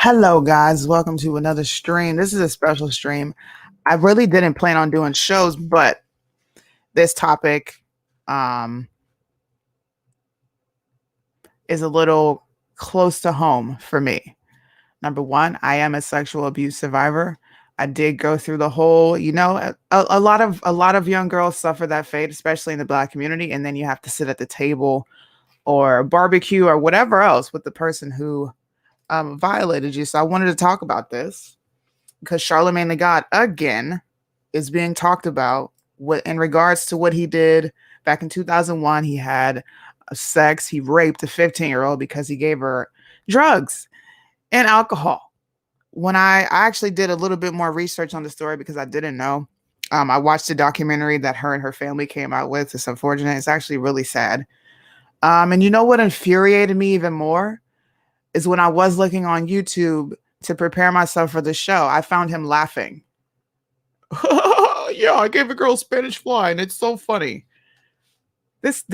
Hello, guys. Welcome to another stream. This is a special stream. I really didn't plan on doing shows, but this topic is a little close to home for me. Number one, I am a sexual abuse survivor. I did go through the whole, a lot of young girls suffer that fate, especially in the Black community, and then you have to sit at the table or barbecue or whatever else with the person who violated you. So I wanted to talk about this because Charlemagne the God again is being talked about in regards to what he did back in 2001. He had sex. He raped a 15-year-old because he gave her drugs and alcohol. When I actually did a little bit more research on the story because I didn't know. I watched a documentary that her and her family came out with. It's unfortunate. It's actually really sad. And you know what infuriated me even more is when I was looking on YouTube to prepare myself for the show, I found him laughing. Yeah, I gave a girl Spanish fly, and it's so funny. This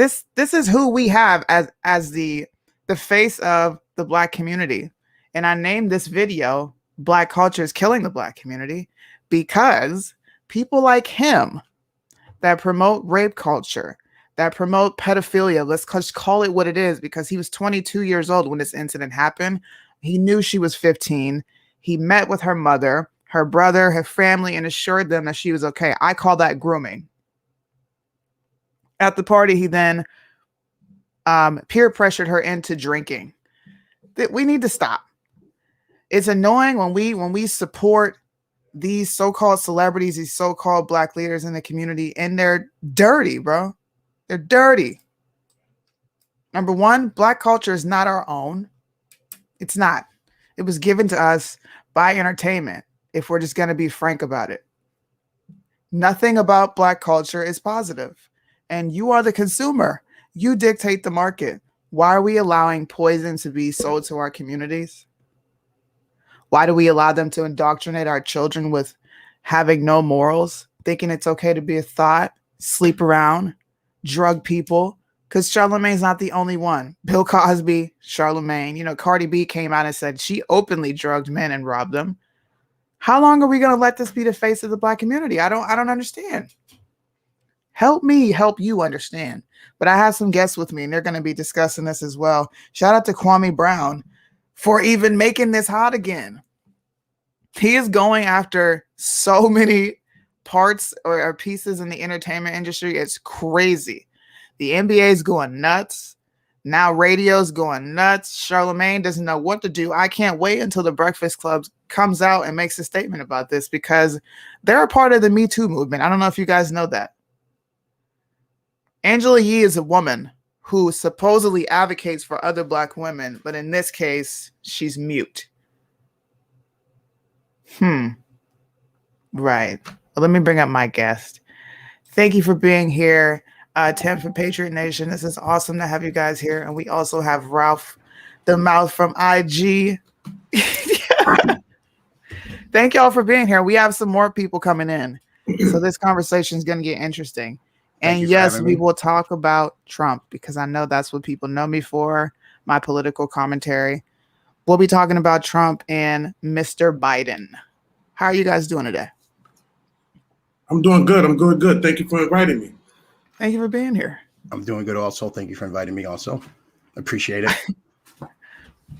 is who we have as the face of the Black community. And I named this video Black Culture is Killing the Black Community because people like him that promote rape culture, that promote pedophilia, let's just call it what it is, because he was 22 years old when this incident happened. He knew she was 15. He met with her mother, her brother, her family, and assured them that she was okay. I call that grooming. At the party, he then peer pressured her into drinking. We need to stop. It's annoying when we support these so-called celebrities, these so-called Black leaders in the community, and they're dirty, bro. They're dirty. Number one, Black culture is not our own. It's not. It was given to us by entertainment, if we're just going to be frank about it. Nothing about Black culture is positive. And you are the consumer. You dictate the market. Why are we allowing poison to be sold to our communities? Why do we allow them to indoctrinate our children with having no morals, thinking it's okay to be a thought, sleep around, drug people? Because Charlemagne's not the only one. Bill Cosby, Charlemagne, Cardi B came out and said she openly drugged men and robbed them. How long are we going to let this be the face of the Black community? I don't understand. Help me help you understand. But I have some guests with me, and they're going to be discussing this as well. Shout out to Kwame Brown for even making this hot again. He is going after so many parts or pieces in the entertainment industry. It's crazy. The NBA is going nuts. Now radio's going nuts. Charlemagne doesn't know what to do. I can't wait until the Breakfast Club comes out and makes a statement about this because they're a part of the Me Too movement. I don't know if you guys know that. Angela Yee is a woman who supposedly advocates for other Black women, but in this case, she's mute. Right. Well, let me bring up my guest. Thank you for being here. Tim from Patriot Nation. This is awesome to have you guys here. And we also have Ralph the Mouth from IG. Thank y'all for being here. We have some more people coming in. So this conversation is going to get interesting. And yes, we will talk about Trump because I know that's what people know me for, my political commentary. We'll be talking about Trump and Mr. Biden. How are you guys doing today? I'm doing good. I'm doing good. Thank you for inviting me. Thank you for being here. I'm doing good also. Thank you for inviting me also. Appreciate it.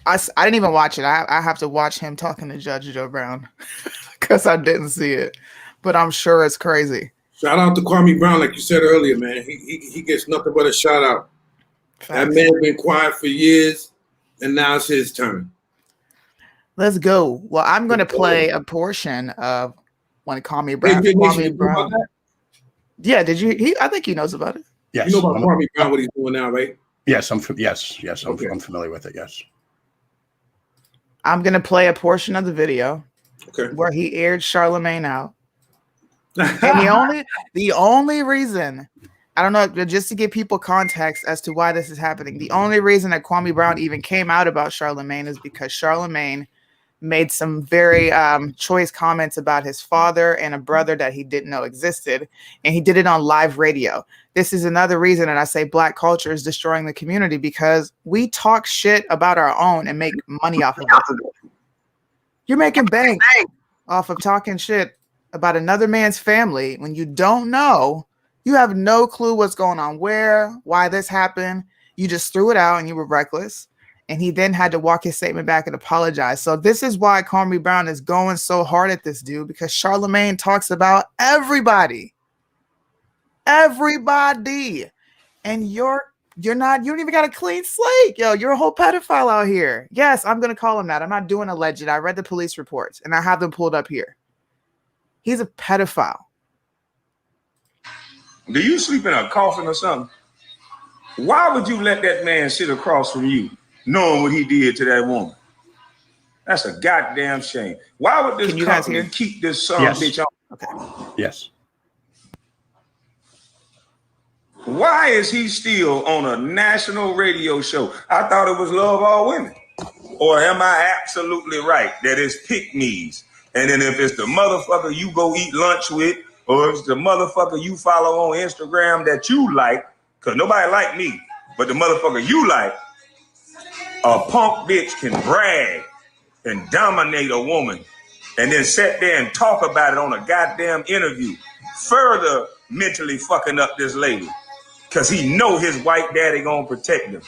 I didn't even watch it. I have to watch him talking to Judge Joe Brown because I didn't see it. But I'm sure it's crazy. Shout out to Kwame Brown, like you said earlier, man. He gets nothing but a shout out. Facts. That man been quiet for years, and now it's his turn. Let's go. Well, I'm going to play a portion of when Kwame Brown. Yeah, did you? I think he knows about it. Yes. You know about Kwame Brown, what he's doing now, right? Yes, I'm familiar with it. Yes. I'm going to play a portion of the video where he aired Charlemagne out. And the only reason, I don't know, just to give people context as to why this is happening, the only reason that Kwame Brown even came out about Charlemagne is because Charlemagne made some very choice comments about his father and a brother that he didn't know existed, and he did it on live radio. This is another reason that I say Black culture is destroying the community because we talk shit about our own and make money off of it. You're making bank off of talking shit about another man's family when you don't know. You have no clue what's going on, why this happened. You just threw it out and you were reckless. And he then had to walk his statement back and apologize. So this is why Kwame Brown is going so hard at this dude, because Charlemagne talks about everybody. Everybody. And you don't even got a clean slate. Yo, you're a whole pedophile out here. Yes, I'm going to call him that. I'm not doing alleged. I read the police reports and I have them pulled up here. He's a pedophile. Do you sleep in a coffin or something? Why would you let that man sit across from you, knowing what he did to that woman? That's a goddamn shame. Why would this company keep this son of a bitch on? Okay. Yes. Why is he still on a national radio show? I thought it was Love All Women. Or am I absolutely right that it's pick-me's? And then if it's the motherfucker you go eat lunch with, or if it's the motherfucker you follow on Instagram that you like, because nobody like me, but the motherfucker you like, a punk bitch can brag and dominate a woman and then sit there and talk about it on a goddamn interview, further mentally fucking up this lady because he know his white daddy gonna protect him.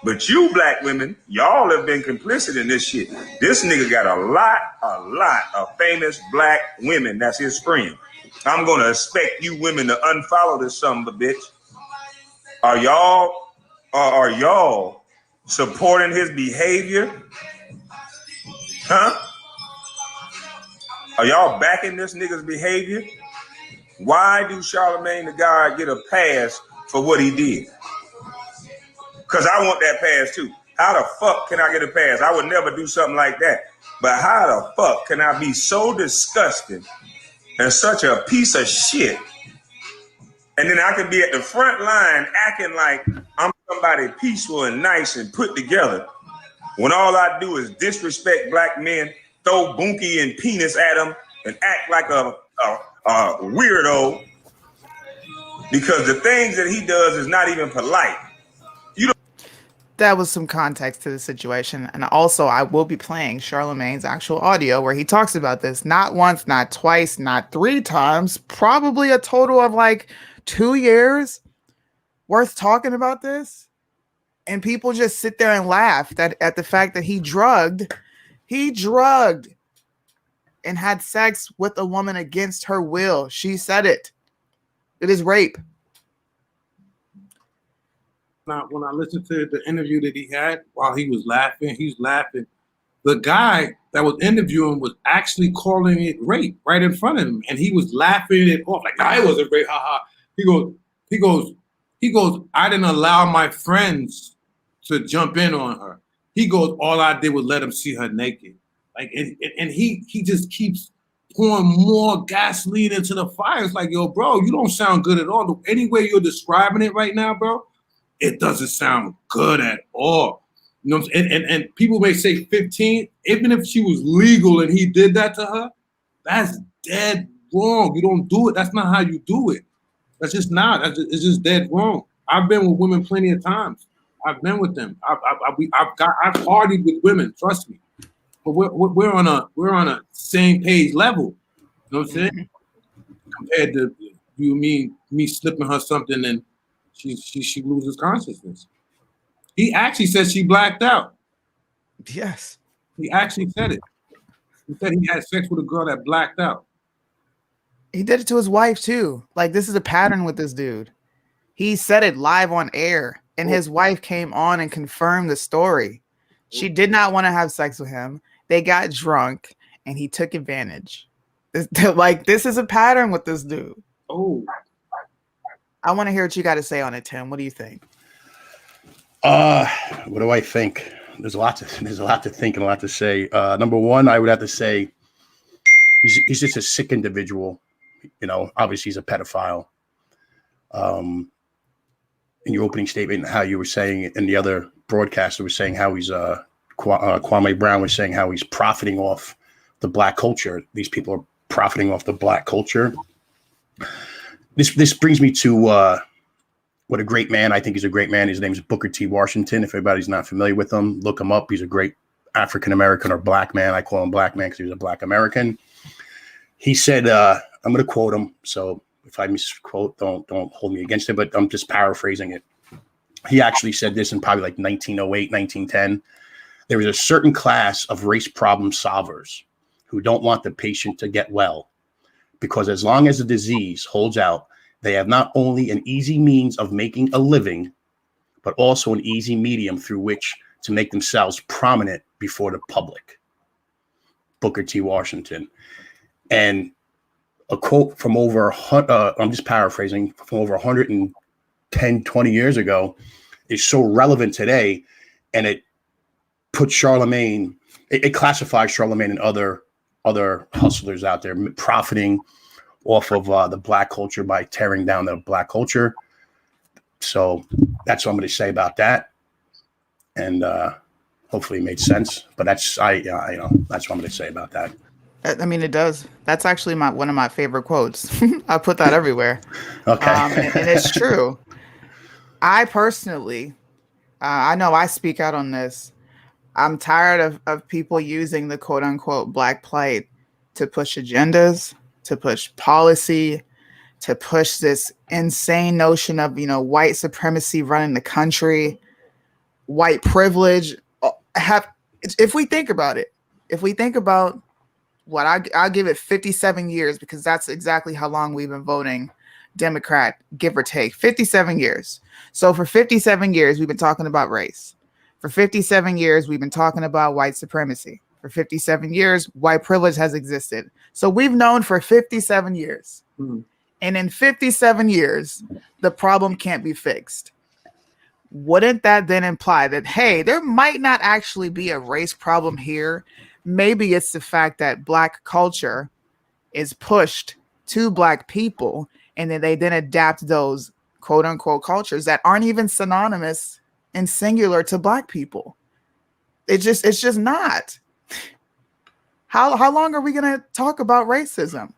But you black women, y'all have been complicit in this shit. This nigga got a lot of famous black women that's his friend. I'm gonna expect you women to unfollow this son of a bitch. Are y'all supporting his behavior? Huh? Are y'all backing this nigga's behavior? Why do Charlemagne the God get a pass for what he did? Because I want that pass too. How the fuck can I get a pass? I would never do something like that. But how the fuck can I be so disgusting and such a piece of shit? And then I could be at the front line acting like I'm somebody peaceful and nice and put together, when all I do is disrespect black men, throw bunkie and penis at them, and act like a weirdo, because the things that he does is not even polite. That was some context to the situation. And also, I will be playing Charlemagne's actual audio where he talks about this not once, not twice, not 3 times, probably a total of like 2 years worth talking about this. And people just sit there and laugh at the fact that he drugged and had sex with a woman against her will. She said it. It is rape. Now, when I listened to the interview that he had while he was laughing, he's laughing. The guy that was interviewing was actually calling it rape right in front of him, and he was laughing it off like, "Nah, it wasn't rape." Haha. He goes. I didn't allow my friends to jump in on her. He goes, all I did was let him see her naked. Like, and he just keeps pouring more gasoline into the fire. It's like, yo, bro, you don't sound good at all. Any way you're describing it right now, bro, it doesn't sound good at all. You know what I'm saying? And people may say 15, even if she was legal and he did that to her, that's dead wrong. You don't do it. That's not how you do it. That's just not. It's just dead wrong. I've been with women plenty of times. I've been with them. I've partied with women. Trust me. But we're on a same page level. You know what I'm saying? Mm-hmm. Compared to me slipping her something and she loses consciousness. He actually said she blacked out. Yes. He actually said it. He said he had sex with a girl that blacked out. He did it to his wife too. Like, this is a pattern with this dude. He said it live on air, and his wife came on and confirmed the story. She did not want to have sex with him. They got drunk, and he took advantage. This is a pattern with this dude. Oh. I want to hear what you got to say on it, Tim. What do you think? What do I think? There's a lot to think and a lot to say. Number one, I would have to say he's just a sick individual. You know, obviously he's a pedophile. In your opening statement, how you were saying, and the other broadcaster was saying how he's Kwame Brown was saying how he's profiting off the black culture. These people are profiting off the black culture. This brings me to what a great man. I think he's a great man. His name is Booker T. Washington. If everybody's not familiar with him, look him up. He's a great African American or black man. I call him black man because he was a black American. He said, I'm going to quote him. So if I misquote, don't hold me against it, but I'm just paraphrasing it. He actually said this in probably like 1908, 1910. There is a certain class of race problem solvers who don't want the patient to get well, because as long as the disease holds out, they have not only an easy means of making a living, but also an easy medium through which to make themselves prominent before the public. Booker T. Washington. And a quote from over, I'm just paraphrasing, from over 110, 20 years ago is so relevant today. And it puts Charlemagne, it classifies Charlemagne and other hustlers out there profiting off of the black culture by tearing down the black culture. So that's what I'm going to say about that. And hopefully it made sense. But that's that's what I'm going to say about that. I mean, it does. That's actually one of my favorite quotes. I put that everywhere. Okay. And it's true. I personally, I know I speak out on this. I'm tired of people using the quote unquote black plight to push agendas, to push policy, to push this insane notion of, white supremacy running the country, white privilege. If we think about it, I'll give it 57 years, because that's exactly how long we've been voting Democrat, give or take 57 years. So for 57 years, we've been talking about race. For 57 years, we've been talking about white supremacy. For 57 years, white privilege has existed. So we've known for 57 years. Mm-hmm. And in 57 years, the problem can't be fixed. Wouldn't that then imply that, hey, there might not actually be a race problem here? Maybe it's the fact that black culture is pushed to black people, and then they then adapt those quote unquote cultures that aren't even synonymous and singular to black people. It's just not. How long are we going to talk about racism?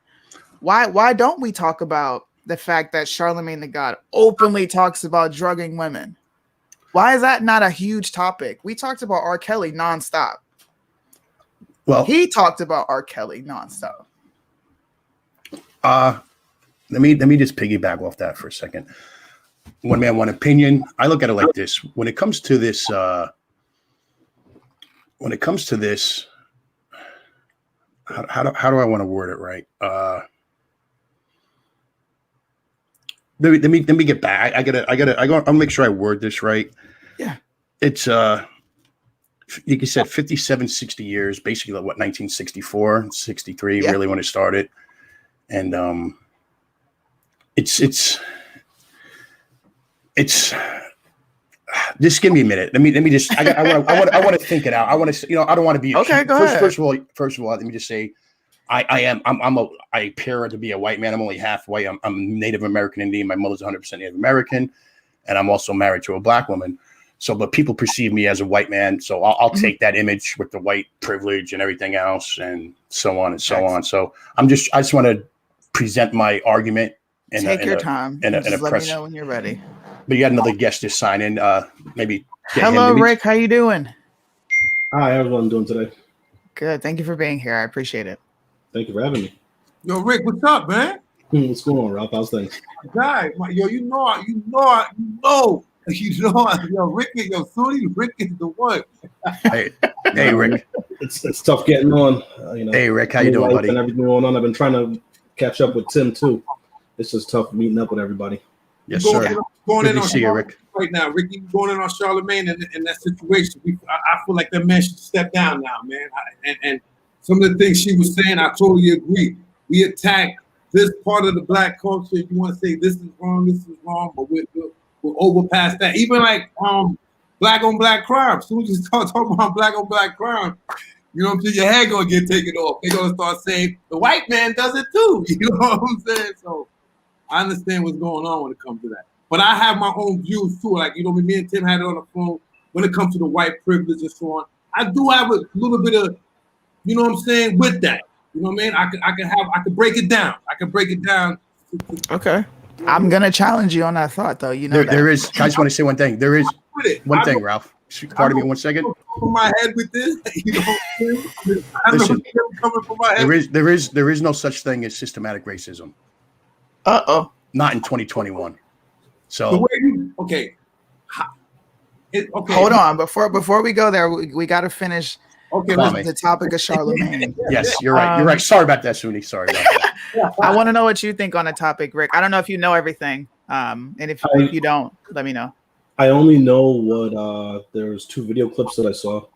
Why don't we talk about the fact that Charlemagne the God openly talks about drugging women? Why is that not a huge topic? We talked about R. Kelly nonstop. Well, he talked about R. Kelly nonstop. Let me just piggyback off that for a second. One man, one opinion. I look at it like this. When it comes to this, how do I want to word it right? Let me get back. I'll make sure I word this right. Yeah. It's you said 57, 60 years, basically like what, 1964, 63, yeah. Really when it started. And it's just give me a minute. Let me just I want to think it out. I want to, I don't want to be okay. Go ahead. First of all, let me just say I appear to be a white man. I'm only half white. I'm Native American Indian. My mother's 100% Native American, and I'm also married to a black woman. So, but people perceive me as a white man. So I'll take that image with the white privilege and everything else, and so on and so on. So I just want to present my argument. Take your time. Let me know when you're ready. But you got another guest to sign in. Maybe. Hello, Rick. How you doing? Hi, everyone doing today? Good. Thank you for being here. I appreciate it. Thank you for having me. Yo, Rick, what's up, man? What's going on, Ralph? How's things? Guy, yo, you know, Rick is your Sudi. Rick is the one. Hey, Rick. It's tough getting on. Hey, Rick, how you doing, buddy? And everything going on. I've been trying to catch up with Tim too. It's just tough meeting up with everybody. Yes, sir. Going Good in to on see you, Rick. Right now, Ricky, going in on Charlemagne in that situation. I feel like that man should step down now, man. And some of the things she was saying, I totally agree. We attack this part of the black culture. You want to say this is wrong, but we're over past that. Even like black on black crime. As soon as you start talking about black on black crime, you know what I'm saying? Your head gonna get taken off. They're gonna start saying the white man does it too. You know what I'm saying? So I understand what's going on when it comes to that. But I have my own views too. Like, me and Tim had it on the phone when it comes to the white privilege and so on. I do have a little bit of, you know what I'm saying, with that. You know what I mean? I can break it down. Okay. I'm gonna challenge you on that thought though. There is. I just want to say one thing. There is one thing, Ralph. Pardon me 1 second. From my head with this, you know. I know Listen, coming from my head. There is no such thing as systematic racism. Not in 2021. So The way you okay. Okay. Hold on, before we go there, we got to finish the topic of Charlemagne. Yes, you're right. You're right. Sorry about that, Suni. Sorry about that. I want to know what you think on the topic, Rick. I don't know if you know everything. And if you don't, let me know. I only know what there's 2 video clips that I saw.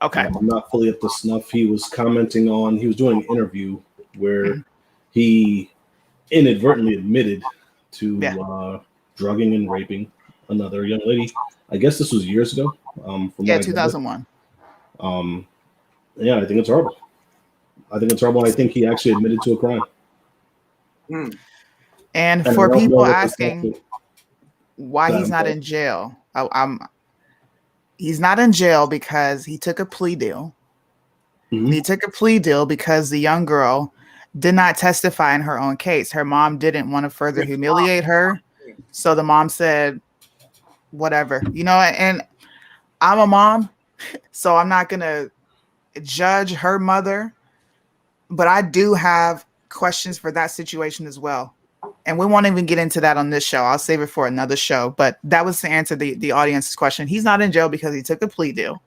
Okay. I'm not fully up to snuff. He was commenting on, he was doing an interview where he inadvertently admitted to drugging and raping another young lady. I guess this was years ago. From 2001. Yeah, I think it's horrible. I think he actually admitted to a crime. And for people asking why he's not in jail, he's not in jail because he took a plea deal. Mm-hmm. He took a plea deal because the young girl did not testify in her own case. Her mom didn't want to further humiliate her. So the mom said, whatever, you know, and I'm a mom, so I'm not going to judge her mother, but I do have questions for that situation as well. And we won't even get into that on this show. I'll save it for another show. But that was to answer the audience's question. He's not in jail because he took a plea deal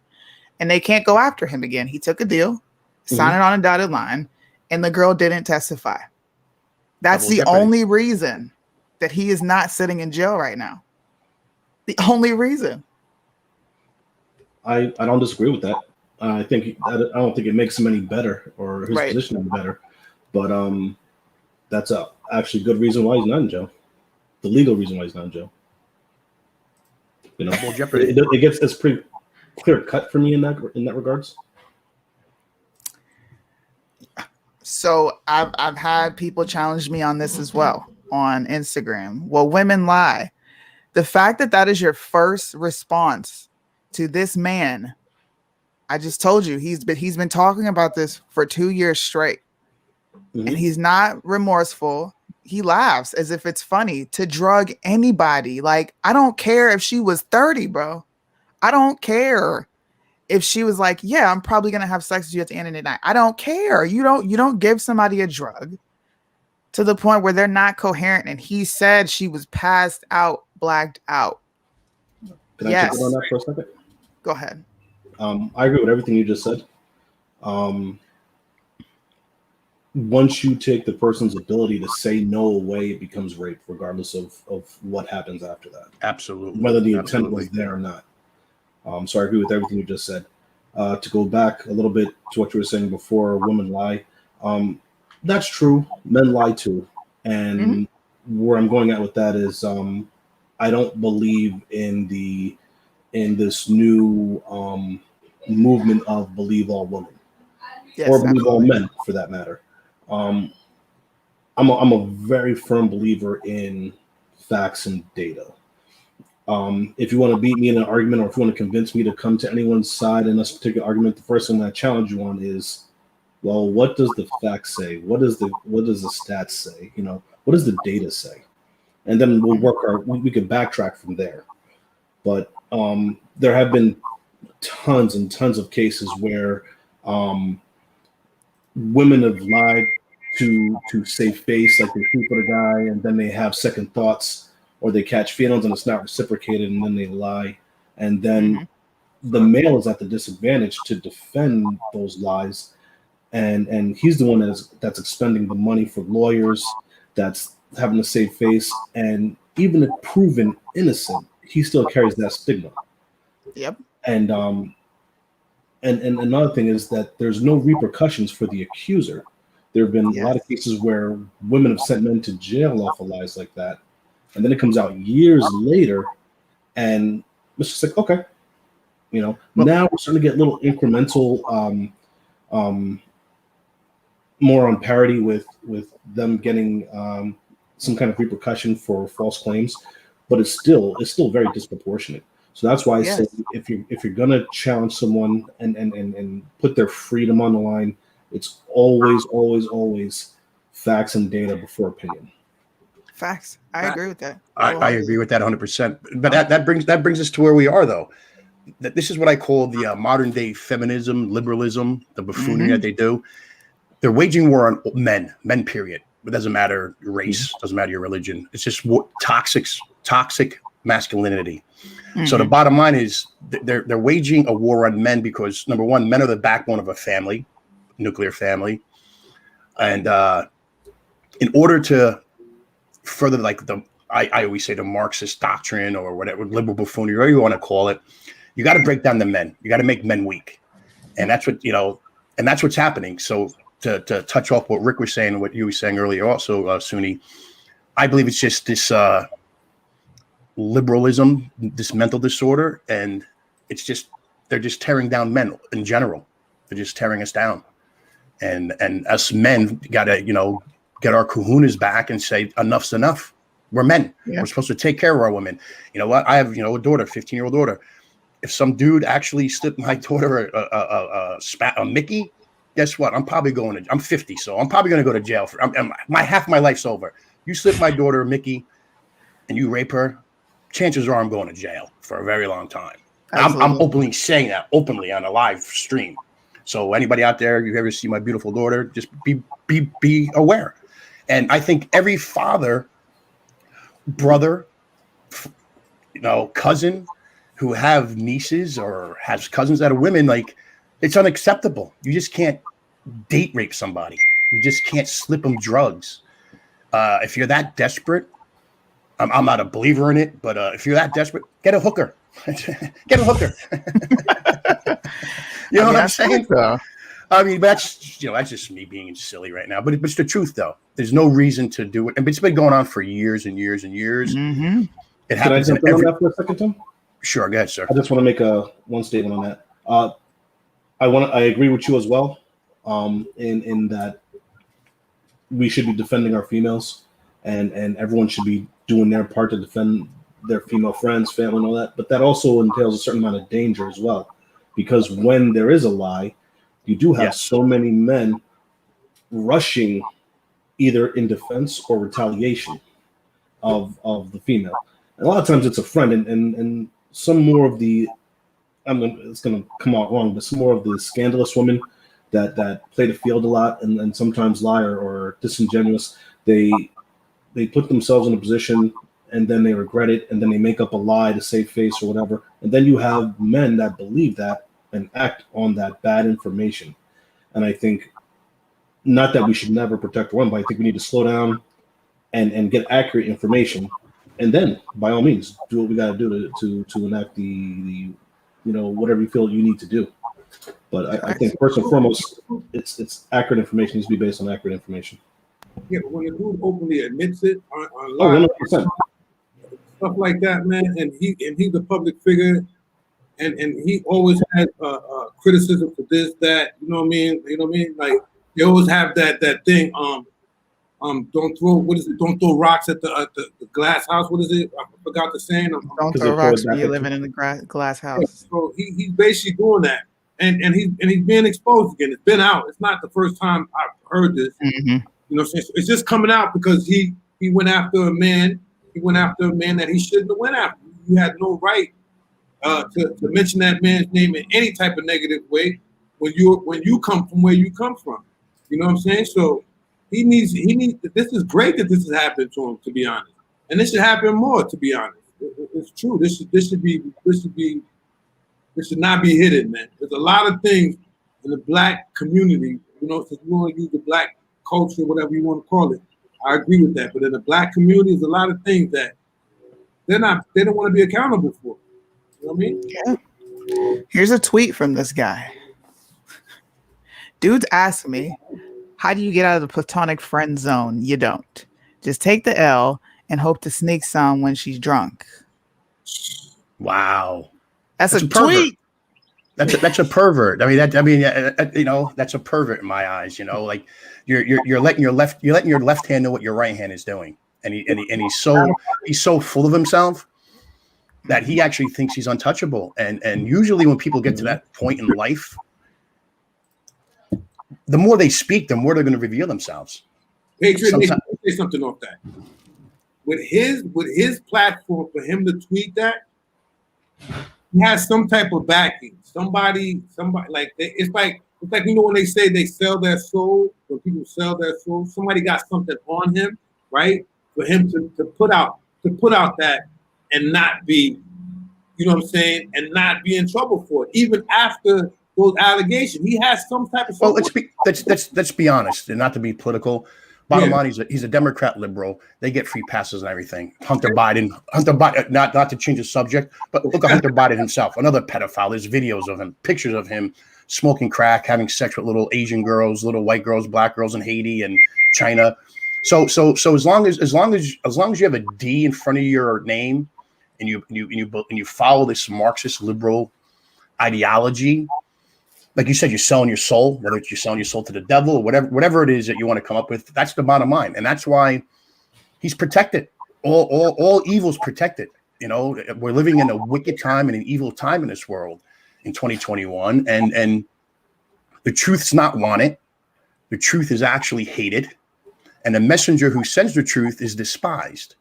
and they can't go after him again. He took a deal, signed it on a dotted line, and the girl didn't testify. That's the only reason that he is not sitting in jail right now. The only reason. I don't disagree with that. I don't think it makes him any better or his position any better. But that's actually a good reason why he's not in jail. The legal reason why he's not in jail. You know, it's pretty clear cut for me in that regards. So I've had people challenge me on this as well on Instagram. Well, women lie. The fact that is your first response to this man, I just told you he's been talking about this for 2 years straight, and he's not remorseful. He laughs as if it's funny to drug anybody. Like, I don't care if she was 30, bro. I don't care if she was like, yeah, I'm probably gonna have sex with you at the end of the night. I don't care. You don't give somebody a drug to the point where they're not coherent. And he said she was passed out, blacked out. Can I check in on that for a second? Go ahead. I agree with everything you just said. Once you take the person's ability to say no away, it becomes rape, regardless of what happens after that. Absolutely. Whether the intent was there or not. So I agree with everything you just said. To go back a little bit to what you were saying before, women lie. That's true. Men lie too. And where I'm going at with that is I don't believe in this new movement of believe all women, or believe all men, for that matter. I'm a very firm believer in facts and data. If you want to beat me in an argument, or if you want to convince me to come to anyone's side in this particular argument, the first thing I challenge you on is, well, what does the facts say? What does the stats say? You know, what does the data say? And then we'll we can backtrack from there. But there have been tons and tons of cases where women have lied to save face, like they shoot for the guy, and then they have second thoughts, or they catch feelings and it's not reciprocated, and then they lie. And then the male is at the disadvantage to defend those lies. And he's the one that's expending the money for lawyers, that's having to save face. And even if proven innocent, he still carries that stigma. Yep. And another thing is that there's no repercussions for the accuser. There have been a lot of cases where women have sent men to jail off of lies like that. And then it comes out years later, and it's just like, okay, you know, now we're starting to get little incremental, more on parity with them getting some kind of repercussion for false claims, but it's still very disproportionate. So that's why I say if you're gonna challenge someone and put their freedom on the line, it's always facts and data before opinion. Facts. I agree with that. I agree with that 100%. But that brings us to where we are, though. this is what I call the modern day feminism, liberalism, the buffoonery that they do. They're waging war on men, period. It doesn't matter your race, doesn't matter your religion. It's just toxic masculinity. So the bottom line is they're waging a war on men because, number one, men are the backbone of a family, nuclear family. And in order to further, like I always say the Marxist doctrine or whatever, liberal buffoonery, whatever you want to call it, you got to break down the men. You got to make men weak. And that's what, and that's what's happening. So to touch off what Rick was saying, what you were saying earlier also, Suni, I believe it's just this liberalism, this mental disorder, and they're just tearing down men in general. They're just tearing us down. And us men got to, get our kahunas back and say, enough's enough. We're men. Yeah. We're supposed to take care of our women. You know what? I have, a daughter, 15-year-old daughter. If some dude actually slipped my daughter a Mickey, guess what? I'm 50, so I'm probably going to go to jail for half my life's over. You slip my daughter a Mickey and you rape her, chances are I'm going to jail for a very long time. I'm openly saying that on a live stream. So anybody out there, you ever see my beautiful daughter, just be aware. And I think every father, brother, cousin who have nieces or has cousins that are women, like, it's unacceptable. You just can't date rape somebody. You just can't slip them drugs. If you're that desperate, I'm not a believer in it, but if you're that desperate, get a hooker. Get a hooker. What I'm saying? So. I mean, that's just me being silly right now. But it's the truth, though. There's no reason to do it. And it's been going on for years and years and years. Mm-hmm. It happens. Can I jump in on that for a second, Tim? Sure, go ahead, sir. I just want to make one statement on that. I agree with you as well. In that we should be defending our females, and everyone should be doing their part to defend their female friends, family, and all that. But that also entails a certain amount of danger as well, because when there is a lie, you do have so many men rushing either in defense or retaliation of the female. And a lot of times it's a friend, and some more of the it's going to come out wrong, but some more of the scandalous women that play the field a lot and sometimes lie or disingenuous. They put themselves in a position and then they regret it, and then they make up a lie to save face or whatever. And then you have men that believe that and act on that bad information. And I think, not that we should never protect one, but I think we need to slow down and get accurate information. And then, by all means, do what we got to do to enact the whatever you feel you need to do. But I think first and foremost, it's accurate information needs to be based on accurate information. Yeah, but when a dude openly admits it on live, 100%. Stuff like that, man, and he's a public figure, and he always has criticism for this, that, you know what I mean? Like, they always have that thing, don't throw rocks at the glass house. What is it? I forgot the saying. Don't throw rocks when you're living in the glass house. Yeah, so he's basically doing that, and he's being exposed again. It's been out. It's not the first time I've heard this. Mm-hmm. It's just coming out because he went after a man. He went after a man that he shouldn't have went after. You had no right to mention that man's name in any type of negative way when you come from where you come from. You know what I'm saying? So he needs. This is great that this has happened to him, to be honest, and this should happen more, to be honest. It's true. This should not be hidden, man. There's a lot of things in the black community. So you want to use the black culture, whatever you want to call it. I agree with that. But in the black community, there's a lot of things that they don't want to be accountable for. You know what I mean? Yeah. Here's a tweet from this guy. Dudes ask me, how do you get out of the platonic friend zone? You don't. Just take the L and hope to sneak some when she's drunk. Wow. That's a tweet. That's a pervert. That's a pervert in my eyes. Like you're letting your left hand know what your right hand is doing, and he's so full of himself that he actually thinks he's untouchable. And usually when people get to that point in life, the more they speak, the more they're going to reveal themselves. Hey, Trish, let me say something off that. With his platform, for him to tweet that, he has some type of backing. Somebody like it's like when they say they sell their soul, when people sell their soul, somebody got something on him, right? For him to put out that and not be, you know what I'm saying, and not be in trouble for it, even after those allegations. He has some type of. Well, let's be honest, and not to be political. Bottom line, he's a Democrat liberal. They get free passes and everything. Hunter Biden, not to change the subject, but look at Hunter Biden himself, another pedophile. There's videos of him, pictures of him smoking crack, having sex with little Asian girls, little white girls, black girls in Haiti and China. So as long as you have a D in front of your name, and you follow this Marxist liberal ideology. Like you said, you're selling your soul, whether it's you're selling your soul to the devil or whatever it is that you want to come up with. That's the bottom line. And that's why he's protected. All evil's protected. You know, we're living in a wicked time and an evil time in this world in 2021. And the truth's not wanted. The truth is actually hated. And the messenger who sends the truth is despised.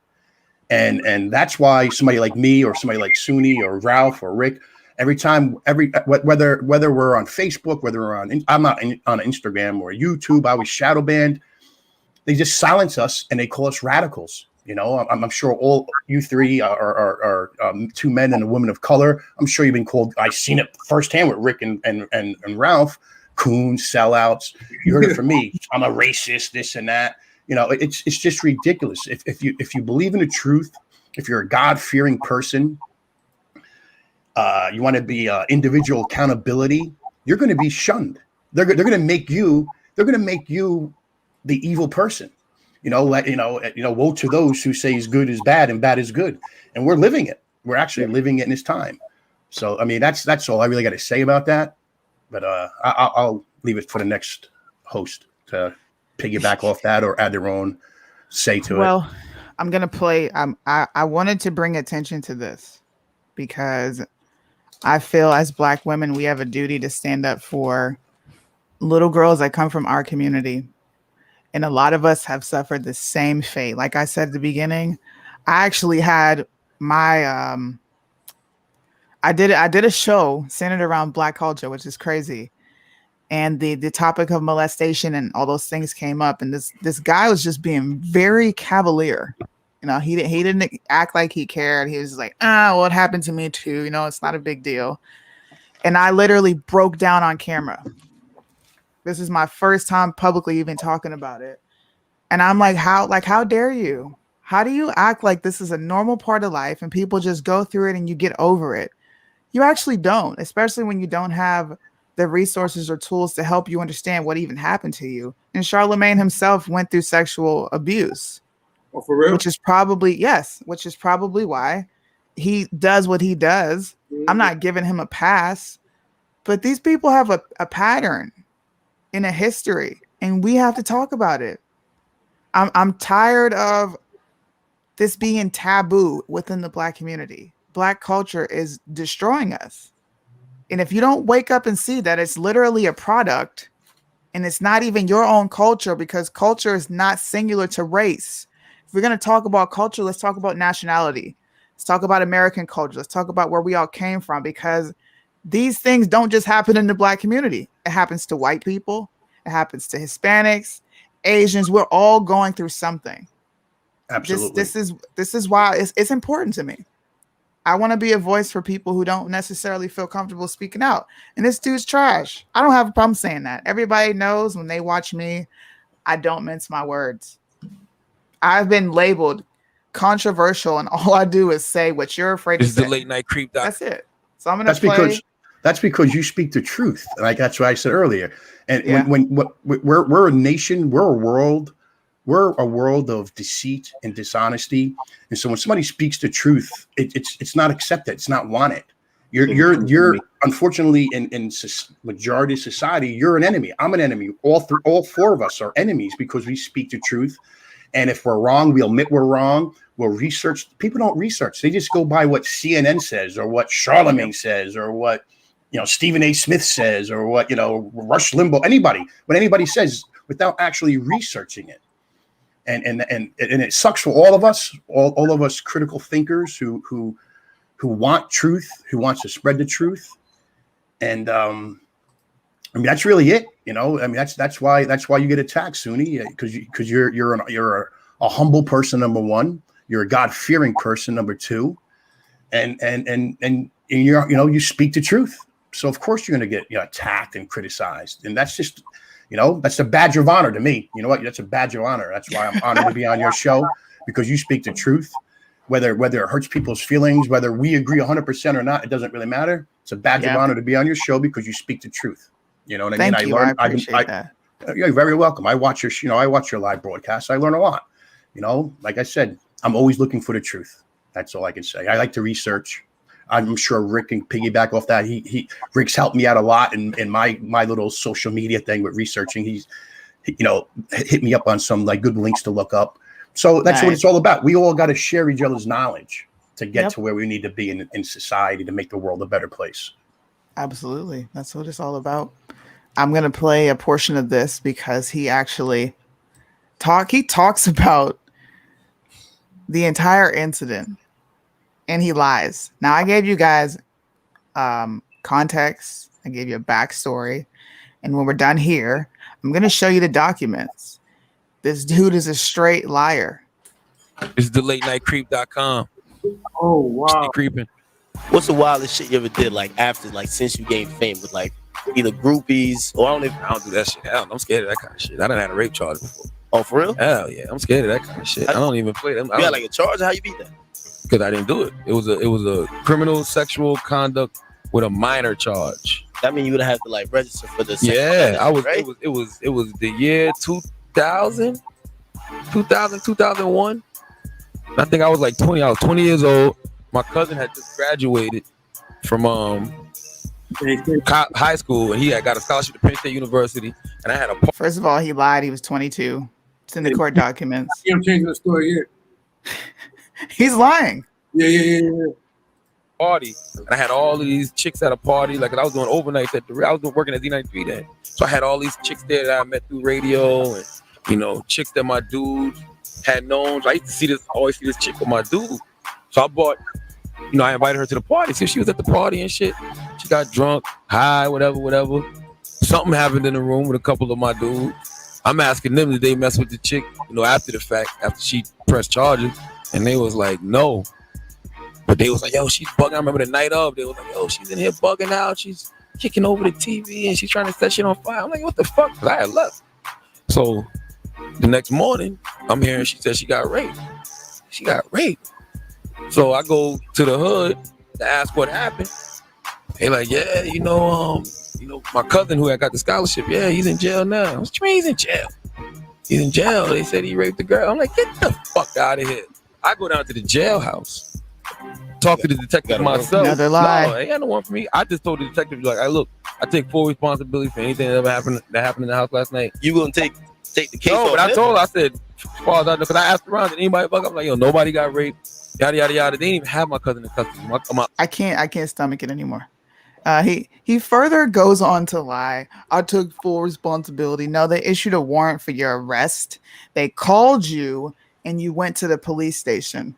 And that's why somebody like me or somebody like Suni or Ralph or Rick, whether we're on Facebook, whether we're I'm not on Instagram or YouTube, I was shadow banned. They just silence us and they call us radicals. You know, I'm sure all you three are two men and a woman of color. I'm sure you've been called. I've seen it firsthand with Rick and Ralph, coons, sellouts. You heard it from me. I'm a racist, this and that. You know, it's just ridiculous. If you believe in the truth, if you're a God-fearing person. You want to be individual accountability. You're going to be shunned. They're going to make you. They're going to make you the evil person. Woe to those who say is good is bad and bad is good. And we're living it. We're actually living it in this time. So I mean, that's all I really got to say about that. But I'll leave it for the next host to piggyback off that or add their own say to it. Well, I'm gonna play. I wanted to bring attention to this because I feel as Black women, we have a duty to stand up for little girls that come from our community. And a lot of us have suffered the same fate. Like I said at the beginning, I actually had my, I did a show centered around Black culture, which is crazy. And the topic of molestation and all those things came up. And this guy was just being very cavalier. You know, he didn't act like he cared. He was just like, well, it happened to me too. You know, it's not a big deal. And I literally broke down on camera. This is my first time publicly even talking about it. And I'm like, how dare you? How do you act like this is a normal part of life and people just go through it and you get over it? You actually don't, especially when you don't have the resources or tools to help you understand what even happened to you. And Charlemagne himself went through sexual abuse. Oh, for real? Which is probably why he does what he does. Mm-hmm. I'm not giving him a pass, but these people have a pattern in a history, and we have to talk about it. I'm tired of this being taboo within the Black community. Black culture is destroying us. And if you don't wake up and see that it's literally a product and it's not even your own culture, because culture is not singular to race. If we're going to talk about culture, let's talk about nationality. Let's talk about American culture. Let's talk about where we all came from, because these things don't just happen in the Black community. It happens to white people. It happens to Hispanics, Asians. We're all going through something. Absolutely. This is why it's important to me. I want to be a voice for people who don't necessarily feel comfortable speaking out. And this dude's trash. I don't have a problem saying that. Everybody knows when they watch me, I don't mince my words. I've been labeled controversial, and all I do is say what you're afraid to say. This is the late night creep. That's it. So I'm going to play. That's because you speak the truth. Like that's what I said earlier. And we're a nation, we're a world of deceit and dishonesty. And so when somebody speaks the truth, it's not accepted. It's not wanted. You're unfortunately in majority of society, you're an enemy. I'm an enemy. All four of us are enemies because we speak the truth. And if we're wrong, we'll admit we're wrong. We'll research. People don't research. They just go by what CNN says or what Charlemagne says or what Stephen A. Smith says or what Rush Limbaugh, what anybody says without actually researching it. And it sucks for all of us, all of us critical thinkers who who want truth, who wants to spread the truth. And I mean, that's really it. You know, I mean, that's why you get attacked, Sunni, because you're a humble person, number one. You're a God-fearing person, number two. And you're, you know, you speak the truth. So of course you're going to get, you know, attacked and criticized. And that's just, you know, that's a badge of honor to me. You know what? That's a badge of honor. That's why I'm honored to be on your show, because you speak the truth, whether it hurts people's feelings, whether we agree 100% or not, it doesn't really matter. It's a badge of honor to be on your show because you speak the truth. You know what I mean? Thank you. I appreciate that. You're very welcome. I watch your live broadcasts. I learn a lot. You know, like I said, I'm always looking for the truth. That's all I can say. I like to research. I'm sure Rick can piggyback off that. Rick's helped me out a lot in my little social media thing with researching. He's, you know, hit me up on some like good links to look up. So that's what it's all about. We all got to share each other's knowledge to get to where we need to be in society to make the world a better place. Absolutely. That's what it's all about. I'm going to play a portion of this because he actually talks about the entire incident. And he lies. Now, I gave you guys context. I gave you a backstory. And when we're done here, I'm going to show you the documents. This dude is a straight liar. It's theLateNightCreep.com. Oh, wow. Creeping. What's the wildest shit you ever did, like, after, like, since you gained fame with, like, either groupies or I don't do that shit. I'm scared of that kind of shit. I done had a rape charge before. Oh, for real? Hell yeah. I'm scared of that kind of shit. I don't even play them. You got, like, a charge? How you beat that? Because I didn't do it. It was a criminal sexual conduct with a minor charge. That means you would have to like register for the I was right? it was the year 2000 2001. I think I was like 20. I was 20 years old. My cousin had just graduated from high school, and he had got a scholarship to Penn State University. And I had a First of all, he lied. He was 22. It's in the court documents. I'm changing the story here. He's lying. Yeah. party, and I had all of these chicks at a party. Like, I was doing overnights I was working at D93 then, so I had all these chicks there that I met through radio, and you know, chicks that my dude had known. So I used to always see this chick with my dude. So I bought, you know, I invited her to the party. So she was at the party and shit. She got drunk, high, whatever. Something happened in the room with a couple of my dudes. I'm asking them, did they mess with the chick, you know, after the fact, after she pressed charges? And they was like, no. But they was like, yo, she's bugging. I remember the night of, they was like, yo, she's in here bugging out. She's kicking over the TV and she's trying to set shit on fire. I'm like, what the fuck? Because I had left. So the next morning, I'm hearing she said she got raped. She got raped. So I go to the hood to ask what happened. They like, yeah, you know, my cousin who had got the scholarship, yeah, he's in jail now. What you mean he's in jail? He's in jail. They said he raped the girl. I'm like, get the fuck out of here. I go down to the jailhouse, talk to the detective myself. Another lie. No, ain't got no one for me. I just told the detective, like, hey, look, I take full responsibility for anything that happened in the house last night. You gonna take the case? No, but I told her, I said, as far as I know, because I asked around, did anybody fuck? I'm like, yo, nobody got raped. Yada yada yada. They didn't even have my cousin in custody. I can't stomach it anymore. He further goes on to lie. I took full responsibility. No, they issued a warrant for your arrest. They called you and you went to the police station.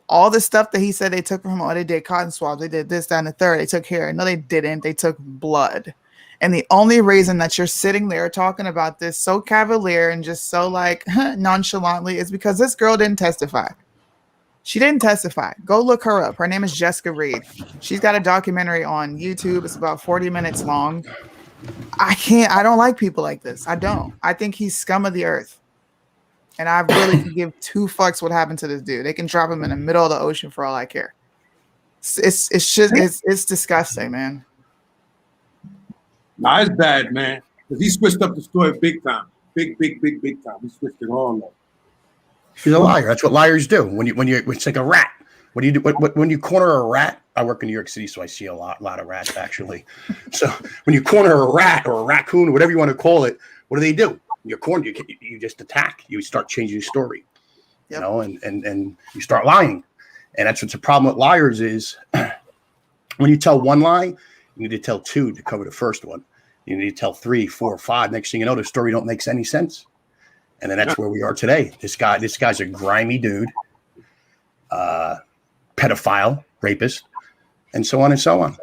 All the stuff that he said they took from him, they did cotton swabs, they did this, that, and the third. They took hair. No, they didn't. They took blood. And the only reason that you're sitting there talking about this so cavalier and just so like nonchalantly is because this girl didn't testify. She didn't testify. Go look her up. Her name is Jessica Reed. She's got a documentary on YouTube. It's about 40 minutes long. I don't like people like this. I don't. I think he's scum of the earth. And I really can give two fucks what happened to this dude. They can drop him in the middle of the ocean for all I care. It's disgusting, man. Nah, it's bad, man. Because he switched up the story big time. Big time. He switched it all up. He's a liar. That's what liars do. When it's like a rat. When you corner a rat, I work in New York City, so I see a lot of rats actually. So when you corner a rat or a raccoon or whatever you want to call it, what do? You're cornered. You just attack. You start changing the story, you know, and you start lying. And that's what's the problem with liars is when you tell one lie, you need to tell two to cover the first one. You need to tell 3, 4, 5. Next thing you know, the story don't make any sense. And then that's where we are today. This guy's a grimy dude, pedophile, rapist, and so on and so on.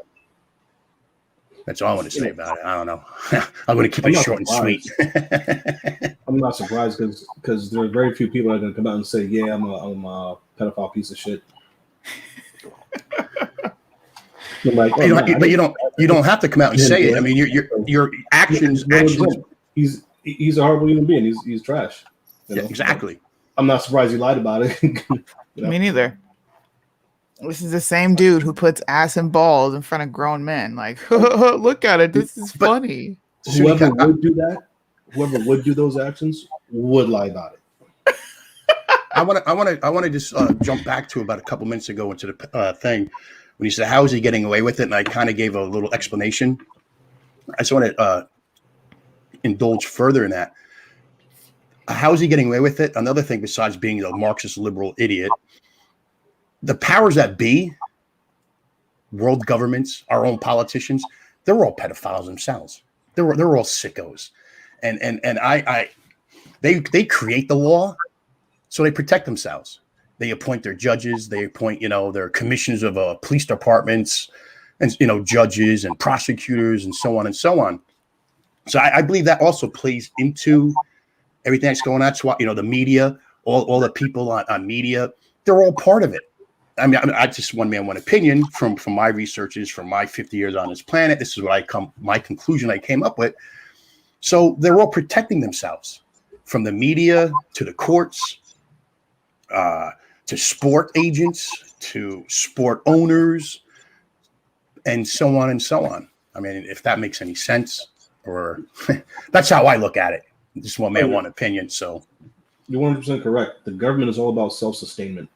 That's all I want to say about it. I don't know. I'm going to keep it short and sweet. I'm not surprised because there are very few people that are going to come out and say, "Yeah, I'm a pedophile piece of shit." Like, but you don't have to come out and say it. I mean, your actions. He's a horrible human being. He's trash. Yeah, exactly. I'm not surprised he lied about it. Me neither. This is the same dude who puts ass and balls in front of grown men. Like, look at it. This is funny. Whoever would do that, whoever would do those actions, would lie about it. I want to just jump back to about a couple minutes ago into the thing when you said, "How is he getting away with it?" And I kind of gave a little explanation. I just want to indulge further in that. How is he getting away with it? Another thing besides being a Marxist liberal idiot, the powers that be, world governments, our own politicians, they're all pedophiles themselves. They're all sickos, and they create the law, so they protect themselves. They appoint their judges. They appoint their commissioners of police departments, and judges and prosecutors and so on and so on. So I believe that also plays into everything that's going on. That's why the media, all the people on media, they're all part of it. I mean, I just one man, one opinion from my researches, from my 50 years on this planet. This is what my conclusion I came up with. So they're all protecting themselves, from the media to the courts, to sport agents, to sport owners, and so on and so on. I mean, if that makes any sense, or that's how I look at it. Just one man, one opinion. So you're 100% correct. The government is all about self-sustainment.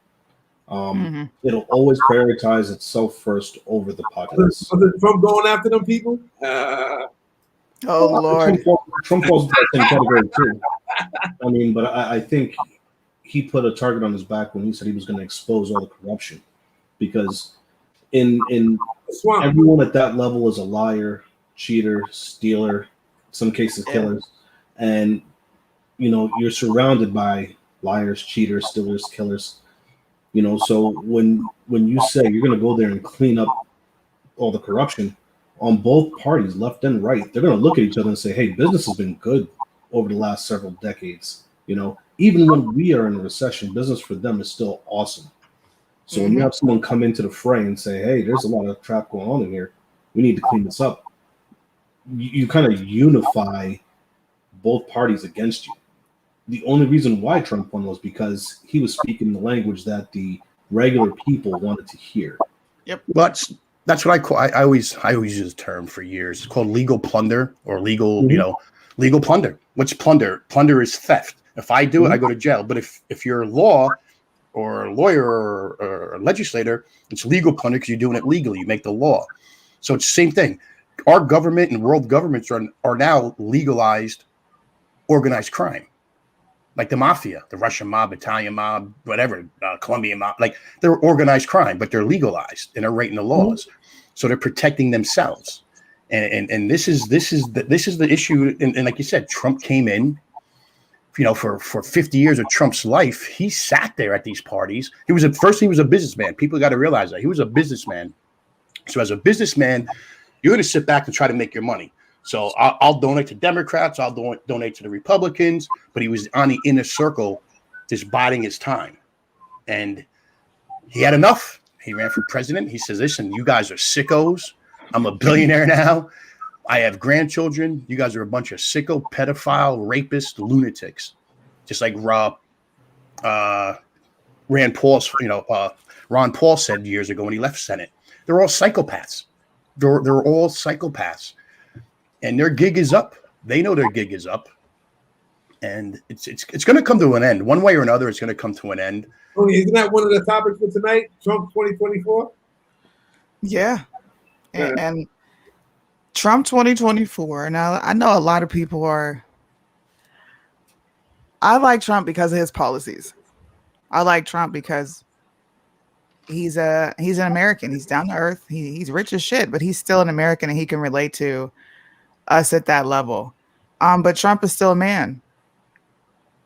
It'll always prioritize itself first over the populace. Trump going after them people? Oh Lord! Trump falls into that same category too. I mean, but I think he put a target on his back when he said he was going to expose all the corruption, because in everyone at that level is a liar, cheater, stealer, in some cases killers, and you're surrounded by liars, cheaters, stealers, killers. So when you say you're going to go there and clean up all the corruption on both parties, left and right, they're going to look at each other and say, "Hey, business has been good over the last several decades. Even when we are in a recession, business for them is still awesome." So when you have someone come into the fray and say, "Hey, there's a lot of crap going on in here. We need to clean this up," you kind of unify both parties against you. The only reason why Trump won was because he was speaking the language that the regular people wanted to hear. Yep. Well, that's what I call. I always use the term for years. It's called legal plunder, or legal plunder. What's plunder? Plunder is theft. If I do it, I go to jail. But if you're a law or a lawyer or a legislator, it's legal plunder because you're doing it legally. You make the law. So it's the same thing. Our government and world governments are now legalized organized crime. Like the mafia, the Russian mob, Italian mob, whatever, Colombian mob, like they're organized crime, but they're legalized and they're writing the laws. So they're protecting themselves. And this is the issue. And like you said, Trump came in, for 50 years of Trump's life, he sat there at these parties. He was a businessman. People got to realize that he was a businessman. So as a businessman, you're going to sit back and try to make your money. So I'll donate to Democrats. I'll donate to the Republicans. But he was on the inner circle, just biding his time. And he had enough. He ran for president. He says, "Listen, you guys are sickos. I'm a billionaire now. I have grandchildren. You guys are a bunch of sicko, pedophile, rapist, lunatics." Just like Ron Paul said years ago when he left Senate. They're all psychopaths. They're all psychopaths. And their gig is up. They know their gig is up, and it's going to come to an end one way or another. It's going to come to an end. Isn't that one of the topics for tonight? Trump 2024. Yeah, and Trump 2024. Now I know a lot of people are. I like Trump because of his policies. I like Trump because he's an American. He's down to earth. He's rich as shit, but he's still an American, and he can relate to us at that level. But Trump is still a man.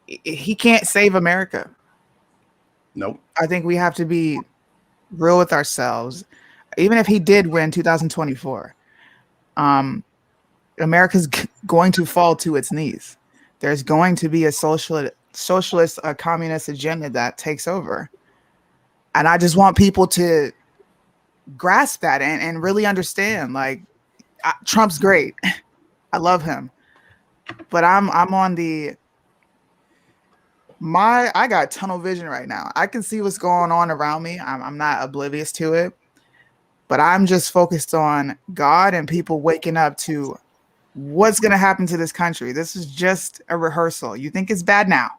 He can't save America. Nope. I think we have to be real with ourselves. Even if he did win 2024, America's going to fall to its knees. There's going to be a socialist, a communist agenda that takes over. And I just want people to grasp that and really understand, like, Trump's great. I love him. But I'm on I got tunnel vision right now. I can see what's going on around me. I'm not oblivious to it. But I'm just focused on God and people waking up to what's going to happen to this country. This is just a rehearsal. You think it's bad now?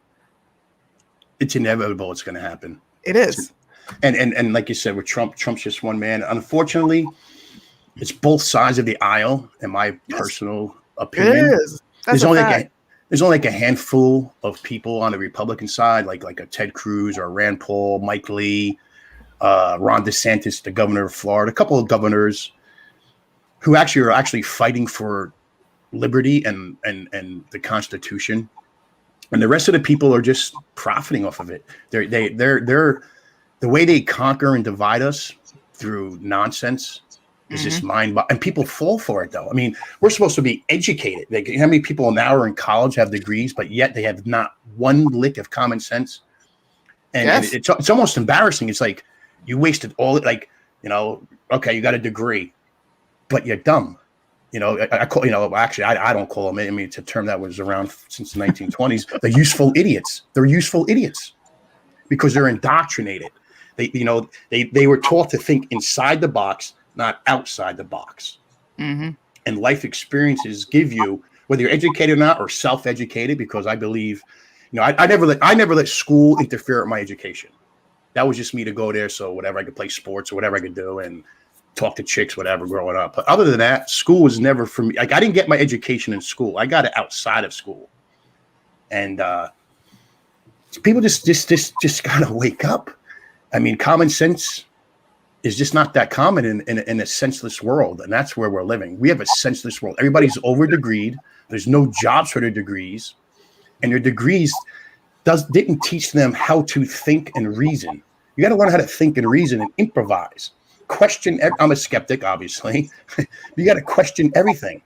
It's inevitable. It's going to happen. It is. And like you said, with Trump's just one man. Unfortunately, it's both sides of the aisle, in my personal opinion. It is. There's only like a handful of people on the Republican side, like a Ted Cruz or Rand Paul, Mike Lee, Ron DeSantis, the governor of Florida, a couple of governors who are fighting for liberty and the Constitution, and the rest of the people are just profiting off of it. They're the way they conquer and divide us through nonsense is just and people fall for it, though. I mean, we're supposed to be educated. Like, how many people now are in college, have degrees, but yet they have not one lick of common sense? And, yes. and it's almost embarrassing. It's like you wasted all, like, okay, you got a degree, but you're dumb. I call, actually, I don't call them. I mean, it's a term that was around since the 1920s. They're useful idiots. They're useful idiots because they're indoctrinated. They were taught to think inside the box, not outside the box. Mm-hmm. And life experiences give you, whether you're educated or not, or self-educated, because I believe, I never let school interfere with my education. That was just me to go there. So whatever, I could play sports or whatever I could do and talk to chicks, whatever, growing up. But other than that, school was never for me. Like, I didn't get my education in school. I got it outside of school. And people just gotta wake up. I mean, common sense is just not that common in a senseless world. And that's where we're living. We have a senseless world. Everybody's over-degreed. There's no jobs for their degrees. And their degrees didn't teach them how to think and reason. You got to learn how to think and reason and improvise. Question. I'm a skeptic, obviously. You got to question everything.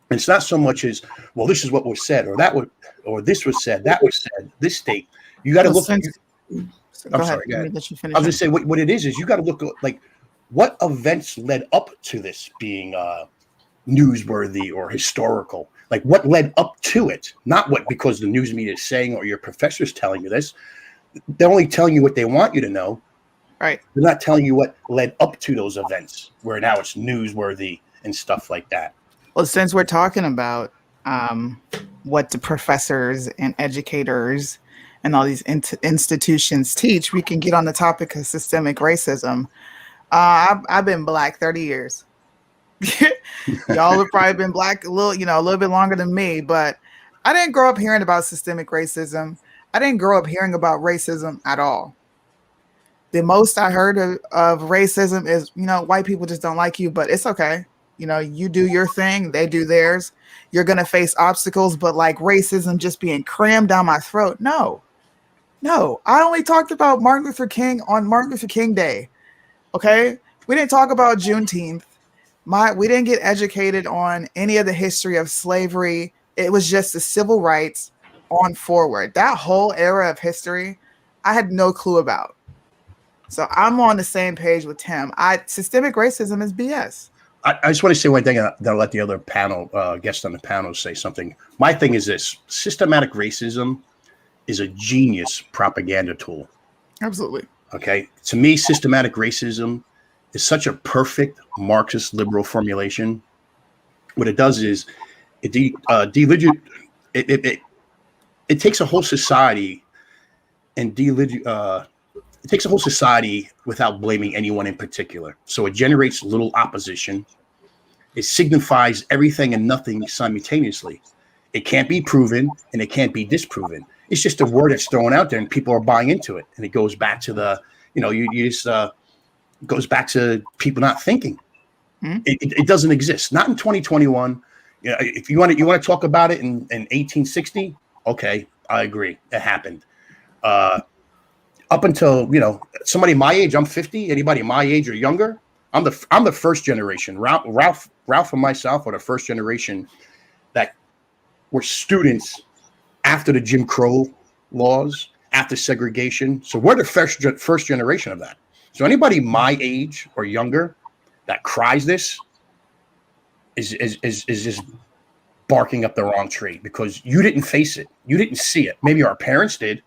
And it's not so much as, well, this is what was said, or this was said, that was said, this state. You got to look. I'm sorry. Go ahead. I was going to say what it is you got to look at, like, what events led up to this being newsworthy or historical. Like, what led up to it, not what because the news media is saying or your professor's telling you this. They're only telling you what they want you to know. Right. They're not telling you what led up to those events, where now it's newsworthy and stuff like that. Well, since we're talking about what the professors and educators and all these institutions teach, we can get on the topic of systemic racism. I've been Black 30 years. Y'all have probably been Black a little bit longer than me, but I didn't grow up hearing about systemic racism. I didn't grow up hearing about racism at all. The most I heard of racism is, white people just don't like you, but it's okay. You do your thing, they do theirs. You're going to face obstacles, but like racism just being crammed down my throat. No, I only talked about Martin Luther King on Martin Luther King Day. Okay. We didn't talk about Juneteenth. We didn't get educated on any of the history of slavery. It was just the civil rights on forward. That whole era of history, I had no clue about. So I'm on the same page with Tim. Systemic racism is BS. I just want to say one thing, and then I'll let the other guests on the panel say something. My thing is this: systematic racism is a genius propaganda tool. Absolutely. Okay. To me, systematic racism is such a perfect Marxist liberal formulation. What it does is it takes a whole society and it takes a whole society without blaming anyone in particular. So it generates little opposition. It signifies everything and nothing simultaneously. It can't be proven and it can't be disproven. It's just a word that's thrown out there and people are buying into it. And it goes back to goes back to people not thinking. Mm-hmm. It doesn't exist. Not in 2021. If you want to talk about it in 1860, okay, I agree. It happened. up until, somebody my age, I'm 50, anybody my age or younger, I'm the first generation. Ralph and myself are the first generation that were students after the Jim Crow laws, after segregation. So we're the first generation of that. So anybody my age or younger that cries this is just barking up the wrong tree, because you didn't face it. You didn't see it. Maybe our parents did.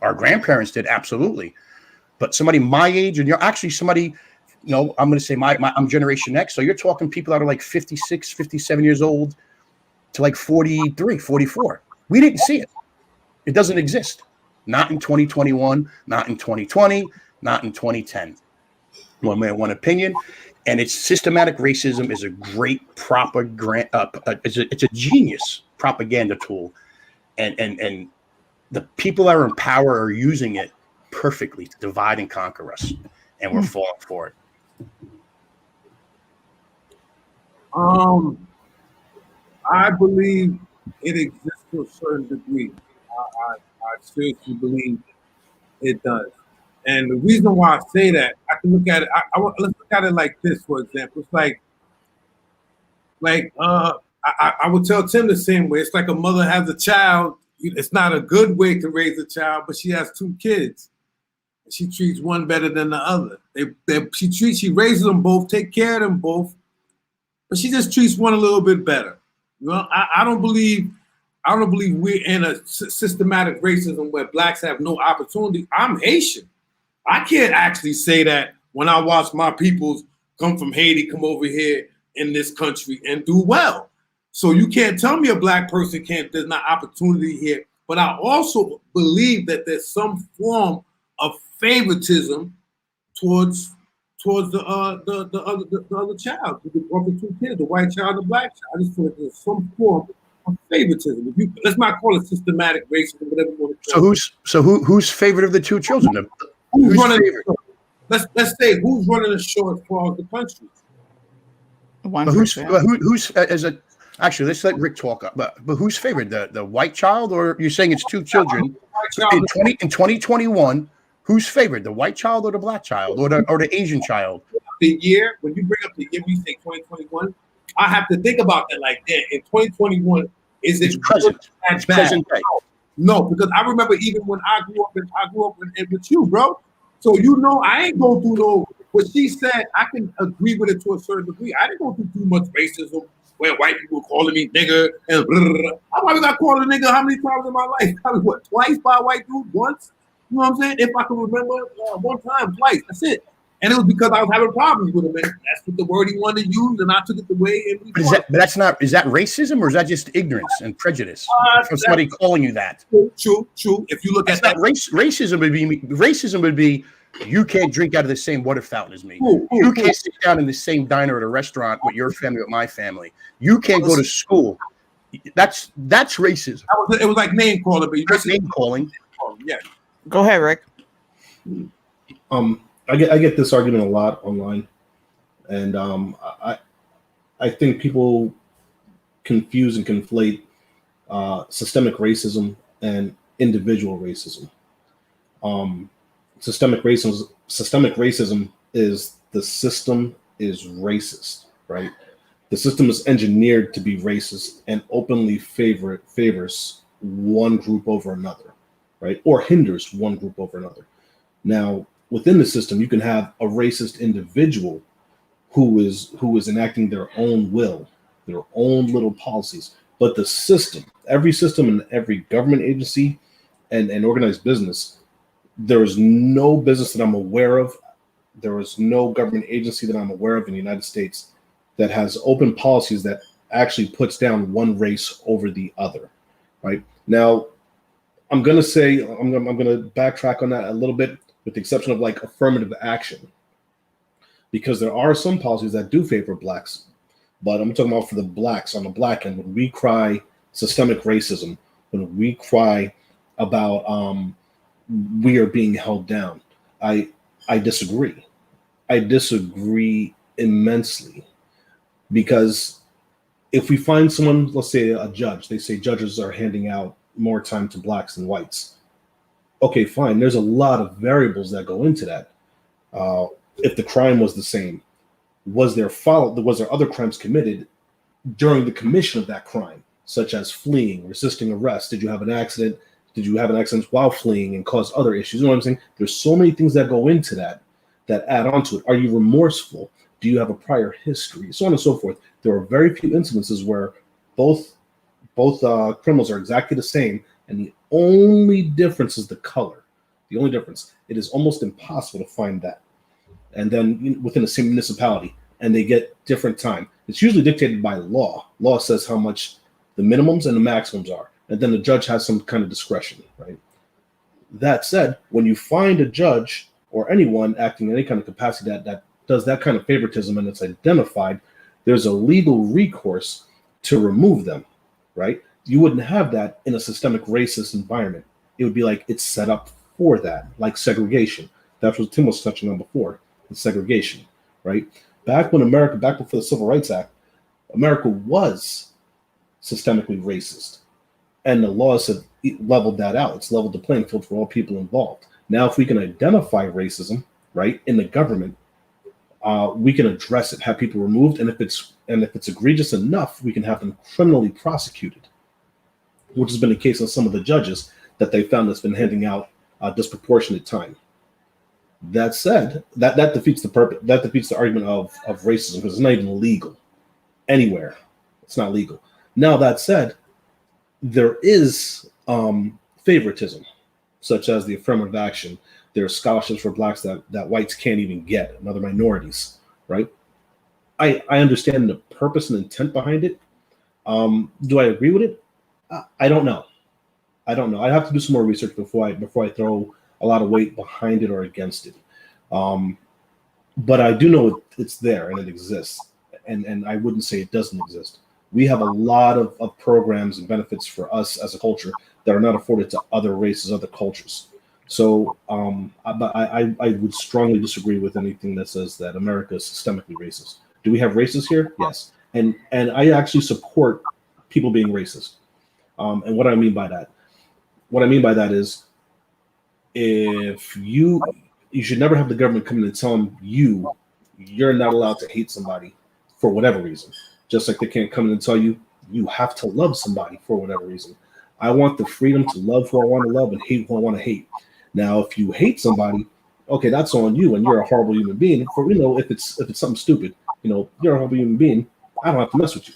Our grandparents did, absolutely. But somebody my age, and you're actually somebody, I'm going to say I'm Generation X. So you're talking people that are like 56, 57 years old to like 43, 44. We didn't see it. It doesn't exist. Not in 2021, not in 2020, not in 2010. One man, one opinion. And it's systematic racism is a great it's a genius propaganda tool. And the people that are in power are using it perfectly to divide and conquer us. And we're falling for it. I believe it exists to a certain degree. I seriously believe it does. And the reason why I say that, I can look at it. Let's look at it like this, for example. It's like I would tell Tim the same way. It's like a mother has a child. It's not a good way to raise a child, but she has two kids. She treats one better than the other. She raises them both, take care of them both, but she just treats one a little bit better. I don't believe we're in a systematic racism where blacks have no opportunity. I'm Haitian. I can't actually say that when I watch my peoples come from Haiti, come over here in this country and do well. So you can't tell me a black person there's not opportunity here. But I also believe that there's some form of favoritism towards the other child, the other two kids, the white child, the black child. I just feel like there's some form of favoritism. Let's not call it systematic racism, whatever you want to call it. Who's favorite of the two children? Who's running favorite? Let's say who's running the show as far as the country. Who's as a actually? Let's let Rick talk. But who's favored, the white child, or you're saying it's two children in 2021? Who's favored, the white child or the black child or the Asian child? The year, when you bring up the year, you say 2021. I have to think about that like that. In 2021, is it present? It's present day. No, because I remember even when I grew up with you, bro. So I ain't going through no. What she said, I can agree with it to a certain degree. I didn't go through too much racism where white people calling me nigger and blah, blah, blah. I probably got called a nigger how many times in my life? Probably what, twice by a white dude? Once? You know what I'm saying? If I can remember, one time, twice. That's it. And it was because I was having problems with him. And that's what the word he wanted to use, and I took it the way. Is that racism, or is that just ignorance and prejudice from somebody calling you that? True. If you look at that, racism would be you can't drink out of the same water fountain as me. You can't sit down in the same diner at a restaurant with your family, with my family. You can't go to school. That's racism. It was like name calling, but that's name calling. Yeah. Go ahead, Rick. I get this argument a lot online, and I think people confuse and conflate systemic racism and individual racism. Systemic racism is the system is racist, right? The system is engineered to be racist and openly favors one group over another, right? Or hinders one group over another. Now, within the system, you can have a racist individual who is enacting their own will, their own little policies. But the system, every system and every government agency and organized business, there is no business that I'm aware of. There is no government agency that I'm aware of in the United States that has open policies that actually puts down one race over the other, right? Now, I'm going to backtrack on that a little bit, with the exception of like affirmative action, because there are some policies that do favor blacks, but I'm talking about for the blacks on the black end. When we cry systemic racism, when we cry about we are being held down, I disagree. I disagree immensely, because if we find someone, let's say a judge, they say judges are handing out more time to blacks than whites. Okay, fine. There's a lot of variables that go into that. If the crime was the same, was there other crimes committed during the commission of that crime, such as fleeing, resisting arrest? Did you have an accident? Did you have an accident while fleeing and cause other issues? You know what I'm saying? There's so many things that go into that add on to it. Are you remorseful? Do you have a prior history? So on and so forth. There are very few incidences where both criminals are exactly the same, and the only difference is the color. The only difference. It is almost impossible to find that. And then within the same municipality, and they get different time. It's usually dictated by law. Law says how much the minimums and the maximums are, and then the judge has some kind of discretion, right? That said, when you find a judge or anyone acting in any kind of capacity that does that kind of favoritism and it's identified, there's a legal recourse to remove them, right? You wouldn't have that in a systemic racist environment. It would be like it's set up for that, like segregation. That's what Tim was touching on before, segregation, right? Back before the Civil Rights Act, America was systemically racist, and the laws have leveled that out. It's leveled the playing field for all people involved. Now, if we can identify racism, right, in the government, we can address it, have people removed, and if it's egregious enough, we can have them criminally prosecuted, which has been the case with some of the judges that they found that's been handing out disproportionate time. That said, that defeats the purpose. That defeats the argument of racism, because it's not even legal anywhere. It's not legal. Now, that said, there is favoritism, such as the affirmative action. There are scholarships for blacks that whites can't even get, and other minorities, right? I understand the purpose and intent behind it. Do I agree with it? I don't know. I'd have to do some more research before I throw a lot of weight behind it or against it. But I do know it's there and it exists. And I wouldn't say it doesn't exist. We have a lot of programs and benefits for us as a culture that are not afforded to other races, other cultures. So but I would strongly disagree with anything that says that America is systemically racist. Do we have racists here? Yes. And I actually support people being racist. And what I mean by that is, if you should never have the government come in and tell them you're not allowed to hate somebody for whatever reason. Just like they can't come in and tell you have to love somebody for whatever reason. I want the freedom to love who I want to love and hate who I want to hate. Now, if you hate somebody, okay, that's on you, and you're a horrible human being. For if it's something stupid, you're a horrible human being. I don't have to mess with you.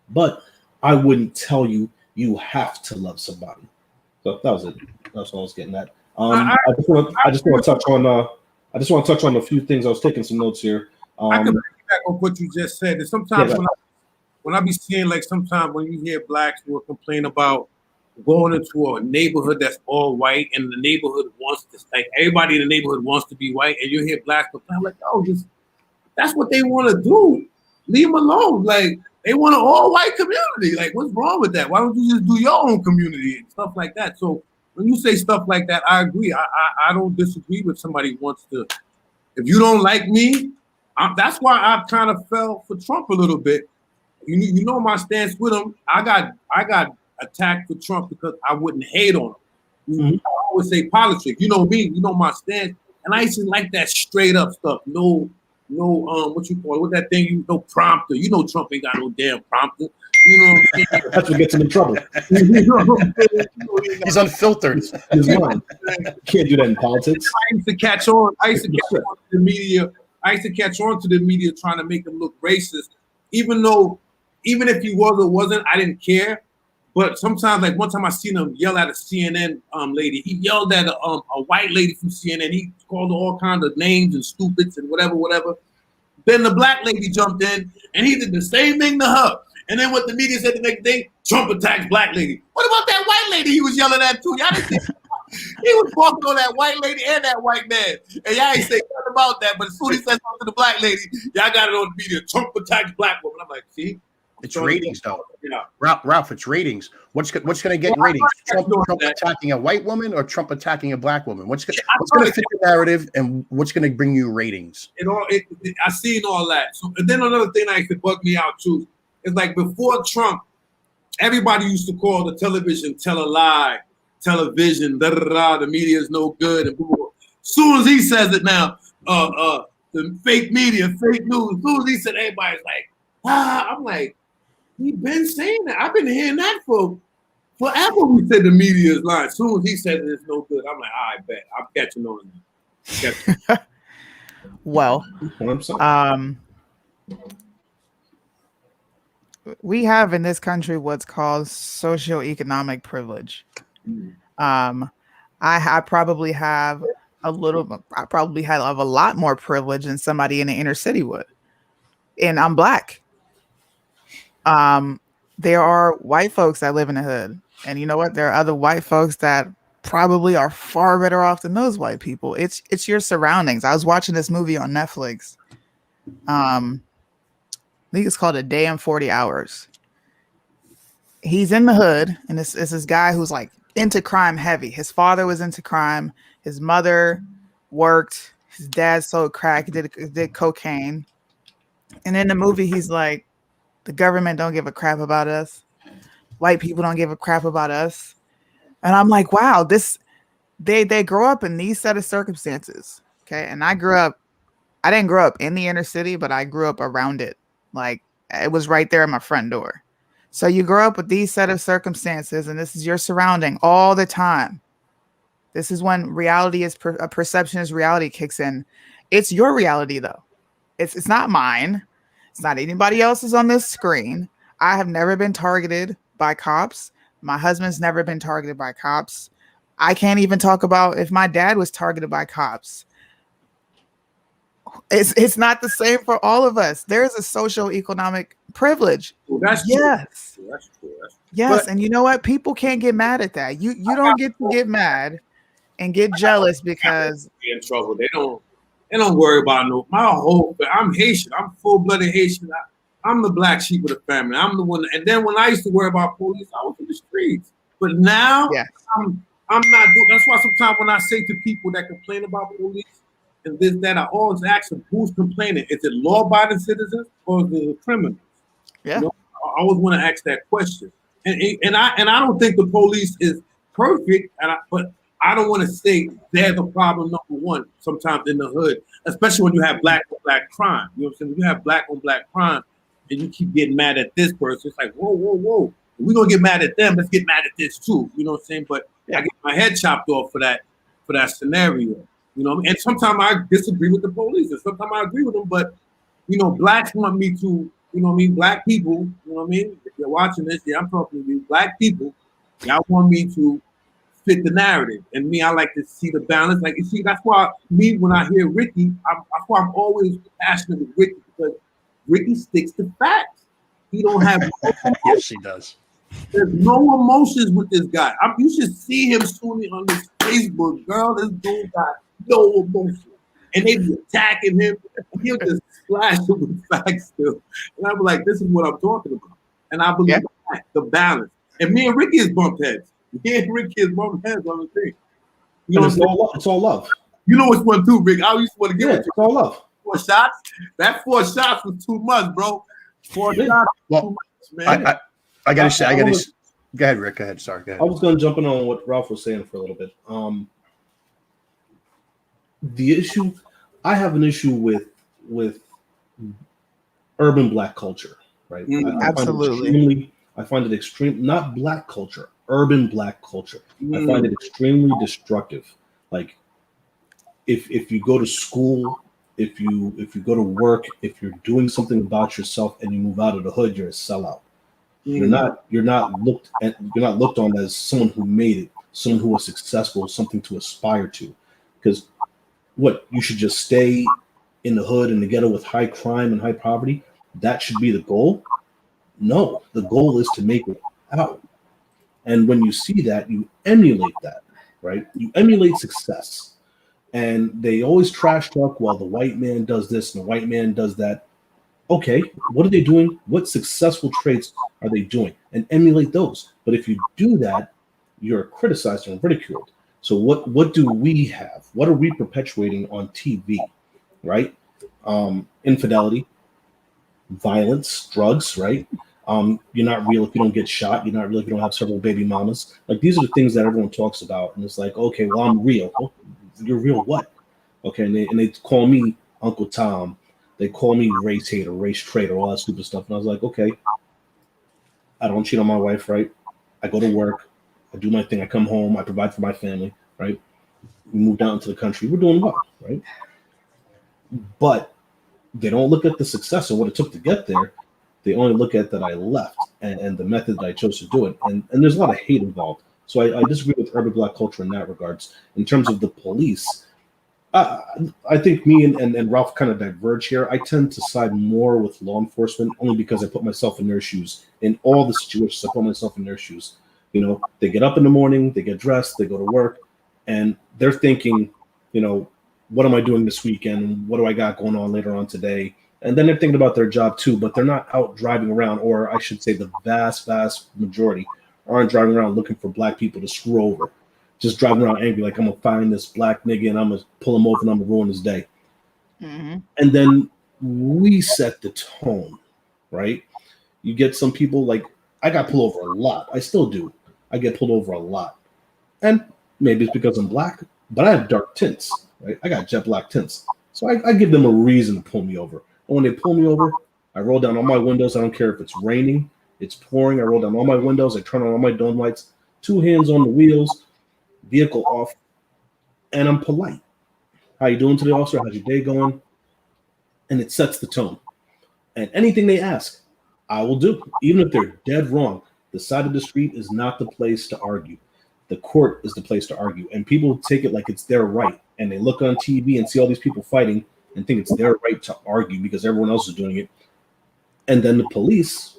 But I wouldn't tell you have to love somebody. So that was it. That's what I was getting at. I just want to touch on a few things. I was taking some notes here. I can back on what you just said. And sometimes when I be seeing, like, sometimes when you hear blacks who will complain about going into a neighborhood that's all white, and the neighborhood wants to, like, everybody in the neighborhood wants to be white, and you hear blacks complain, I'm like, oh, that's what they want to do. Leave them alone. Like, they want an all-white community. Like, what's wrong with that? Why don't you just do your own community and stuff like that? So when you say stuff like that, I agree. I don't disagree with somebody who wants to. If you don't like me, that's why I kind of fell for Trump a little bit. You know my stance with him. I got attacked for Trump because I wouldn't hate on him. Mm-hmm. I always say politics. You know me. You know my stance, and I used to like that straight up stuff. No, what you call it? What that thing? No prompter. You know Trump ain't got no damn prompter. You know what I'm saying? That's what gets him in trouble. He's unfiltered. His mind. Can't do that in politics. I used to catch on to the media. I used to catch on to the media trying to make him look racist, even if he was or wasn't, I didn't care. But sometimes, like one time I seen him yell at a CNN lady. He yelled at a white lady from CNN. He called her all kinds of names and stupids and whatever. Then the black lady jumped in and he did the same thing to her. And then what the media said the next day, Trump attacks black lady. What about that white lady he was yelling at too? Y'all didn't think he was walking on that white lady and that white man. And y'all ain't say nothing about that. But as soon as he said something to the black lady, y'all got it on the media. Trump attacks black woman. I'm like, see? It's ratings, though. Yeah. Ralph, it's ratings. What's going to get ratings? Trump attacking a white woman or Trump attacking a black woman? What's going to fit the narrative, and what's going to bring you ratings? I seen all that. So, and then another thing that used to bug me out too is, like, before Trump, everybody used to call the television tell a lie, television, the media is no good. And soon as he says it now, the fake media, fake news, as soon as he said, everybody's like, I'm like, he been saying that. I've been hearing that for forever. We said the media is lying. As soon as he said it, it's no good. I'm like, I bet. I'm catching on that. Well, we have in this country what's called socioeconomic privilege. I probably have a lot more privilege than somebody in the inner city would. And I'm black. There are white folks that live in the hood. And you know what? There are other white folks that probably are far better off than those white people. It's your surroundings. I was watching this movie on Netflix. I think it's called A Day in 40 Hours. He's in the hood, and it's this guy who's like into crime heavy. His father was into crime. His mother worked. His dad sold crack. Did cocaine. And in the movie, he's like, the government don't give a crap about us. White people don't give a crap about us. And I'm like, wow, they grow up in these set of circumstances. Okay. And I didn't grow up in the inner city, but I grew up around it. Like it was right there at my front door. So you grow up with these set of circumstances, and this is your surrounding all the time. This is when reality is a perception is reality kicks in. It's your reality though. It's not mine. It's not anybody else's on this screen. I have never been targeted by cops. My husband's never been targeted by cops. I can't even talk about if my dad was targeted by cops. It's not the same for all of us. There's a socioeconomic privilege. Well, that's yes. true. That's true. Yes, and you know what? People can't get mad at that. You don't get to get mad and get jealous because in trouble. They don't worry about no. My whole I'm Haitian. I'm full-blooded Haitian. I'm the black sheep of the family. I'm the one. And then when I used to worry about police, I was in the streets. But now I'm not doing. That's why sometimes when I say to people that complain about police and this, that, I always ask them, who's complaining? Is it law-abiding citizens or is it criminals? Yeah. You know, I always want to ask that question. And I don't think the police is perfect, but I don't want to say they're the problem number one sometimes in the hood, especially when you have black on black crime. You know what I'm saying? When you have black on black crime and you keep getting mad at this person, it's like, whoa. If we're gonna get mad at them, let's get mad at this too. You know what I'm saying? But I get my head chopped off for that scenario. You know, and sometimes I disagree with the police, and sometimes I agree with them, but you know, blacks want me to, you know what I mean, black people, you know what I mean? If you're watching this, I'm talking to you, black people, y'all want me to fit the narrative. And me, I like to see the balance. Like, you see, that's why me, when I hear Ricky, that's why I'm always passionate with Ricky, because Ricky sticks to facts. He don't have yes, he does. There's no emotions with this guy. You should see him soon on this Facebook, girl. This dude got no emotion. And they be attacking him. He'll just splash him with facts still. And I'm like, this is what I'm talking about. And I believe the balance. And me and Ricky is bump heads. Me and Ricky is bump heads on the thing. You know, it's all love. You know which one too, Rick? I used to want to get it's all love. 4 shots. That 4 shots was too much, bro. 4 shots was too much, man. I gotta say, go ahead, Rick. Go ahead. Sorry, go ahead. I was going to jump in on what Ralph was saying for a little bit. The issue, I have an issue with urban black culture, right? Absolutely. I find it extreme, not black culture, urban black culture. I find it extremely destructive. Like, if you go to school, if you go to work, if you're doing something about yourself and you move out of the hood, you're a sellout. You're not looked on as someone who made it, someone who was successful, something to aspire to. Because you should just stay in the hood and the ghetto with high crime and high poverty? That should be the goal? No, the goal is to make it out. And when you see that, you emulate that, right? You emulate success. And they always trash talk, well, the white man does this and the white man does that. Okay, what are they doing? What successful traits are they doing? And emulate those. But if you do that, you're criticized and ridiculed. So what do we have? What are we perpetuating on TV, right? Infidelity, violence, drugs, right? You're not real if you don't get shot. You're not real if you don't have several baby mamas. Like, these are the things that everyone talks about, and it's like, okay, well, I'm real. Oh, you're real what? Okay, and they call me Uncle Tom. They call me race hater, race traitor, all that stupid stuff. And I was like, okay, I don't cheat on my wife, right? I go to work, I do my thing, I come home, I provide for my family, right? We moved out into the country, we're doing well, right? But they don't look at the success of what it took to get there. They only look at that I left and the method that I chose to do it. And there's a lot of hate involved. So I disagree with urban black culture in that regards. In terms of the police, I think me and Ralph kind of diverge here. I tend to side more with law enforcement only because I put myself in their shoes. In all the situations, I put myself in their shoes. You know, they get up in the morning, they get dressed, they go to work, and they're thinking, you know, what am I doing this weekend? What do I got going on later on today? And then they're thinking about their job too, but they're not out driving around, or I should say the vast majority aren't driving around looking for black people to screw over. Just driving around angry, like I'm gonna find this black nigga and I'm gonna pull him over and I'm gonna ruin his day. Mm-hmm. And then we set the tone, right? You get some people like, I got pulled over a lot. I still do. I get pulled over a lot. And maybe it's because I'm black, but I have dark tints, right? I got jet black tints. So I give them a reason to pull me over. And when they pull me over, I roll down all my windows. I don't care if it's raining, it's pouring. I roll down all my windows. I turn on all my dome lights, 2 hands on the wheels, vehicle off, and I'm polite. How you doing today, officer? How's your day going? And it sets the tone. And anything they ask, I will do. Even if they're dead wrong, the side of the street is not the place to argue. The court is the place to argue. And people take it like it's their right. And they look on TV and see all these people fighting and think it's their right to argue because everyone else is doing it. And then the police,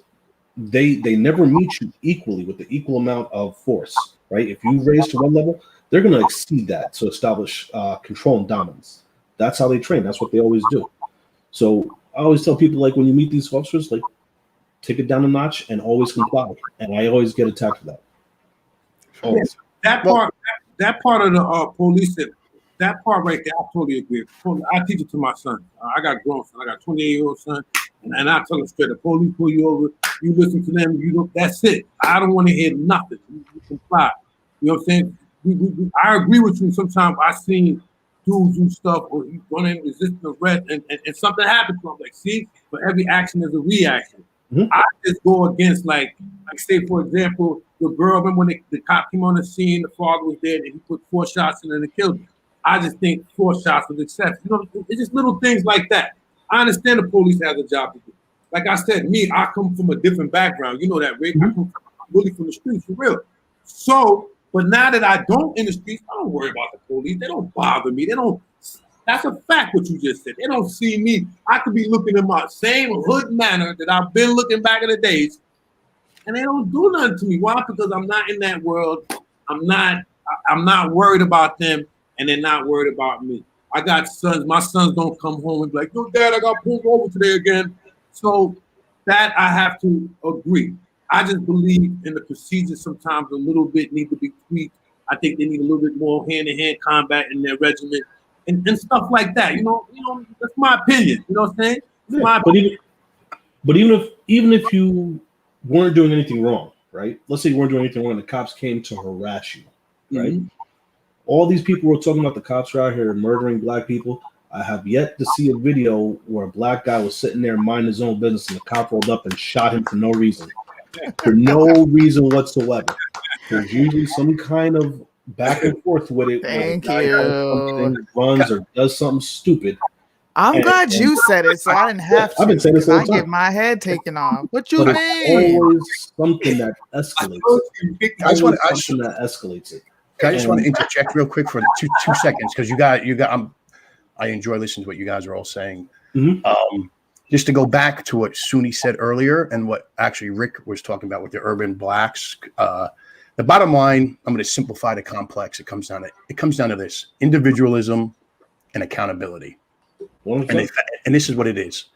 they never meet you equally with the equal amount of force, right? If you raise to one level, they're going to exceed that to establish control and dominance. That's how they train. That's what they always do. So I always tell people, like, when you meet these officers, like, take it down a notch and always comply. And I always get attacked for that. Yes, that part of the police, that part right there, I totally agree. I teach it to my son. I got grown son. I got a 28-year-old son, and I tell him straight: the police pull you over, you listen to them. You don't. That's it. I don't want to hear nothing. You comply. You know what I'm saying? I agree with you. Sometimes I seen dudes do stuff or you running resisting arrest, and something happens to them. Like, see, for every action is a reaction. Mm-hmm. I just go against, like say, for example, the girl, remember when the cop came on the scene, the father was dead, and he put 4 shots in and killed him. I just think 4 shots was excessive. You know, it's just little things like that. I understand the police has a job to do. Like I said, I come from a different background. You know that, Rick. Mm-hmm. I come really from the streets, for real. So, but now that I don't in the streets, I don't worry about the police. They don't bother me. They don't. That's a fact what you just said. They don't see me. I could be looking in my same hood manner that I've been looking back in the days, and they don't do nothing to me. Why? Because I'm not in that world. I'm not worried about them, and they're not worried about me. I got sons. My sons don't come home and be like, "No, Dad, I got pulled over today again." So that I have to agree. I just believe in the procedures sometimes a little bit need to be tweaked. I think they need a little bit more hand-to-hand combat in their regiment and stuff like that. You know, that's my opinion. You know what I'm saying? Yeah, but even if you weren't doing anything wrong, right? Let's say you weren't doing anything wrong and the cops came to harass you, right? Mm-hmm. All these people were talking about the cops are out here murdering black people. I have yet to see a video where a black guy was sitting there minding his own business and the cop rolled up and shot him for no reason. For no reason whatsoever. There's usually some kind of back and forth with it. Thank you. Runs or does something stupid. I'm glad you said it, so I didn't have to. I've been saying this all the time. I get my head taken off. What you mean? It's always something that escalates it. I just want something that escalates it. I just want to interject real quick for two seconds because you got. I enjoy listening to what you guys are all saying. Mm-hmm. Just to go back to what Suni said earlier and what actually Rick was talking about with the urban blacks. The bottom line, I'm going to simplify the complex. It comes down to this: individualism and accountability. And this is what it is.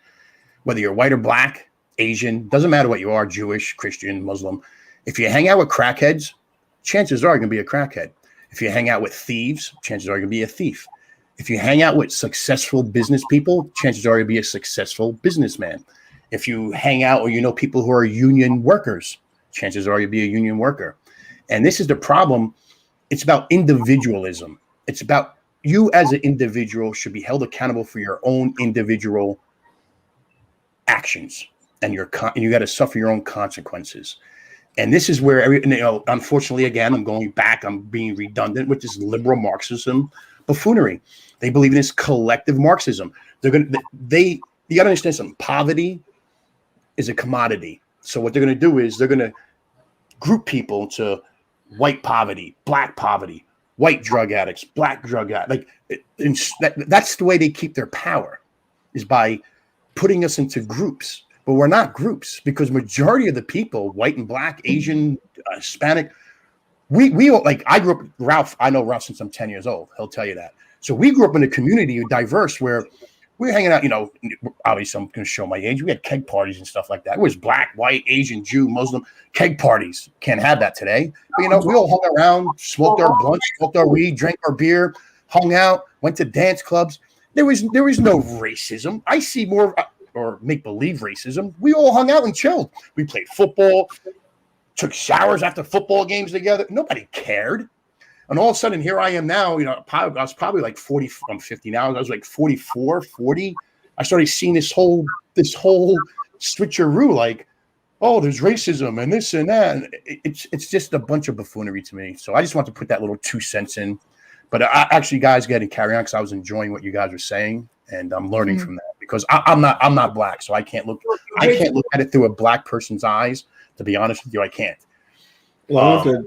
Whether you're white or black, Asian, doesn't matter what you are, Jewish, Christian, Muslim. If you hang out with crackheads, chances are you're going to be a crackhead. If you hang out with thieves, chances are you're going to be a thief. If you hang out with successful business people, chances are you'll be a successful businessman. If you hang out or you know people who are union workers, chances are you'll be a union worker. And this is the problem. It's about individualism. It's about you as an individual should be held accountable for your own individual actions, and you got to suffer your own consequences. And this is where unfortunately, again, I'm being redundant with this liberal Marxism buffoonery. They believe in this collective Marxism. You got to understand something. Poverty is a commodity. So what they're going to do is they're going to group people to white poverty, black poverty, white drug addicts, black drug addicts. That's the way they keep their power, is by putting us into groups. But we're not groups, because majority of the people, white and black, Asian, Hispanic, we all, like, I grew up, Ralph, I know Ralph since I'm 10 years old. He'll tell you that. So we grew up in a community diverse where we're hanging out, obviously I'm going to show my age. We had keg parties and stuff like that. It was black, white, Asian, Jew, Muslim, keg parties. Can't have that today. But, we all hung around, smoked our blunts, smoked our weed, drank our beer, hung out, went to dance clubs. There was no racism. I see more or make-believe racism. We all hung out and chilled. We played football, took showers after football games together. Nobody cared. And all of a sudden, here I am now, I was probably like 40, I'm 50 now. I was like 44, 40. I started seeing this whole switcheroo, like, oh, there's racism and this and that. And it's just a bunch of buffoonery to me. So I just want to put that little 2 cents in. But actually, guys, get to carry on, because I was enjoying what you guys were saying, and I'm learning from that, because I'm not black, so I can't look at it through a black person's eyes. To be honest with you, I can't. Well,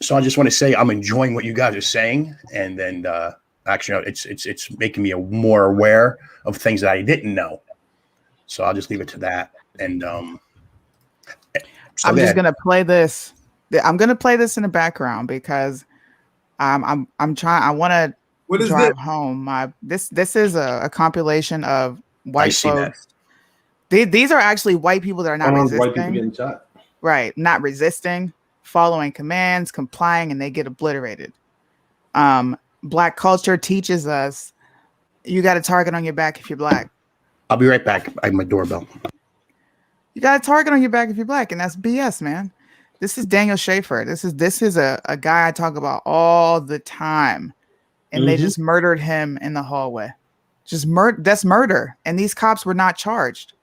so I just want to say I'm enjoying what you guys are saying, and then actually, it's making me more aware of things that I didn't know. So I'll just leave it to that. And I'm just gonna play this. I'm gonna play this in the background because I'm trying. I want to drive home. This is a compilation of white folks. These are actually white people that are not resisting. White people getting shot. Right, not resisting, following commands, complying, and they get obliterated. Black culture teaches us you got a target on your back if you're black. I'll be right back. I have my doorbell. You got a target on your back if you're black, and that's BS, man. This is Daniel Schaefer. This is a guy I talk about all the time, and they just murdered him in the hallway. That's murder, and these cops were not charged.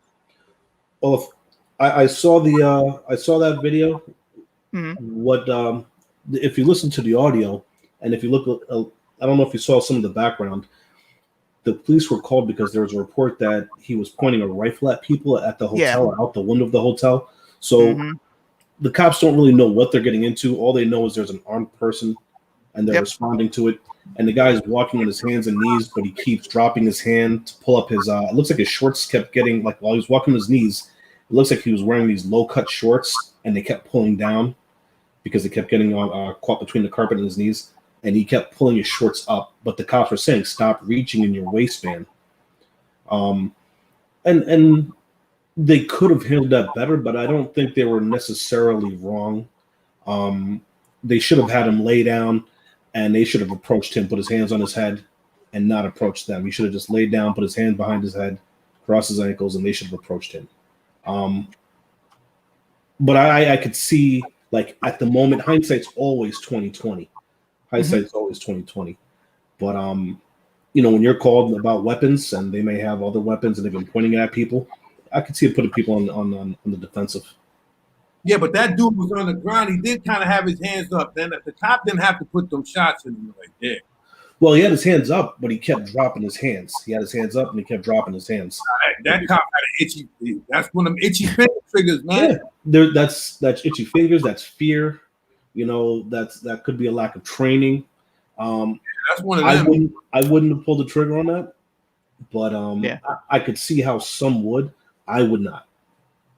Well, I saw that video. What if you listen to the audio, and if you look, I don't know if you saw some of the background. The police were called because there was a report that he was pointing a rifle at people at the hotel, out the window of the hotel. So the cops don't really know what they're getting into. All they know is there's an armed person, and they're responding to it. And the guy is walking on his hands and knees, but he keeps dropping his hand to pull up his. It looks like his shorts kept getting, like, while he was walking on his knees, it looks like he was wearing these low-cut shorts, and they kept pulling down because they kept getting caught between the carpet and his knees. And he kept pulling his shorts up, but the cops were saying, "Stop reaching in your waistband." And they could have handled that better, but I don't think they were necessarily wrong. They should have had him lay down, and they should have approached him, put his hands on his head, and not approached them. He should have just laid down, put his hand behind his head, crossed his ankles, and they should have approached him. But I could see, like, at the moment, hindsight's always 2020. Hindsight's always 2020. But when you're called about weapons, and they may have other weapons and they've been pointing at people, I could see it putting people on the defensive. Yeah, but that dude was on the ground. He did kind of have his hands up. Then the cop didn't have to put them shots in him right there. Well, he had his hands up, but he kept dropping his hands. He had his hands up, and he kept dropping his hands. That cop had an itchy. That's one of them itchy fingers, man. Yeah, that's itchy fingers. That's fear. That could be a lack of training. That's one of them. I wouldn't have pulled the trigger on that, but I could see how some would. I would not.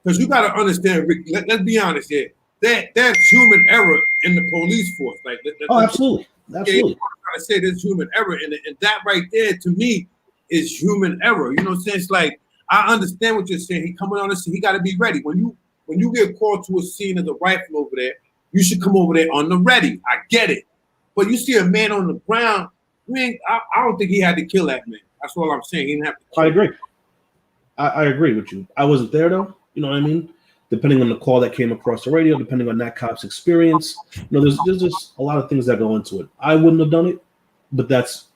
Because you got to understand, Rick. Let's be honest here. That's human error in the police force. Like, absolutely. Absolutely. I say there's human error, and that right there to me is human error. You know what I'm saying? It's like, I understand what you're saying. He coming on the scene, he got to be ready. When you get called to a scene of the rifle over there, you should come over there on the ready. I get it, but you see a man on the ground. I don't think he had to kill that man. That's all I'm saying. He didn't have to kill I agree. I agree with you. I wasn't there though. You know what I mean? Depending on the call that came across the radio, depending on that cop's experience, there's just a lot of things that go into it. I wouldn't have done it, but that's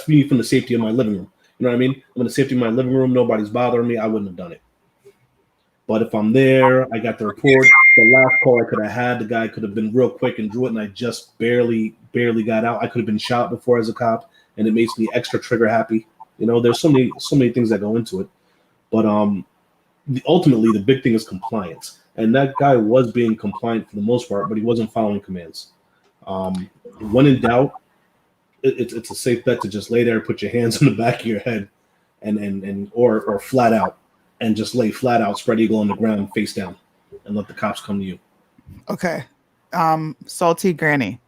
me from the safety of my living room. You know what I mean? I'm in the safety of my living room. Nobody's bothering me. I wouldn't have done it. But if I'm there, I got the report. The last call I could have had, the guy could have been real quick and drew it, and I just barely got out. I could have been shot before as a cop, and it makes me extra trigger happy. There's so many things that go into it. But ultimately, the big thing is compliance. And that guy was being compliant for the most part, but he wasn't following commands. When in doubt, it's a safe bet to just lay there and put your hands on the back of your head, or flat out, and just lay flat out, spread eagle on the ground, face down, and let the cops come to you. Okay. Salty Granny.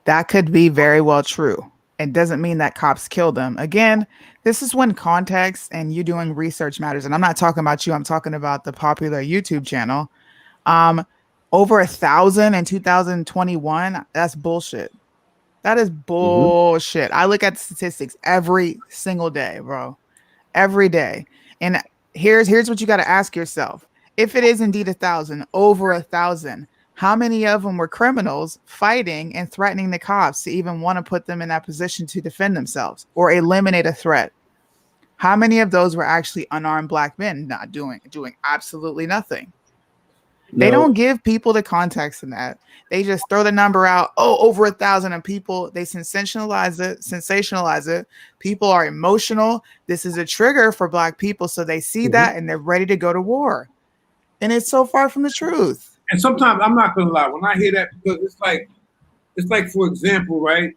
That could be very well true. It doesn't mean that cops killed them. Again, this is when context and you doing research matters. And I'm not talking about you. I'm talking about the popular YouTube channel. Over 1,000 in 2021. That's bullshit. That is bullshit. I look at statistics every single day, bro. Every day. And here's what you got to ask yourself. If it is indeed 1,000, over 1,000, how many of them were criminals fighting and threatening the cops to even want to put them in that position to defend themselves or eliminate a threat? How many of those were actually unarmed black men not doing absolutely nothing? They don't give people the context in that. They just throw the number out. Oh, over 1,000 of people. They sensationalize it. People are emotional. This is a trigger for black people. So they see that and they're ready to go to war. And it's so far from the truth. And sometimes I'm not gonna lie, when I hear that, because it's like for example, right?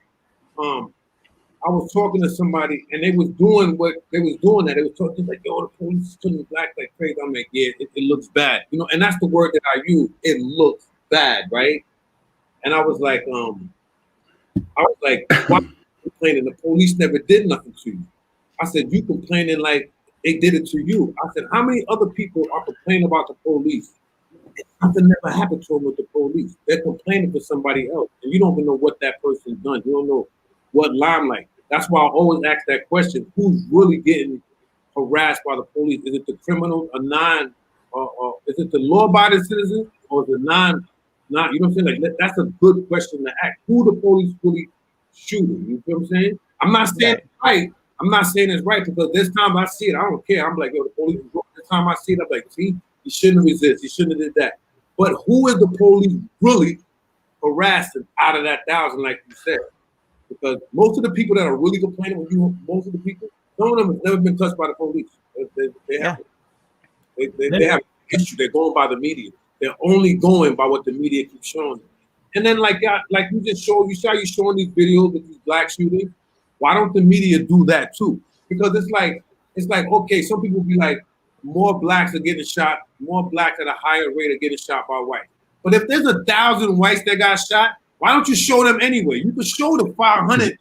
I was talking to somebody and they was doing what they was doing. That they was talking like, "Yo, the police is killing black like crazy." I'm like, "Yeah, it looks bad," and that's the word that I use. It looks bad, right? And I was like, why are you complaining? The police never did nothing to you. I said, you complaining like they did it to you. I said, how many other people are complaining about the police? Nothing never happened to them with the police. They're complaining for somebody else. And you don't even know what that person's done. You don't know what limelight. That's why I always ask that question. Who's really getting harassed by the police? Is it the criminal, is it the law-abiding citizen, or is it not, you know what I'm saying? Like, that's a good question to ask. Who the police really shooting? You feel what I'm saying? I'm not saying it's right. I'm not saying it's right, because this time I see it, I don't care. I'm like, yo, the police is wrong. This time I see it, I'm like, see, he shouldn't have resisted. He shouldn't have did that. But who is the police really harassing out of that 1,000, like you said? Because most of the people that are really complaining, most of the people, some of them have never been touched by the police. They have an issue. They're going by the media. They're only going by what the media keeps showing them. And then, like you just showed, you showing these videos of these black shootings. Why don't the media do that too? Because it's like okay, some people be like, more blacks are getting shot, more blacks at a higher rate are getting shot by whites. But if there's 1,000 whites that got shot, why don't you show them anyway? You could show the 500.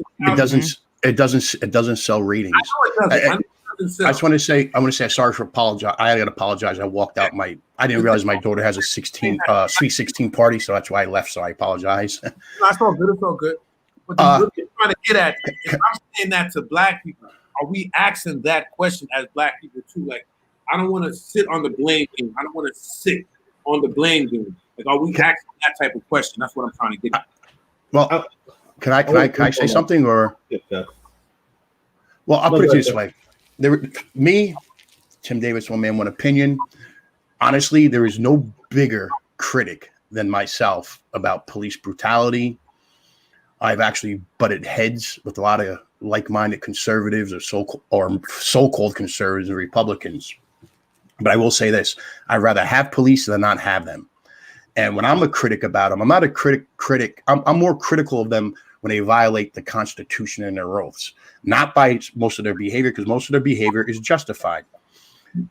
It doesn't sell ratings. I know it doesn't. I just want to say, sorry for apologize. I got to apologize. I walked out. I didn't realize my daughter has a sweet 16 party, so that's why I left. So I apologize. No, it's all good. It's all good. But what you're trying to get at, if I'm saying that to black people, are we asking that question as black people too? Like, I don't want to sit on the blame game. I don't want to sit on the blame game. Like, are we asking that type of question? That's what I'm trying to get at. Well, can I say something, or? Well, I'll put it this way. Tim Davis, one man, one opinion. Honestly, there is no bigger critic than myself about police brutality. I've actually butted heads with a lot of like-minded conservatives or so-called conservatives and Republicans. But I will say this: I'd rather have police than not have them. And when I'm a critic about them, I'm not a critic. I'm more critical of them when they violate the Constitution and their oaths, not by most of their behavior, because most of their behavior is justified.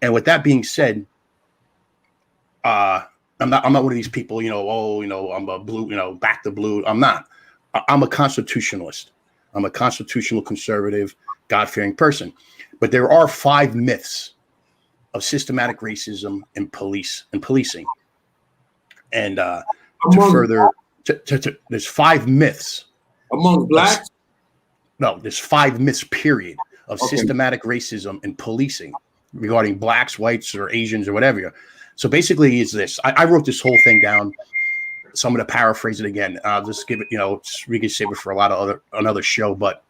And with that being said, I'm not one of these people, I'm a blue, back the blue. I'm not. I'm a constitutionalist. I'm a constitutional conservative, God-fearing person. But there are 5 myths of systematic racism in policing. And there's 5 myths. Among blacks? There's 5 myths, period, of systematic racism in policing. regarding blacks, whites, or Asians, or whatever. So basically, it's this. I wrote this whole thing down. So I'm going to paraphrase it again. I'll just give it, we can save it for another show. But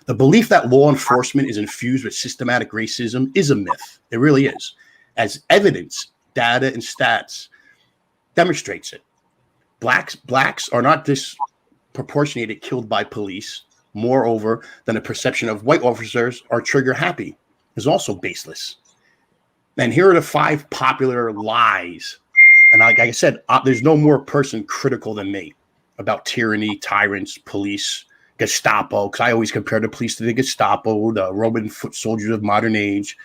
the belief that law enforcement is infused with systematic racism is a myth. It really is. As evidence, data, and stats demonstrates it. Blacks are not disproportionately killed by police. Moreover, than the perception of white officers are trigger happy is also baseless. And here are the 5 popular lies. And like I said, there's no more person critical than me about tyranny, tyrants, police, Gestapo, because I always compare the police to the Gestapo, the Roman foot soldiers of modern age.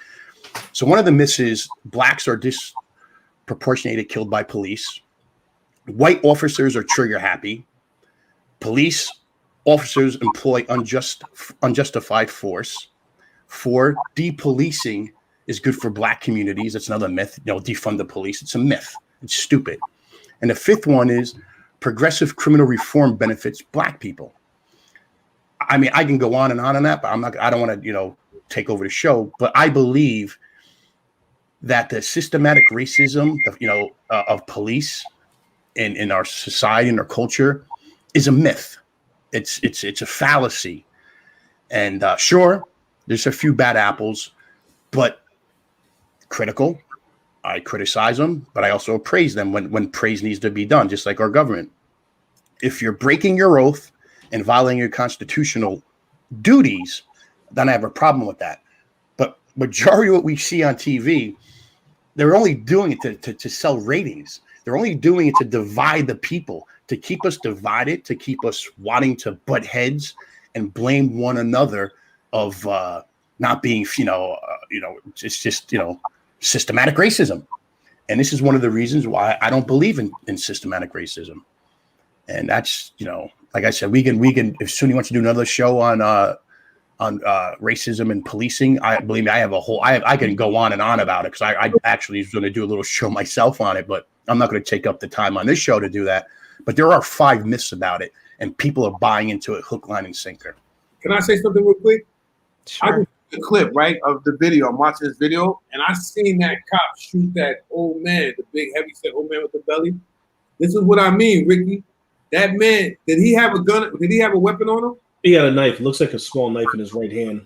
So one of the myths is blacks are disproportionately killed by police. White officers are trigger happy. Police officers employ unjustified force. 4, depolicing is good for black communities. That's another myth. Defund the police. It's a myth. It's stupid. And the 5th one is progressive criminal reform benefits black people. I mean, I can go on that, but I don't want to, take over the show. But I believe that the systematic racism of police in our society and our culture is a myth. It's a fallacy. And sure, there's a few bad apples, but critical. I criticize them, but I also praise them when praise needs to be done, just like our government. If you're breaking your oath and violating your constitutional duties, then I have a problem with that. But majority of what we see on TV, they're only doing it to sell ratings. They're only doing it to divide the people, to keep us divided, to keep us wanting to butt heads and blame one another of not being, it's just, systematic racism. And this is one of the reasons why I don't believe in systematic racism. And that's, like I said, we can, if Sunni wants to do another show on racism and policing, I have I can go on and on about it, because I actually was going to do a little show myself on it, but I'm not going to take up the time on this show to do that. But there are 5 myths about it, and people are buying into it hook, line, and sinker. Can I say something real quick? Sure. I just the clip, right, of the video. I'm watching this video, and I seen that cop shoot that old man, the big heavy-set old man with the belly. This is what I mean, Ricky. That man, did he have a gun? Did he have a weapon on him? He had a knife. It looks like a small knife in his right hand,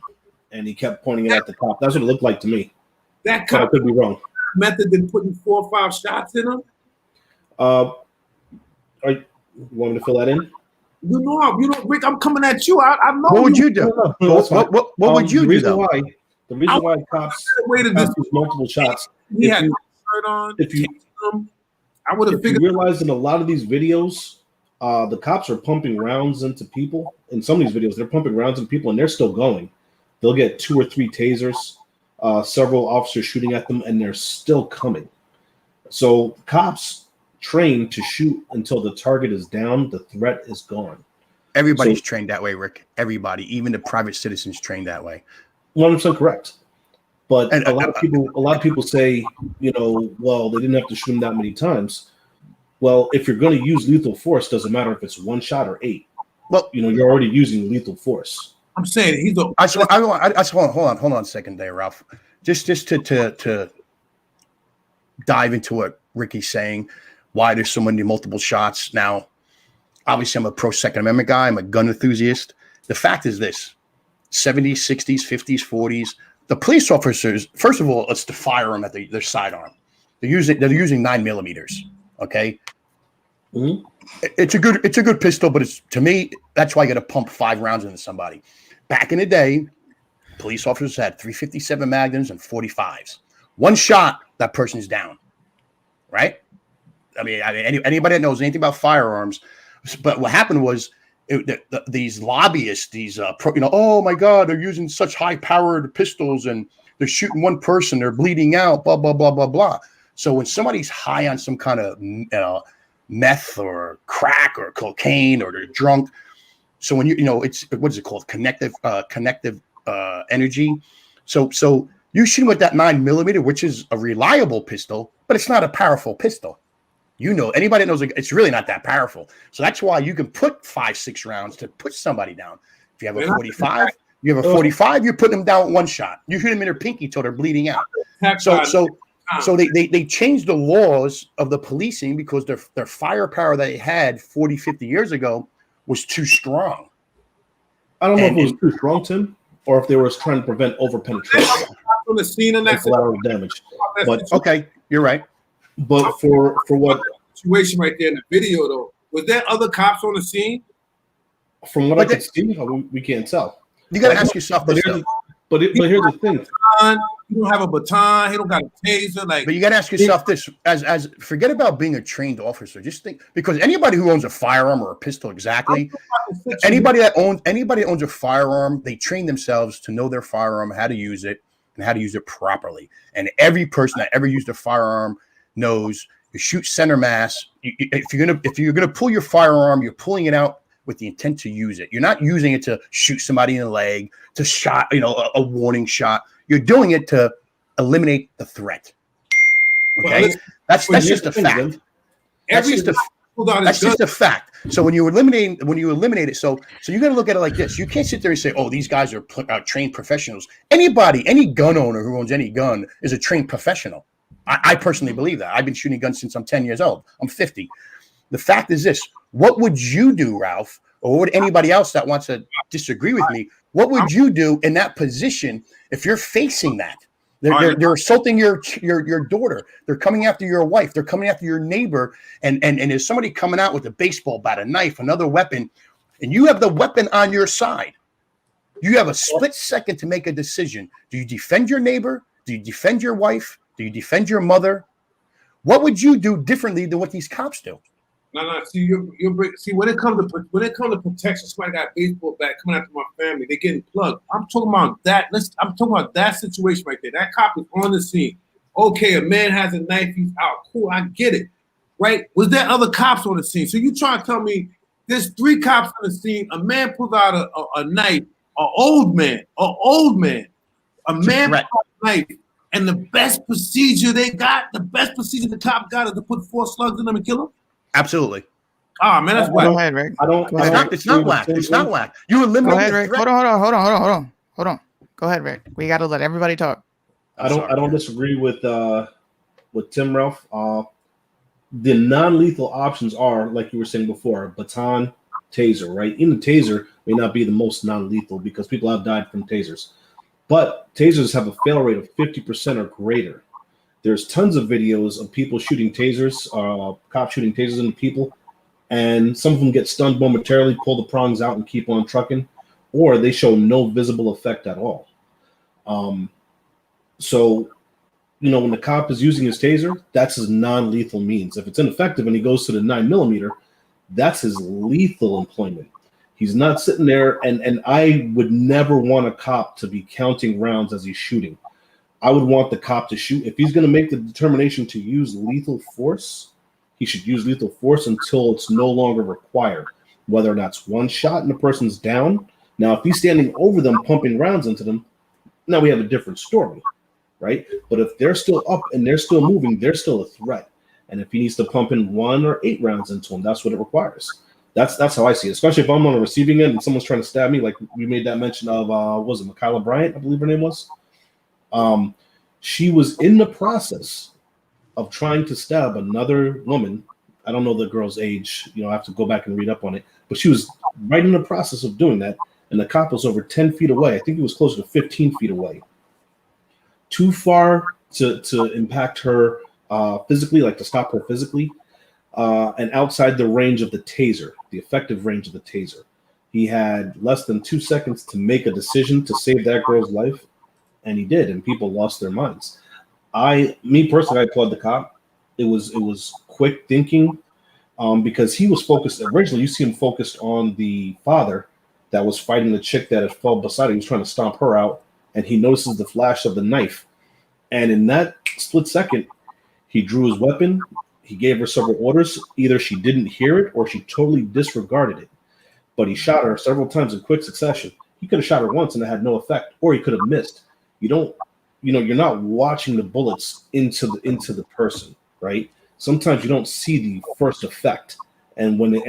and he kept pointing it at the cop. That's what it looked like to me. That But I cop could be wrong. method than putting 4 or 5 shots in him. You want me to fill that in? Rick, I'm coming at you. I know. What would you do? No, that's fine. What would you do, though? The reason why cops use multiple shots, He had no shirt on. I would have if you figured. realize in a lot of these videos, the cops are pumping rounds into people. In some of these videos, they're pumping rounds into people, and they're still going. They'll get 2 or 3 tasers, several officers shooting at them, and they're still coming. So cops trained to shoot until the target is down, the threat is gone. Everybody's trained that way, Rick. Everybody, even the private citizens, trained that way. 100% correct. But a lot of people say, well, they didn't have to shoot him that many times. Well, if you're going to use lethal force, doesn't matter if it's 1 shot or 8. Well, you're already using lethal force. I'm saying he's a. Hold on a second there, Ralph. Just to dive into what Ricky's saying, why there's so many multiple shots. Now, obviously, I'm a pro Second Amendment guy. I'm a gun enthusiast. The fact is this: 70s, 60s, 50s, 40s. The police officers, first of all, it's the firearm at their sidearm. They're using 9mm. Okay, Mm-hmm. It's a good pistol, but to me, that's why you got to pump 5 rounds into somebody. Back in the day, police officers had .357 Magnums and .45s. 1 shot, that person's down, right? I mean, anybody that knows anything about firearms, but what happened was these lobbyists, oh my God, they're using such high-powered pistols and they're shooting 1 person, they're bleeding out, blah blah blah blah blah. So when somebody's high on some kind of meth or crack or cocaine, or they're drunk, so when it's what is it called, connective energy. So you shoot with that 9mm, which is a reliable pistol, but it's not a powerful pistol. Anybody knows it's really not that powerful. So that's why you can put 5-6 rounds to put somebody down. If you have a 45, You have a 45, you're putting them down with one shot. You shoot them in their pinky till they're bleeding out. So they changed the laws of the policing because their firepower that they had 40, 50 years ago was too strong. I don't know if it was too strong, Tim, or if they were trying to prevent over penetration. On the scene and that's collateral damage. But okay, you're right. But for what situation right there in the video though, was there other cops on the scene? From what I could see, we can't tell. You got to ask yourself this. But here's the thing: he don't have a baton. He don't got a taser. But you got to ask yourself this: as forget about being a trained officer. Just think, because anybody who owns a firearm or a pistol, anybody that owns a firearm, they train themselves to know their firearm, how to use it, and how to use it properly. And every person that ever used a firearm knows you shoot center mass. If you're gonna pull your firearm, you're pulling it out with the intent to use it. You're not using it to shoot somebody in the leg, to shot, a warning shot. You're doing it to eliminate the threat. Okay, that's just a fact. That's just a fact. So when you eliminate it, so you got to look at it like this. You can't sit there and say, "Oh, these guys are trained professionals." Any gun owner who owns any gun is a trained professional. I personally believe that. I've been shooting guns since I'm 10 years old. I'm 50. The fact is this: what would you do, Ralph, or what would anybody else that wants to disagree with me? What would you do in that position if you're facing that? They're assaulting your daughter. They're coming after your wife. They're coming after your neighbor. And there's somebody coming out with a baseball bat, a knife, another weapon, and you have the weapon on your side. You have a split second to make a decision. Do you defend your neighbor? Do you defend your wife? Do you defend your mother? What would you do differently than what these cops do? No. See, when it comes to protection, somebody got a baseball bat coming after my family. They're getting plugged. I'm talking about that. I'm talking about that situation right there. That cop is on the scene. Okay, a man has a knife. He's out. Cool, I get it. Right? Was there other cops on the scene? So you trying to tell me there's 3 cops on the scene? A man pulls out a knife. An old man. A man pulls out a knife. And the best procedure the cop got is to put 4 slugs in them and kill him? Absolutely. Oh man, that's whack. Go ahead, Rick. It's not whack. It's not whack. You eliminate. Go ahead, Rick. Hold on. Go ahead, Rick. We got to let everybody talk. I don't disagree with Tim, Ralph. The non-lethal options are, like you were saying before, baton, taser. Right? In the taser may not be the most non-lethal because people have died from tasers, but tasers have a fail rate of 50% or greater. There's tons of videos of people shooting tasers, cops shooting tasers into people, and some of them get stunned momentarily, pull the prongs out, and keep on trucking, or they show no visible effect at all. So, when the cop is using his taser, that's his non-lethal means. If it's ineffective and he goes to the 9mm, that's his lethal employment. He's not sitting there, and I would never want a cop to be counting rounds as he's shooting. I would want the cop to shoot. If he's going to make the determination to use lethal force, he should use lethal force until it's no longer required, whether that's one shot and the person's down. Now, if he's standing over them, pumping rounds into them, now we have a different story, right? But if they're still up and they're still moving, they're still a threat. And if he needs to pump in 1 or 8 rounds into them, that's what it requires. That's how I see it, especially if I'm on the receiving end and someone's trying to stab me, like we made that mention of, was it Michaela Bryant, I believe her name was? She was in the process of trying to stab another woman. I don't know the girl's age. I have to go back and read up on it. But she was right in the process of doing that, and the cop was over 10 feet away. I think he was closer to 15 feet away. Too far to impact her physically, like to stop her physically, and outside the range of the taser, the effective range of the taser. He had less than 2 seconds to make a decision to save that girl's life. And he did, and people lost their minds. Me personally, I applaud the cop. It was quick thinking, because he was focused. Originally, you see him focused on the father that was fighting the chick that had fell beside him. He was trying to stomp her out, and he notices the flash of the knife. And in that split second, he drew his weapon. He gave her several orders. Either she didn't hear it or she totally disregarded it. But he shot her several times in quick succession. He could have shot her once and it had no effect, or he could have missed. You're not watching the bullets into the person, right? Sometimes you don't see the first effect, and when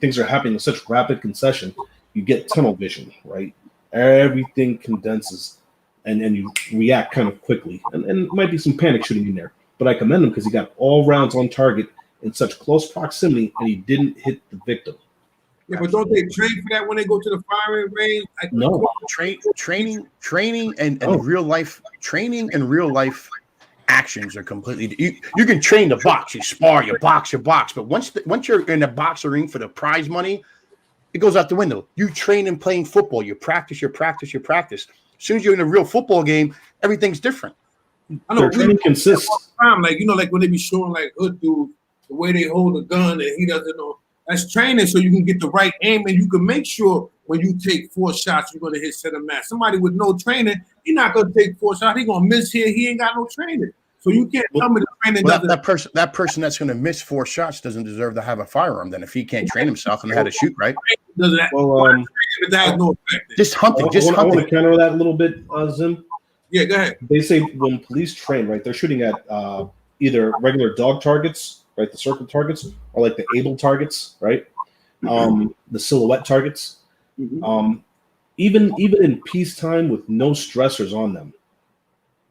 things are happening in such rapid concession, you get tunnel vision, right? everything condenses and you react kind of quickly. And it might be some panic shooting in there. But I commend him because he got all rounds on target in such close proximity and he didn't hit the victim. Yeah, but don't they train for that when they go to the firing range? No. Training and real life actions are completely. You can train to box, you spar, you box, but once you're in a boxing ring for the prize money, it goes out the window. You train in playing football, you practice. As soon as you're in a real football game, everything's different. I know Their training consists like like when they be showing like hood dudes the way they hold a gun and he doesn't know. That's training so you can get the right aim and you can make sure when you take 4 shots, you're going to hit center mass. Somebody with no training, he's not going to take 4 shots. He's going to miss here. He ain't got no training. So you can't tell me the training doesn't. That person that's going to miss 4 shots doesn't deserve to have a firearm then if he can't train himself and how to shoot, right? That has no effect. Just hunting. I want to counter that a little bit, Zim. Yeah, go ahead. They say when police train, right, they're shooting at either regular dog targets, right, the circle targets, or like the able targets, right, the silhouette targets. Mm-hmm. Even in peacetime with no stressors on them,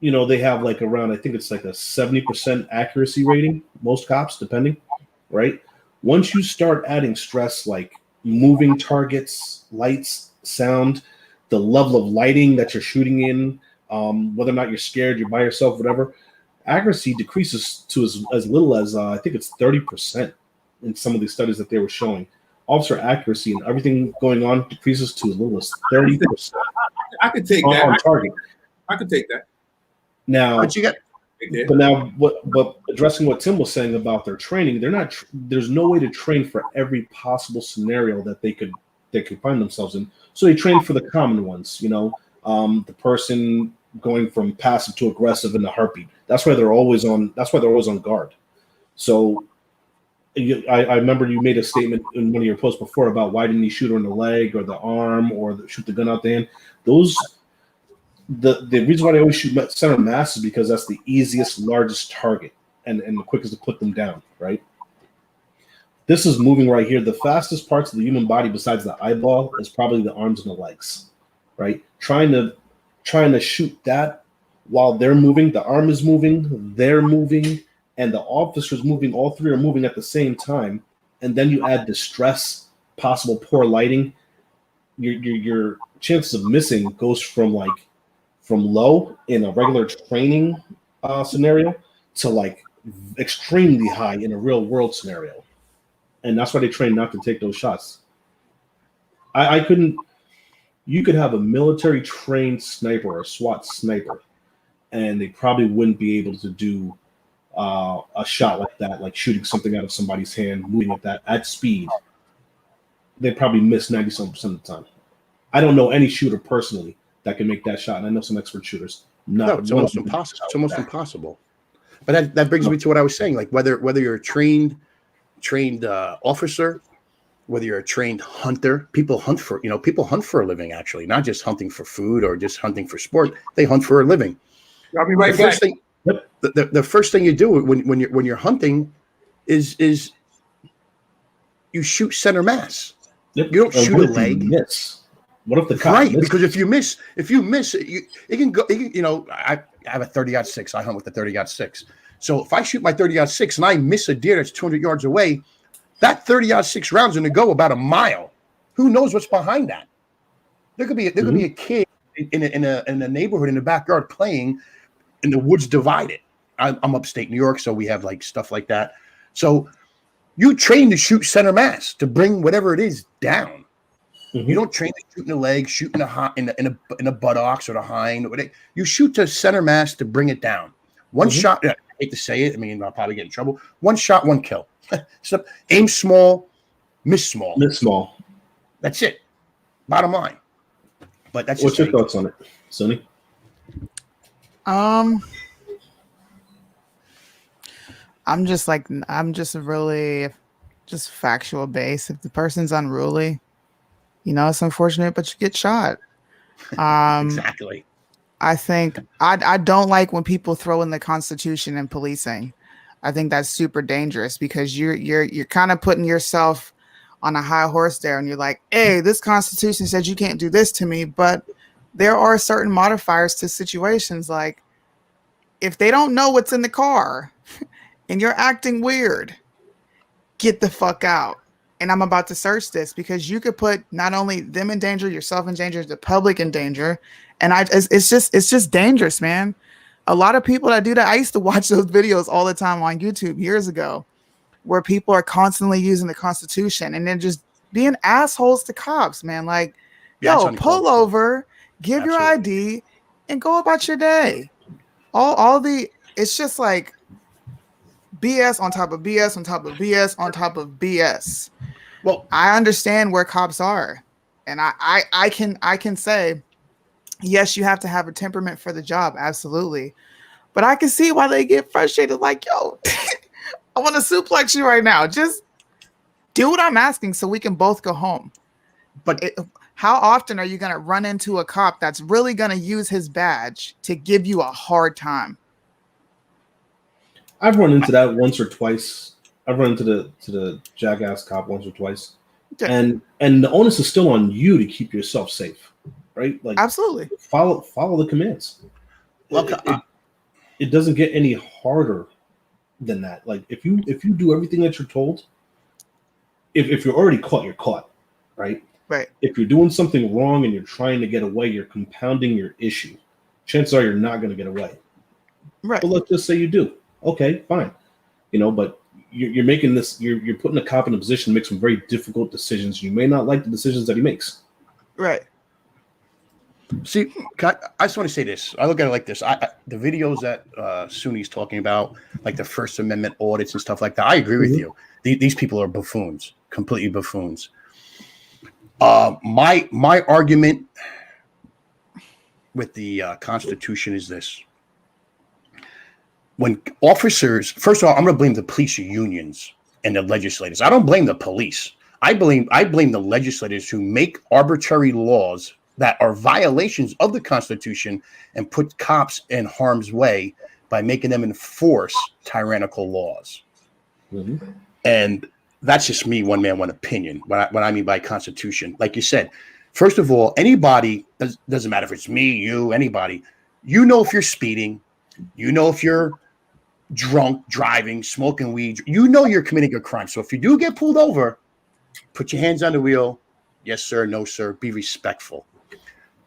they have like around, I think it's like a 70% accuracy rating, most cops, depending, right? Once you start adding stress like moving targets, lights, sound, the level of lighting that you're shooting in, whether or not you're scared, you're by yourself, whatever, accuracy decreases to as little as I think it's 30% in some of these studies that they were showing. Officer accuracy and everything going on decreases to as little as 30%. I could take that. On target. I could take that. Now, but but addressing what Tim was saying about their training, there's no way to train for every possible scenario that they could find themselves in. So they train for the common ones, the person going from passive to aggressive in a heartbeat. That's why they're always on guard. So I remember you made a statement in one of your posts before about why didn't he shoot her in the leg or the arm or shoot the gun out the hand. The reason why they always shoot center mass is because that's the easiest, largest target and the quickest to put them down, right? This is moving right here. The fastest parts of the human body besides the eyeball is probably the arms and the legs, right? Trying to shoot that while they're moving, the arm is moving, they're moving, and the officer's moving, all three are moving at the same time, and then you add distress, possible poor lighting, your chances of missing goes from low in a regular training scenario to like extremely high in a real world scenario. And that's why they train not to take those shots. You could have a military trained sniper or a SWAT sniper, and they probably wouldn't be able to do a shot like that, like shooting something out of somebody's hand, moving at speed. They probably miss 90% of the time. I don't know any shooter personally that can make that shot, and I know some expert shooters. No, it's almost impossible. It's almost impossible. But that brings me to what I was saying. Like whether you're a trained officer, whether you're a trained hunter, people hunt for a living. Actually, not just hunting for food or just hunting for sport. They hunt for a living. I'll be right back. The first thing you do when you're hunting is you shoot center mass. Yep. You don't shoot a leg. Miss? What if the cop right? misses? Because if you miss, it can go. I have a 30-06. I hunt with the 30-06. So if I shoot my 30-06 and I miss a deer that's 200 yards away, that 30-06 round's going to go about a mile. Who knows what's behind that? There could be a kid in a neighborhood in the backyard playing, and the woods divided. I'm upstate New York, so we have like stuff like that. So you train to shoot center mass to bring whatever it is down. Mm-hmm. You don't train to shoot in the leg, shoot in a buttocks or the hind. You shoot to center mass to bring it down. One shot. I hate to say it. I mean, I'll probably get in trouble. One shot, one kill. So aim small, miss small. Miss small. That's it. Bottom line. But that's what's your thoughts on it, Sonny? I'm just really just factual based. If the person's unruly, it's unfortunate, but you get shot. Exactly. I think I don't like when people throw in the Constitution and policing. I think that's super dangerous because you're kind of putting yourself on a high horse there, and you're like, hey, this Constitution says you can't do this to me, but there are certain modifiers to situations. Like if they don't know what's in the car and you're acting weird, get the fuck out. And I'm about to search this because you could put not only them in danger, yourself in danger, the public in danger. And it's just dangerous, man. A lot of people that do that, I used to watch those videos all the time on YouTube years ago, where people are constantly using the Constitution and then just being assholes to cops, man. Like, Yeah, it's yo, uncalled pull for. over, give your ID, and go about your day. It's just like BS on top of BS on top of BS on top of BS. Well, I understand where cops are, and I can say, yes, you have to have a temperament for the job, absolutely. But I can see why they get frustrated. Like, yo, I want to suplex you right now. Just do what I'm asking so we can both go home. But how often are you going to run into a cop that's really going to use his badge to give you a hard time? I've run into that once or twice. I've run into the jackass cop once or twice. Yeah. And the onus is still on you to keep yourself safe, right? Like, absolutely follow the commands. Look, it doesn't get any harder than that. Like if you do everything that you're told, if you're already caught, you're caught, right? Right. If you're doing something wrong and you're trying to get away, you're compounding your issue. Chances are you're not going to get away. Right. But let's just say you do. Okay, fine. But you're making this. You're putting a cop in a position to make some very difficult decisions. You may not like the decisions that he makes. Right. See, I just want to say this. I look at it like this. The videos that Sunni's talking about, like the First Amendment audits and stuff like that, I agree with you. These people are buffoons, completely buffoons. My argument with the Constitution is this. When officers, first of all, I'm going to blame the police unions and the legislators. I don't blame the police. I blame the legislators who make arbitrary laws that are violations of the Constitution and put cops in harm's way by making them enforce tyrannical laws. Mm-hmm. And that's just me, one man, one opinion. What I mean by Constitution, like you said, first of all, anybody, doesn't matter if it's me, you, anybody, if you're speeding, if you're drunk, driving, smoking weed, you're committing a crime. So if you do get pulled over, put your hands on the wheel. Yes, sir. No, sir. Be respectful.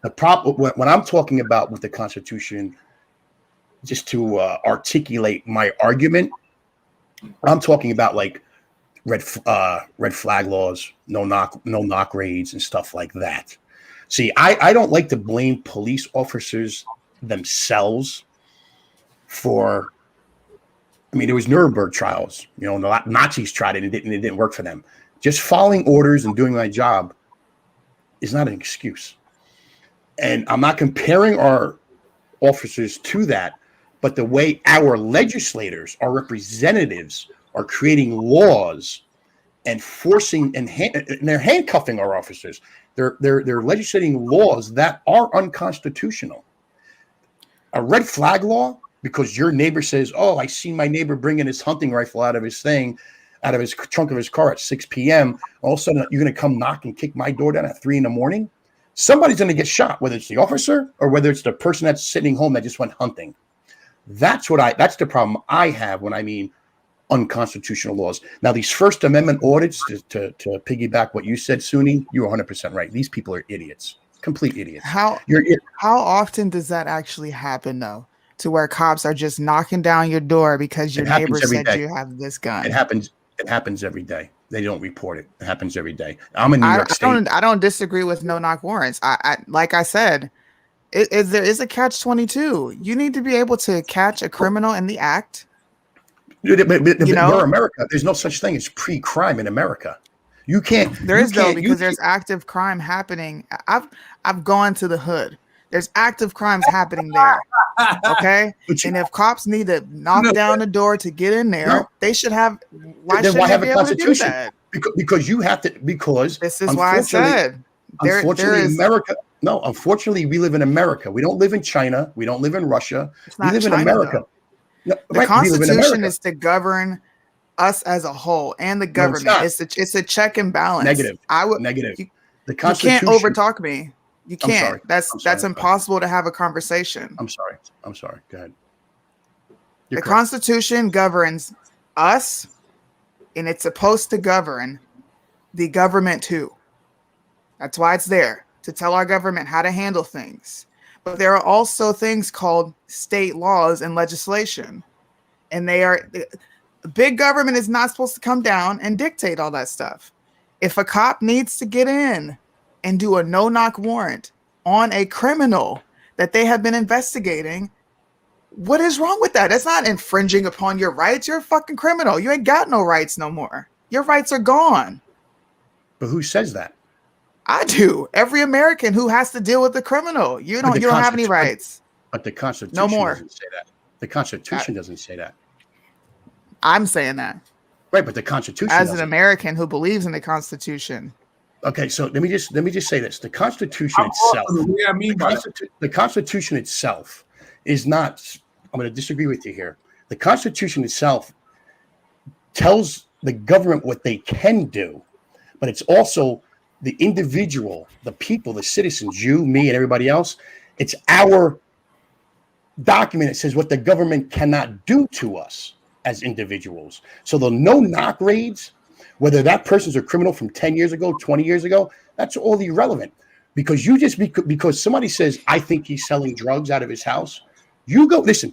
The problem, when I'm talking about with the Constitution, just to articulate my argument, I'm talking about like red flag laws, no knock raids and stuff like that. See, I don't like to blame police officers themselves for. I mean, there was Nuremberg trials. The Nazis tried it and it didn't work for them. Just following orders and doing my job is not an excuse. And I'm not comparing our officers to that, but the way our legislators, our representatives, are creating laws and forcing and they're handcuffing our officers. They're legislating laws that are unconstitutional. A red flag law, because your neighbor says, "Oh, I see my neighbor bringing his hunting rifle out of his trunk of his car at 6 p.m. All of a sudden, you're going to come knock and kick my door down at 3 a.m. Somebody's going to get shot, whether it's the officer or whether it's the person that's sitting home that just went hunting. That's the problem I have when I mean unconstitutional laws. Now, these First Amendment audits, to piggyback what you said, Sunni, you're 100% right. These people are idiots, complete idiots. How often does that actually happen, though, to where cops are just knocking down your door because your neighbor said you have this gun? It happens every day. They don't report it. It happens every day. I'm in New York State. I don't disagree with no knock warrants. I like I said, there is a catch-22. You need to be able to catch a criminal in the act. We're America. There's no such thing as pre-crime in America. You can't. There is though, because there's active crime happening. I've gone to the hood. There's active crimes happening there. Okay, and if cops need to knock down the door to get in there, they should have. Why should they be able to do that? Because you have to. Because this is why I said. Unfortunately, America. No, unfortunately, we live in America. We don't live in China. We don't live in Russia. We live in America. No, the Constitution is to govern us as a whole, and the government. It's a check and balance. Negative. Negative. The Constitution. You can't overtalk me. You can't. sorry. That's impossible to have a conversation. I'm sorry. Go ahead. The Constitution governs us, and it's supposed to govern the government too. That's why it's there, to tell our government how to handle things. But there are also things called state laws and legislation. And big government is not supposed to come down and dictate all that stuff. If a cop needs to get in and do a no-knock warrant on a criminal that they have been investigating, what is wrong with that? That's not infringing upon your rights. You're a fucking criminal. You ain't got no rights no more. Your rights are gone. But who says that? I do. Every American who has to deal with the criminal. You don't have any rights. But the Constitution no more. Doesn't say that. The Constitution doesn't say that. I'm saying that. Right, but the Constitution as an American who believes in the Constitution. Okay, so let me just say this. The Constitution itself. The Constitution itself is not. I'm going to disagree with you here. The Constitution itself tells the government what they can do, but it's also the individual, the people, the citizens, you, me, and everybody else. It's our document that says what the government cannot do to us as individuals. So the no-knock raids, whether that person's a criminal from 10 years ago, 20 years ago, that's all irrelevant. Because because somebody says, I think he's selling drugs out of his house, you go, listen,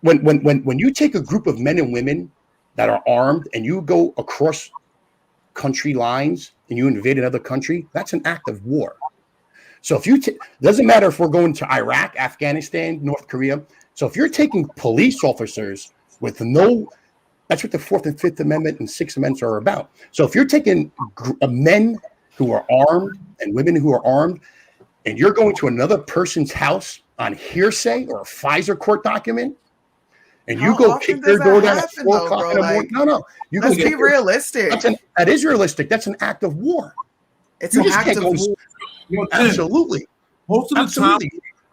when you take a group of men and women that are armed and you go across country lines and you invade another country, that's an act of war. So if you doesn't matter if we're going to Iraq, Afghanistan, North Korea. So if you're taking police officers with that's what the 4th and 5th Amendment and 6th Amendments are about. So if you're taking men who are armed and women who are armed, and you're going to another person's house on hearsay or a FISA court document, and you go kick their door down at 4 o'clock in the morning. No. Let's be realistic. That is realistic. That's an act of war. It's an act of war. Absolutely. Most of the time,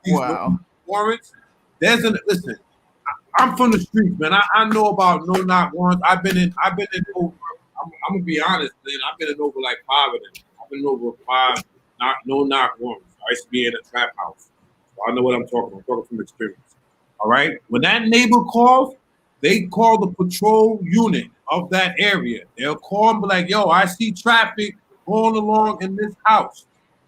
these warrants, listen, I'm from the streets, man. I know about no-knock warrants. I've been in over, I'm going to be honest, man. I've been in over like 5 of them. I've been in over 5 no-knock warrants. I used to be in a trap house. So I know what I'm talking about. I'm talking from experience. All right. When that neighbor calls, they call the patrol unit of that area. They'll call and be like, yo, I see traffic going along in this house.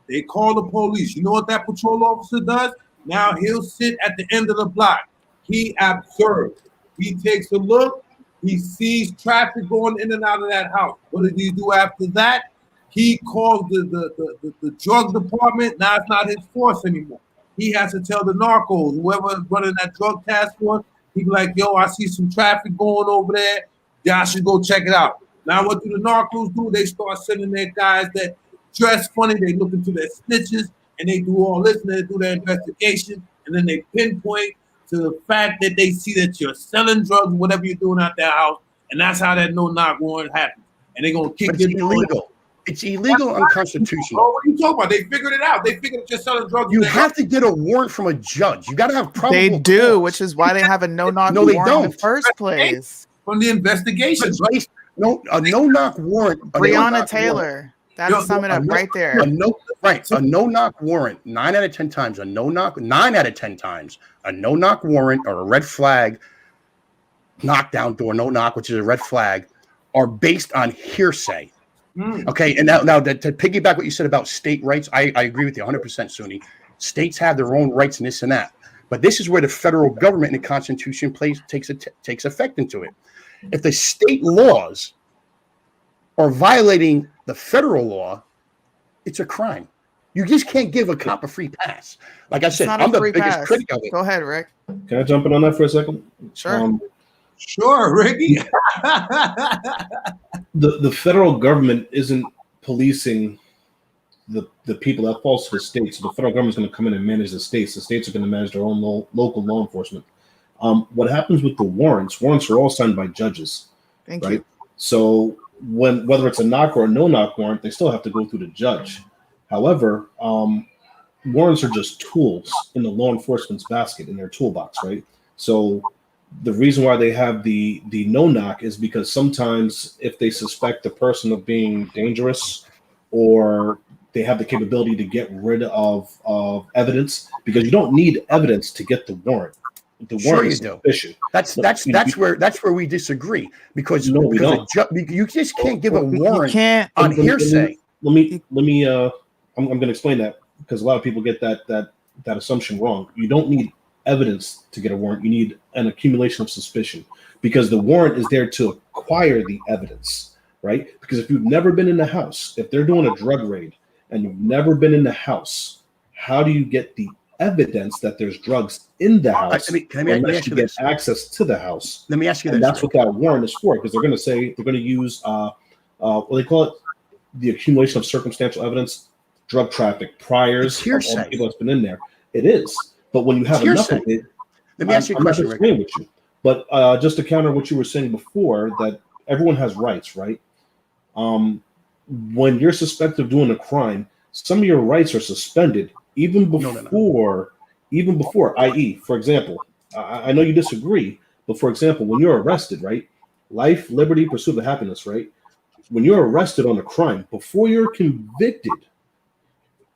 They call the police. You know what that patrol officer does? Now he'll sit at the end of the block. He observes. He takes a look. He sees traffic going in and out of that house. What did he do after that? He calls the drug department. Now it's not his force anymore. He has to tell the narcos, whoever running that drug task force, he be like, yo, I see some traffic going over there. Y'all should go check it out. Now what do the narcos do? They start sending their guys that dress funny. They look into their snitches, and they do all this, and they do their investigation, and then they pinpoint to the fact that they see that you're selling drugs, whatever you're doing at that house, and that's how that no-knock warrant happens. And they're going to kick you. Illegal. It's illegal and unconstitutional. Oh, what are you talking about? They figured it out. They figured that you're selling drugs. You have to get a warrant from a judge. You got to have probable They do, cause. which is why they have a no-knock No, they warrant don't. in the first place. From the investigation. A no-knock warrant. Breonna Taylor. That'll sum it up right there. A no-knock warrant. 9 out of 10 times. 9 out of 10 times. A no-knock warrant or a red flag, knockdown door, no-knock, which is a red flag, are based on hearsay. Okay, and now to piggyback what you said about state rights, I agree with you 100%, Suni. States have their own rights and this and that. But this is where the federal government and the Constitution takes effect into it. If the state laws are violating the federal law, it's a crime. You just can't give a cop a free pass. Like I said, I'm the biggest critic of it. Go ahead, Rick. Can I jump in on that for a second? Sure. Sure, Ricky. The federal government isn't policing the people. That falls to the states. So the federal government is going to come in and manage the states. The states are going to manage their own local law enforcement. What happens with the warrants? Warrants are all signed by judges. Thank you. So whether it's a knock or a no-knock warrant, they still have to go through the judge. However, warrants are just tools in the law enforcement's basket, in their toolbox, right? So the reason why they have the no-knock is because sometimes if they suspect the person of being dangerous, or They have the capability to get rid of evidence because you don't need evidence to get the warrant. The Sure warrant you is do. sufficient. That's where we disagree because No, we don't. You just can't give a You warrant can't. on hearsay. Let me. I'm going to explain that because a lot of people get that assumption wrong. You don't need evidence to get a warrant. You need an accumulation of suspicion because the warrant is there to acquire the evidence, right? Because if you've never been in the house, if they're doing a drug raid and you've never been in the house, how do you get the evidence that there's drugs in the house? Let me ask you get this. access to the house. Let me ask you and this. That's what that warrant is for, because they're going to use what they call it, the accumulation of circumstantial evidence, drug traffic priors, It's hearsay. all the people that's been in there. It is, but when you have enough of it, let me ask you a question, Rick. with you. But just to counter what you were saying before, that everyone has rights, right? When you're suspected of doing a crime, some of your rights are suspended even before, i.e., for example, I know you disagree, but for example, when you're arrested, right? Life, liberty, pursuit of happiness, right? When you're arrested on a crime, before you're convicted,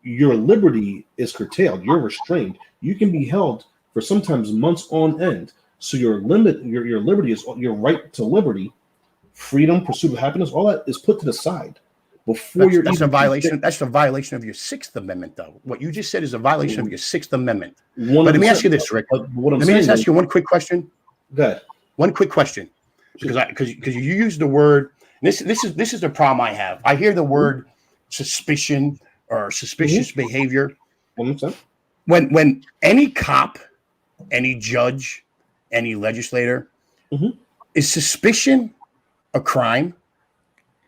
your liberty is curtailed. You're restrained. You can be held for sometimes months on end. So your liberty is your right to liberty, freedom, pursuit of happiness. All that is put to the side before that's a violation. That's a violation of your Sixth Amendment, though. What you just said is a violation of your Sixth Amendment. But let me ask you this, Rick. Let me just ask you one quick question. Go ahead. One quick question, because you use the word. This is the problem I have. I hear the word suspicion or suspicious behavior. When any cop, any judge, any legislator, is suspicion a crime?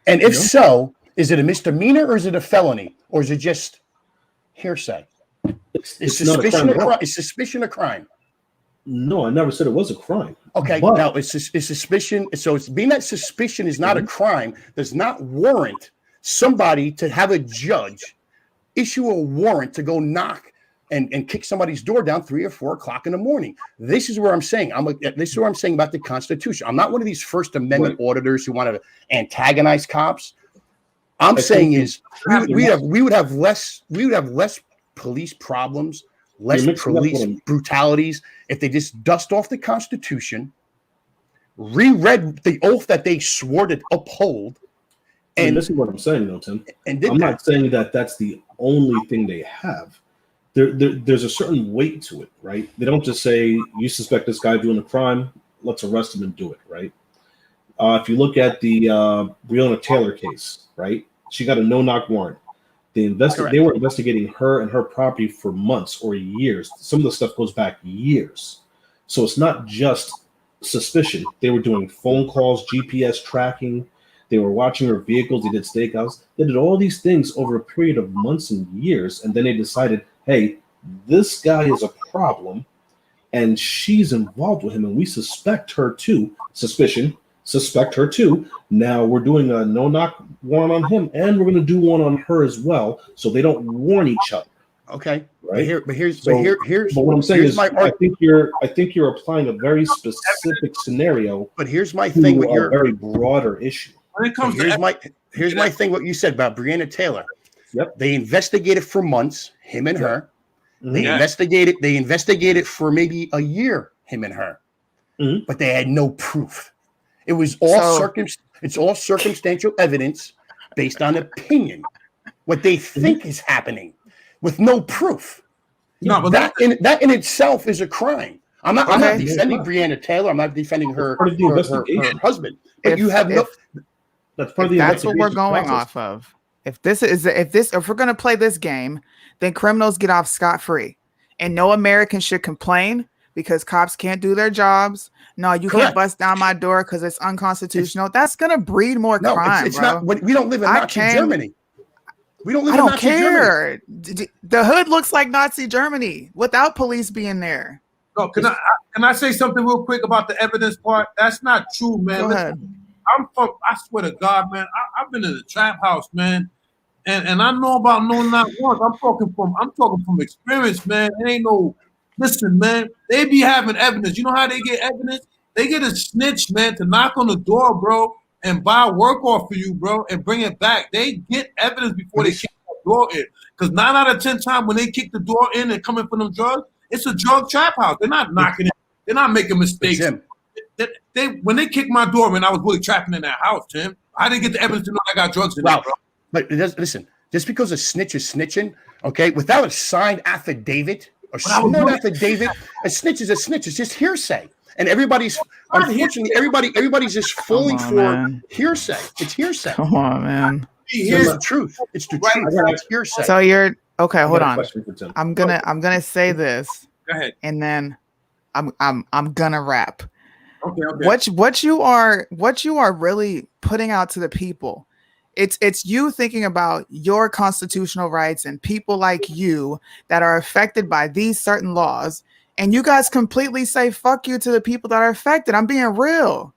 And if so, is it a misdemeanor or is it a felony? Or is it just hearsay? Is suspicion a crime? No, I never said it was a crime. Okay, but now it's suspicion. So it's being that suspicion is not a crime, does not warrant somebody to have a judge issue a warrant to go knock and kick somebody's door down 3 or 4 o'clock in the morning. This is where I'm saying. This is what I'm saying about the Constitution. I'm not one of these First Amendment auditors who want to antagonize cops. I'm saying is we would have less police problems, less police brutalities if they just dust off the Constitution, reread the oath that they swore to uphold. And this is what I'm saying, though, Tim. I'm not saying that that's the only thing they have. There's a certain weight to it, right? They don't just say, you suspect this guy doing a crime, let's arrest him and do it, right? If you look at the Breonna Taylor case, right? She got a no-knock warrant. They were investigating her and her property for months or years. Some of the stuff goes back years. So it's not just suspicion. They were doing phone calls, GPS tracking. They were watching her vehicles. They did stakeouts. They did all these things over a period of months and years. And then they decided, hey, this guy is a problem and she's involved with him. And we suspect her too. Suspect her too. Now we're doing a no-knock warrant on him and we're going to do one on her as well. So they don't warn each other. Okay. Right. But what I'm saying is, I think you're applying a very specific scenario. But here's my thing with your very broader issue. When it comes here's my thing. What you said about Breonna Taylor. Yep. They investigated for months, him and her. They investigated for maybe a year, him and her. But they had no proof. It was all circumstantial evidence based on opinion. What they think is happening with no proof. No, but that in itself is a crime. I'm not defending Breonna Taylor. I'm not defending her husband. But you have no. That's part of the That's what we're going process. off of. If we're going to play this game, then criminals get off scot-free, and no American should complain because cops can't do their jobs. No, you can't bust down my door because it's unconstitutional. That's going to breed more crime. It's not. We don't live in Nazi Germany. We don't live in Nazi care. Germany. The hood looks like Nazi Germany without police being there. No, can I say something real quick about the evidence part? That's not true, man. Go ahead. I swear to God, man. I've been in the trap house, man, and I know about no not once. I'm talking from experience, man. It ain't no. Listen, man. They be having evidence. You know how they get evidence? They get a snitch, man, to knock on the door, bro, and buy work off for you, bro, and bring it back. They get evidence before they kill that door in. Because 9 out of 10 times when they kick the door in and coming for them drugs, it's a drug trap house. They're not knocking it. They're not making mistakes. When they kicked my door, man, I was really trapping in that house, Tim. I didn't get the evidence to know I got drugs in there, bro. But listen, just because a snitch is snitching, okay, without a signed affidavit or sworn affidavit, a snitch is a snitch. It's just hearsay. And everybody's everybody's just falling for hearsay. It's hearsay. Come on, man. It's the truth. It's the truth. It's hearsay. So you're okay. Hold on. I'm gonna say this. Go ahead. And then I'm gonna rap. Okay. What you are really putting out to the people. It's you thinking about your constitutional rights and people like you that are affected by these certain laws. And you guys completely say fuck you to the people that are affected. I'm being real.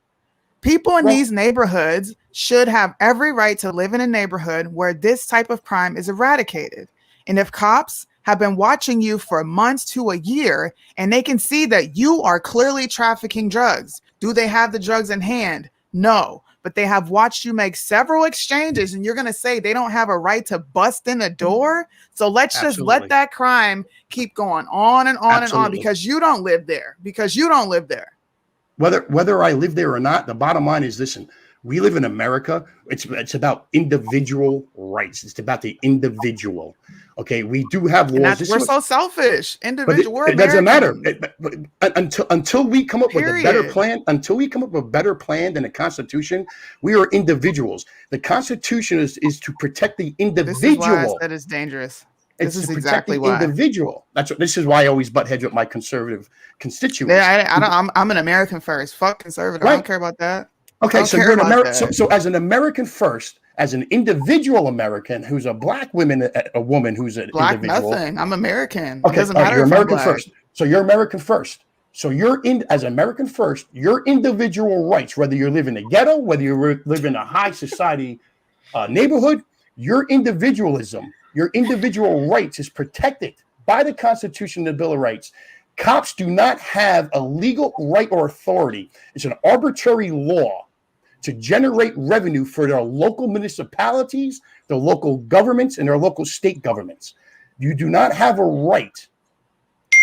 People in these neighborhoods should have every right to live in a neighborhood where this type of crime is eradicated. And if cops have been watching you for months to a year and they can see that you are clearly trafficking drugs, do they have the drugs in hand? No. But they have watched you make several exchanges, and you're going to say they don't have a right to bust in a door? So let's just let that crime keep going on and on and on because you don't live there. Whether I live there or not, the bottom line is, listen, we live in America. It's about individual rights. It's about the individual. Okay, we do have laws. We're so selfish. Individual. It doesn't matter until we come up with a better plan. Until we come up with a better plan than the Constitution, we are individuals. The Constitution is to protect the individual. This is why I said it's dangerous. This is exactly why. Individual. This is why I always butt heads with my conservative constituents. Yeah, I'm an American first. Fuck conservative. Right. I don't care about that. Okay, so you're an American. So as an American first, as an individual American who's a black woman, a woman who's an black individual. Nothing. I'm American. Okay, it doesn't matter. You're American first. So you're American first. So as American first, your individual rights, whether you live in a ghetto, whether you live in a high society neighborhood, your individualism, your individual rights is protected by the Constitution and the Bill of Rights. Cops do not have a legal right or authority. It's an arbitrary law to generate revenue for their local municipalities, their local governments, and their local state governments. You do not have a right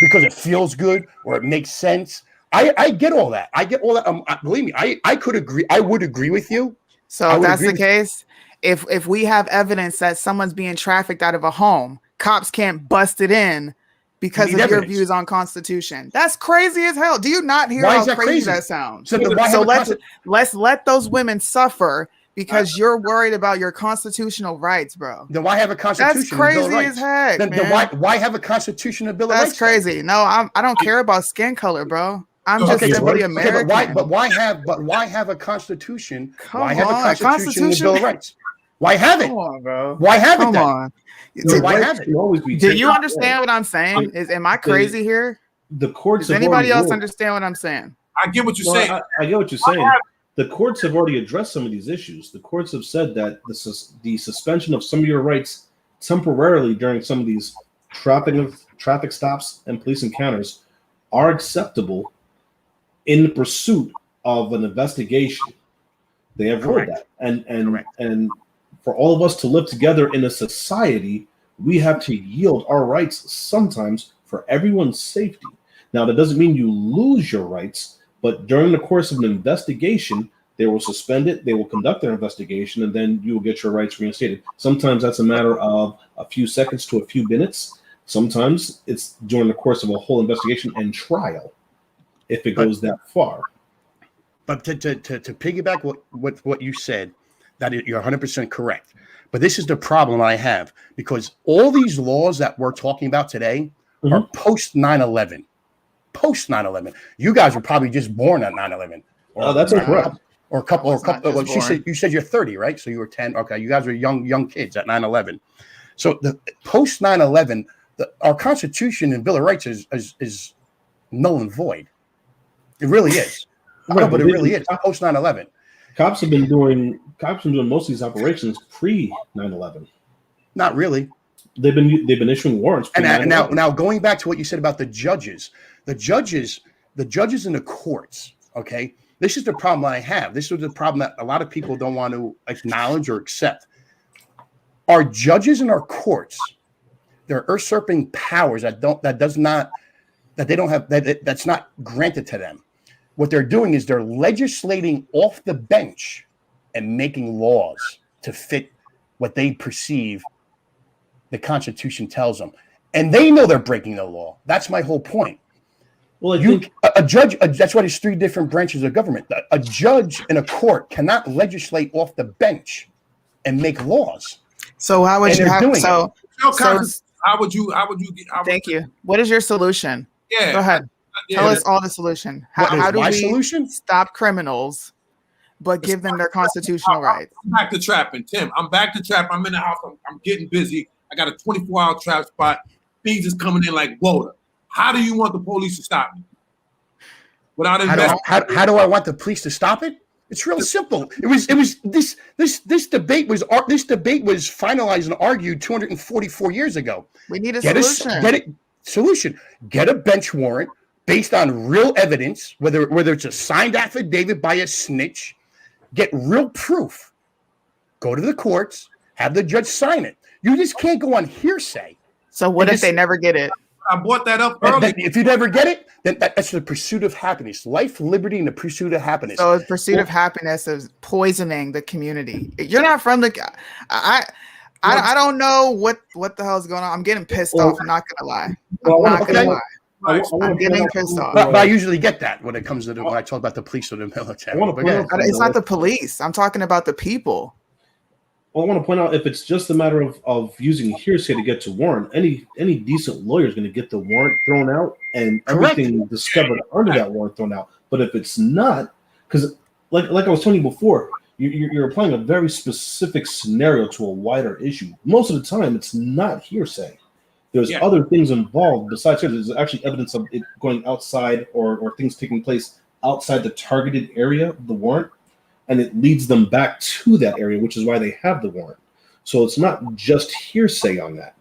because it feels good or it makes sense. I get all that. I get all that. Believe me, I could agree. I would agree with you. So if that's the case, if we have evidence that someone's being trafficked out of a home, cops can't bust it in because of your views on Constitution. That's crazy as hell. Do you not hear how crazy that sounds? So let's let those women suffer because you're worried about your constitutional rights, bro. Then why have a Constitution? That's crazy as heck. Then why have a Constitution and Bill of Rights? That's crazy. No, I don't care about skin color, bro. I'm just simply American. But why have a Constitution? Why have a Constitution and Bill of Rights? Why have it? Come on, bro. Why have it? Come on. Why have it? Do you understand what I'm saying? Am I crazy here? The courts. Does anybody else understand what I'm saying? I get what you're saying. I get what you're saying. The courts have already addressed some of these issues. The courts have said that the suspension of some of your rights temporarily during some of these traffic stops and police encounters are acceptable in pursuit of an investigation. They have ruled that, and for all of us to live together in a society, we have to yield our rights sometimes for everyone's safety. Now, that doesn't mean you lose your rights, but during the course of an investigation, they will suspend it, they will conduct their investigation, and then you will get your rights reinstated. Sometimes that's a matter of a few seconds to a few minutes. Sometimes it's during the course of a whole investigation and trial, if it goes that far. But to piggyback what you said, that you're 100% correct. But this is the problem I have, because all these laws that we're talking about today are post 9/11. Post 9/11. You guys were probably just born at 9/11. Oh, that's incorrect. Or a couple. You said you're 30, right? So you were 10. Okay, you guys were young kids at 9/11. So the post 9/11, our Constitution and Bill of Rights is null and void. It really is. But it really is. Post 9/11. Cops have been doing most of these operations pre 9/11. Not really. They've been issuing warrants. And now going back to what you said about the judges in the courts. Okay, this is the problem I have. This is the problem that a lot of people don't want to acknowledge or accept. Our judges and our courts, they're usurping powers that's not granted to them. What they're doing is they're legislating off the bench and making laws to fit what they perceive the Constitution tells them. And they know they're breaking the law. That's my whole point. Well, I think a judge, that's why there's three different branches of government. A judge in a court cannot legislate off the bench and make laws. So how would And you they're have doing so? How would you Thank you. What is your solution? Yeah. Go ahead. Yeah, Tell us all the solution. How do my we solution? stop criminals, but give them their constitutional rights? I'm back to trapping, Tim. I'm back to trap. I'm in the house. I'm getting busy. I got a 24-hour trap spot. Things is coming in like water. How do you want the police to stop me? Without How do I want the police to stop it? It's real simple. This debate was finalized and argued 244 years ago. We need a solution. Solution. Get a bench warrant based on real evidence, whether it's a signed affidavit by a snitch. Get real proof. Go to the courts. Have the judge sign it. You just can't go on hearsay. So what if they never get it? I brought that up earlier. If you never get it, then that's the pursuit of happiness. Life, liberty, and the pursuit of happiness. So the pursuit of happiness is poisoning the community. You're not from the. I don't know what the hell's going on. I'm getting pissed off. I'm not gonna lie. I'm getting pissed off. But I usually get that when it comes to when I talk about the police or the military. It's not the police. I'm talking about the people. Well, I want to point out, if it's just a matter of using hearsay to get to warrant, any decent lawyer is going to get the warrant thrown out and everything discovered under that warrant thrown out. But if it's not, because like I was telling you before, you're applying a very specific scenario to a wider issue. Most of the time, it's not hearsay. There's other things involved besides hearsay. There's actually evidence of it going outside or things taking place outside the targeted area of the warrant. And it leads them back to that area, which is why they have the warrant. So it's not just hearsay on that.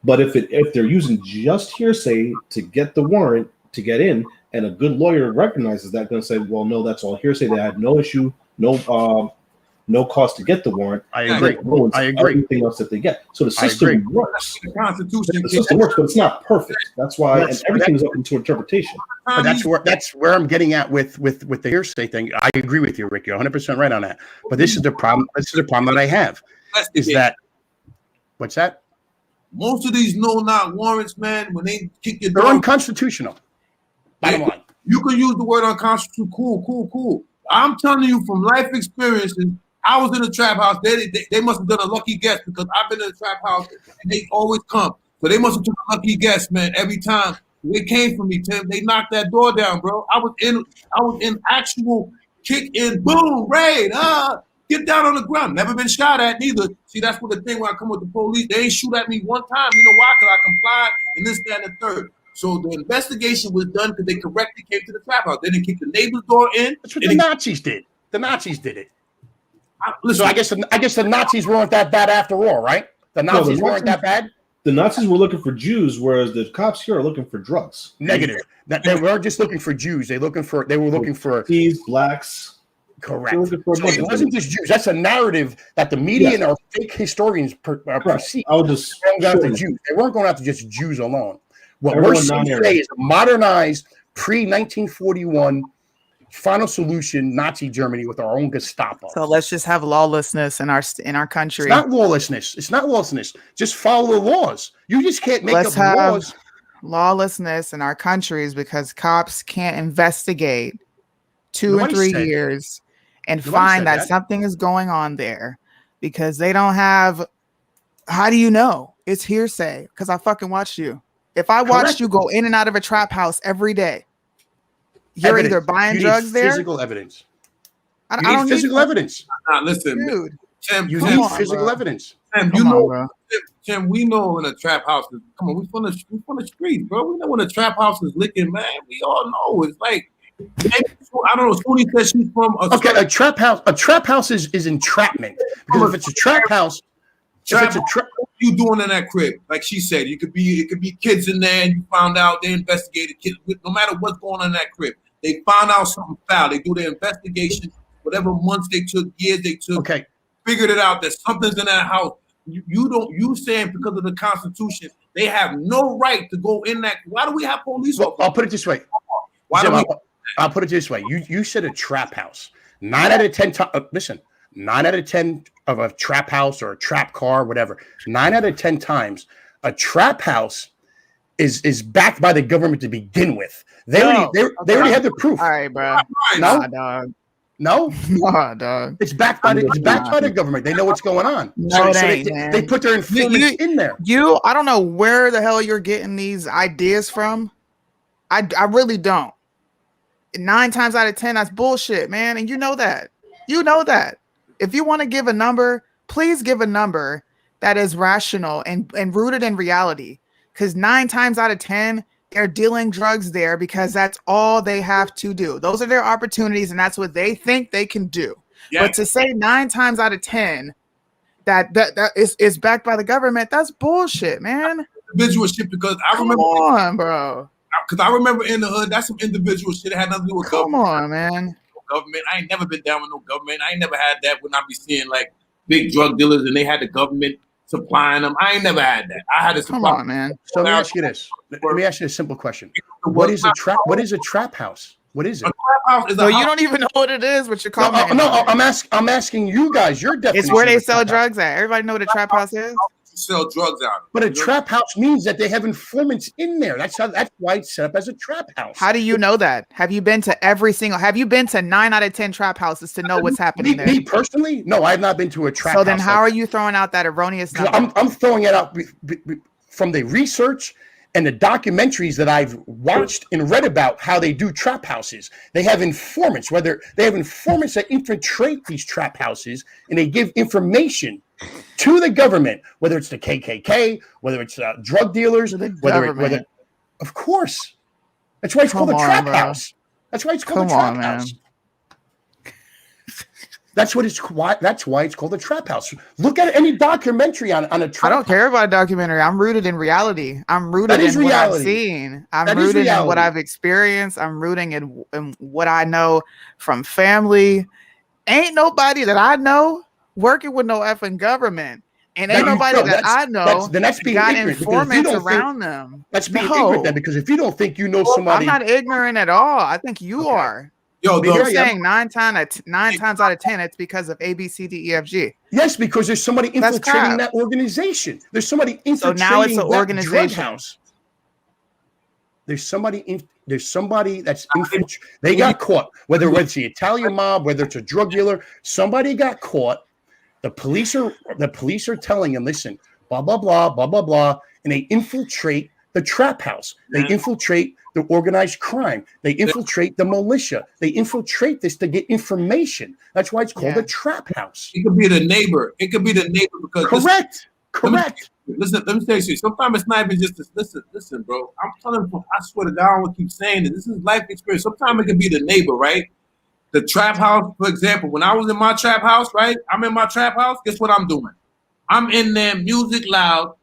But if they're using just hearsay to get the warrant to get in, and a good lawyer recognizes that, going to say, well, no, that's all hearsay. They had no issue, no cost to get the warrant. I agree. Everything else that they get. So the system works. The Constitution. The system works, but it's not perfect. That's why, and everything is up into interpretation. But that's where I'm getting at with the hearsay thing. I agree with you, Rick. You're 100% right on that. But this is the problem. This is the problem that I have. What's that? Most of these no-knock warrants, man, when they kick your door, they're unconstitutional. Bottom line. You can use the word unconstitutional. Cool. I'm telling you from life experiences. I was in a trap house. They must have done a lucky guess because I've been in a trap house and they always come. So they must have took a lucky guess, man. Every time they came for me, Tim, they knocked that door down, bro. I was in actual kick in, boom, raid, get down on the ground. Never been shot at neither. See, that's what the thing when I come with the police, they ain't shoot at me one time. You know why? Because I complied and this, that, and the third. So the investigation was done because they correctly came to the trap house. They didn't kick the neighbor's door in. That's what the Nazis did. The Nazis did it. Listen, so I guess the Nazis weren't that bad after all, right? The Nazis weren't that bad. The Nazis were looking for Jews, whereas the cops here are looking for drugs. Negative. They weren't just looking for Jews. They were looking for these blacks. Correct. So it wasn't just Jews. That's a narrative that the media and our fake historians perceive. I would just going after Jews. They weren't going after just Jews alone. What we're seeing today is a modernized pre-1941 final solution Nazi Germany with our own Gestapo. So let's just have lawlessness in our country. It's not lawlessness. Just follow the laws. You just can't make up laws. Lawlessness in our countries because cops can't investigate 2 and 3 years and find that something is going on there because they don't have. How do you know? It's hearsay because I fucking watched you. If I watched you go in and out of a trap house every day, you're either buying drugs there. Physical evidence. I don't need physical evidence. Listen, dude. Tim, you need physical evidence. Tim, we know when a trap house is. Come on, we from the streets, bro. We know when a trap house is licking, man. We all know. It's like I don't know. Tony says she's from. A trap house. A trap house is entrapment because if it's a trap house. What you doing in that crib? Like she said, it could be kids in there, and you found out they investigated kids. No matter what's going on in that crib, they found out something foul. They do their investigation, whatever months they took, years they took. Okay, figured it out that something's in that house. You saying because of the Constitution they have no right to go in that? Why do we have police Well, officers? I'll put it this way. Why Jim, do we? I'll put it this way. You said a trap house. 9 out of 10 times. Listen, 9 out of 10 of a trap house or a trap car, whatever. 9 out of 10 times, a trap house is backed by the government to begin with. They already have the proof. All right, bro. No, Nah, dog. no, Nah, dog. it's backed by the government. They know what's going on. No, it ain't, man. They put their informants in there. I don't know where the hell you're getting these ideas from. I really don't. 9 times out of 10, that's bullshit, man. And you know that. You know that. If you want to give a number, please give a number that is rational and rooted in reality. Because 9 times out of 10, they're dealing drugs there because that's all they have to do. Those are their opportunities, and that's what they think they can do. Yeah. But to say 9 times out of 10 that is backed by the government, that's bullshit, man. Individual shit, because I remember. Come on, bro. Because I remember in the hood, that's some individual shit. It had nothing to do with government. Come on, man. Government. I ain't never been down with no government. I ain't never had that when I be seeing like big drug dealers and they had the government supplying them. I ain't never had that. I had to supply. Come on, man. So let me ask you this. Let me ask you a simple question. What is a trap? What is a trap house? What is it? A trap house is so you don't even know what it is, but you're calling I'm asking you guys your definition. It's where they sell drugs at. Everybody know what a trap house is? Sell drugs out. But a trap house means that they have informants in there. That's why it's set up as a trap house. How do you know that? Have you been to 9 out of 10 trap houses to know what's happening there? Me personally? No, I have not been to a trap house. So then how are you throwing out that erroneous number? I'm throwing it out from the research and the documentaries that I've watched and read about how they do trap houses. They have informants, that infiltrate these trap houses, and they give information to the government, whether it's the KKK, whether it's drug dealers, whether of course. That's why it's called a trap house. That's why it's called a trap house. That's why it's called a trap house. Look at any documentary on a trap. I don't care about a documentary. I'm rooted in reality. I'm rooted in what I've seen. I'm rooted in what I've experienced. I'm rooting in what I know from family. Ain't nobody that I know working with no effing government. And ain't nobody that I know that's being got ignorant, informants around them. That's being ignorant then, because if you don't think you know somebody. I'm not ignorant at all. I think you are. You're saying 9 times out of 10, it's because of A, B, C, D, E, F, G. Yes, because there's somebody infiltrating that organization. There's somebody infiltrating now it's an organization. House. There's somebody that's infiltrating. They got caught. Whether it's the Italian mob, whether it's a drug dealer, somebody got caught. The police are telling them, listen, blah blah blah blah blah blah, and they infiltrate the trap house. They infiltrate the organized crime. They infiltrate the militia. They infiltrate this to get information. That's why it's called a trap house. It could be the neighbor. Because correct. Listen, let me tell you something. Sometimes it's not even just this. Listen, bro. I'm telling you, I swear to God, I will keep saying this. This is life experience. Sometimes it could be the neighbor, right? The trap house, for example, when I was in my trap house, right? I'm in my trap house. Guess what I'm doing? I'm in there, music loud.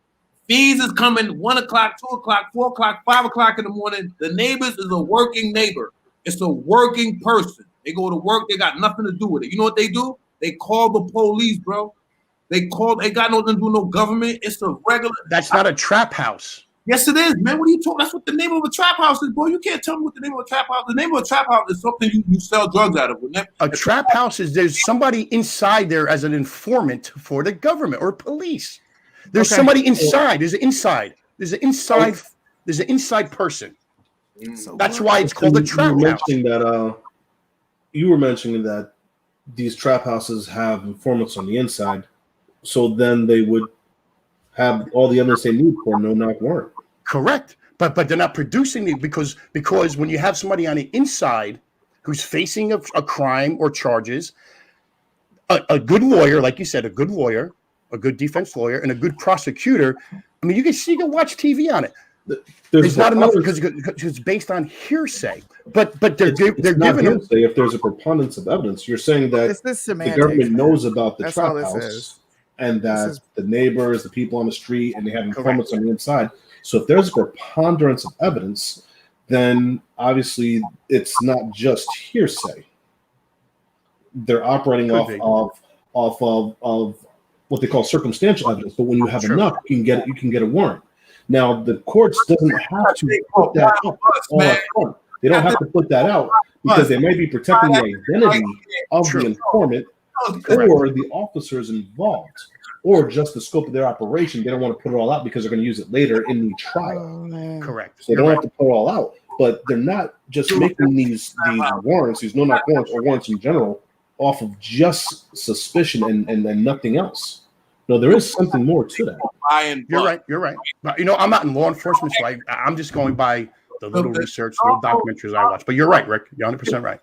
Fees is coming 1 o'clock, 2 o'clock, 4 o'clock, 5 o'clock in the morning. The neighbors is a working neighbor. It's a working person. They go to work. They got nothing to do with it. You know what they do? They call the police, bro. They got nothing to do with no government. It's a regular. That's not a trap house. Yes, it is, man. What are you talking? That's what the name of a trap house is, bro. You can't tell me what the name of a trap house is. The name of a trap house is something you sell drugs out of. A trap house is there's somebody inside there as an informant for the government or police. There's somebody inside. There's an inside person. So that's why it's called a trap house. You were mentioning that these trap houses have informants on the inside, so then they would have all the evidence they need for no-knock warrant. Correct, but they're not producing it because when you have somebody on the inside who's facing a crime or charges, a good lawyer, like you said, a good lawyer, a good defense lawyer, and a good prosecutor. I mean, you can watch TV on it. There's not enough because it's based on hearsay. But they're giving hearsay if there's a preponderance of evidence. You're saying that the government knows about the trap house and that the neighbors, the people on the street, and they have informants on the inside. So if there's a preponderance of evidence, then obviously it's not just hearsay. They're operating off of what they call circumstantial evidence. But when you have True. enough, you can get a warrant. Now the courts doesn't have to put that up all up front. They don't have to put that out because they may be protecting the identity of the informant or the officers involved, or just the scope of their operation. They don't want to put it all out because they're going to use it later in the trial. Correct. So they don't have to put it all out. But they're not just making these warrants, these no-knock warrants or warrants in general, off of just suspicion and nothing else. No, there is something more to that. You're right. But, I'm not in law enforcement, so I'm just going by the little research, little documentaries I watch. But you're right, Rick. You're 100% right.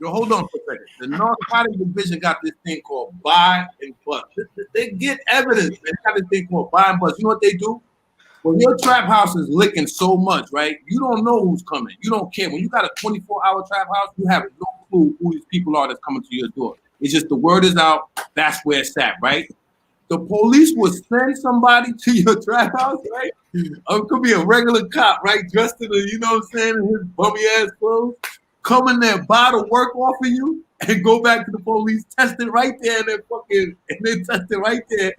Yo, hold on for a second. The Narcotic Division got this thing called buy and bust. They get evidence. They got this thing called buy and bust. You know what they do? When your trap house is licking so much, right? You don't know who's coming. You don't care. When you got a 24-hour trap house, you have no clue who these people are that's coming to your door. It's just the word is out. That's where it's at, right? The police will send somebody to your trap house, right? It could be a regular cop, right? Dressed in you know what I'm saying, in his bummy ass clothes. Come in there, buy the work off of you, and go back to the police, test it right there, and then test it right there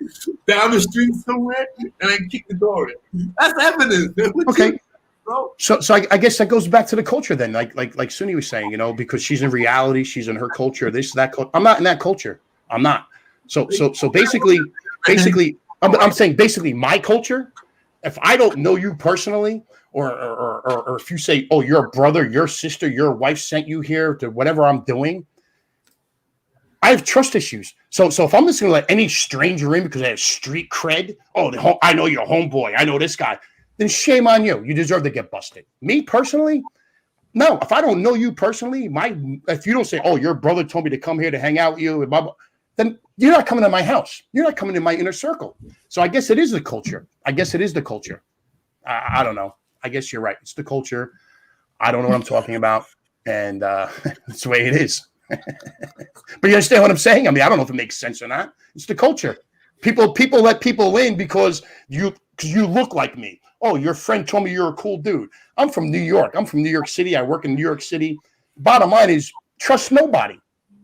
down the street somewhere, and then kick the door in. That's evidence. Okay. So I guess that goes back to the culture then, like Suni was saying, because she's in reality, she's in her culture, this, that. I'm not in that culture. I'm not. So basically, I'm saying basically my culture. If I don't know you personally, or if you say, oh, your brother, your sister, your wife sent you here to whatever I'm doing, I have trust issues. So if I'm just going to let any stranger in because they have street cred, I know your homeboy, I know this guy, then shame on you. You deserve to get busted. Me personally, no. If I don't know you personally, if you don't say, oh, your brother told me to come here to hang out with you, then you're not coming to my house. You're not coming to my inner circle. So I guess it is the culture. I don't know. I guess you're right. It's the culture. I don't know what I'm talking about. And that's the way it is. But you understand what I'm saying? I mean, I don't know if it makes sense or not. It's the culture. People let people in because you look like me. Oh, your friend told me you're a cool dude. I'm from New York. I'm from New York City. I work in New York City. Bottom line is trust nobody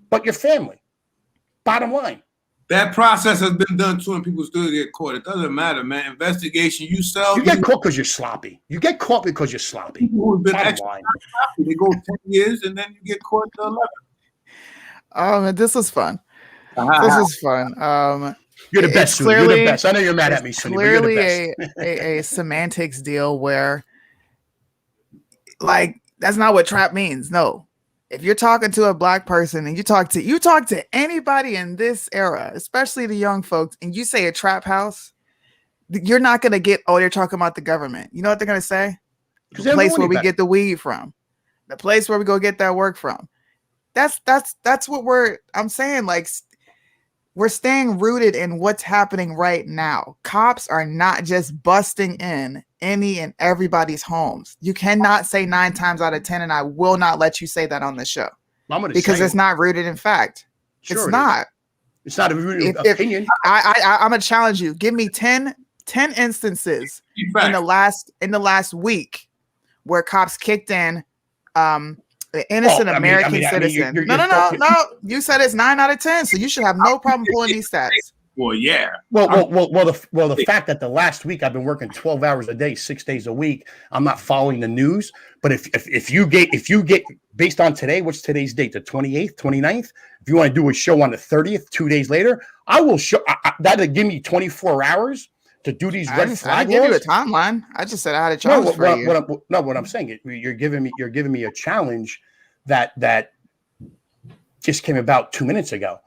but your family. Bottom line. That process has been done too, and people still get caught. It doesn't matter, man. Investigation, you get caught because you're sloppy. You get caught because you're sloppy. People who've been extra sloppy, they go 10 years, and then you get caught to 11. Oh man, this was fun. This is fun. You're the best. You're the best. I know you're mad at me, Sonny, clearly but you're the best. a semantics deal where, like, that's not what trap means. No. If you're talking to a black person and you talk to anybody in this era, especially the young folks, and you say a trap house, you're not going to get, oh, they're talking about the government. You know what they're going to say? The place where we get the weed from, the place where we go get that work from. That's what I'm saying. Like, we're staying rooted in what's happening right now. Cops are not just busting in any and everybody's homes. You cannot say 9 times out of 10, and I will not let you say that on the show because it's not rooted in fact. Sure it's not. It's not a rooted opinion. I'm gonna challenge you. Give me 10 instances in the last week where cops kicked in an innocent American citizen. No. You said it's 9 out of 10, so you should have no problem pulling these stats. Well, yeah. Well, the fact that the last week I've been working 12 hours a day, 6 days a week, I'm not following the news. But if you get based on today, what's today's date? The 28th, 29th? If you want to do a show on the 30th, 2 days later, I will show that'll give me 24 hours to do these red flag laws. I didn't give you a timeline. I just said I had a challenge for you. What I'm saying, you're giving me a challenge that just came about 2 minutes ago.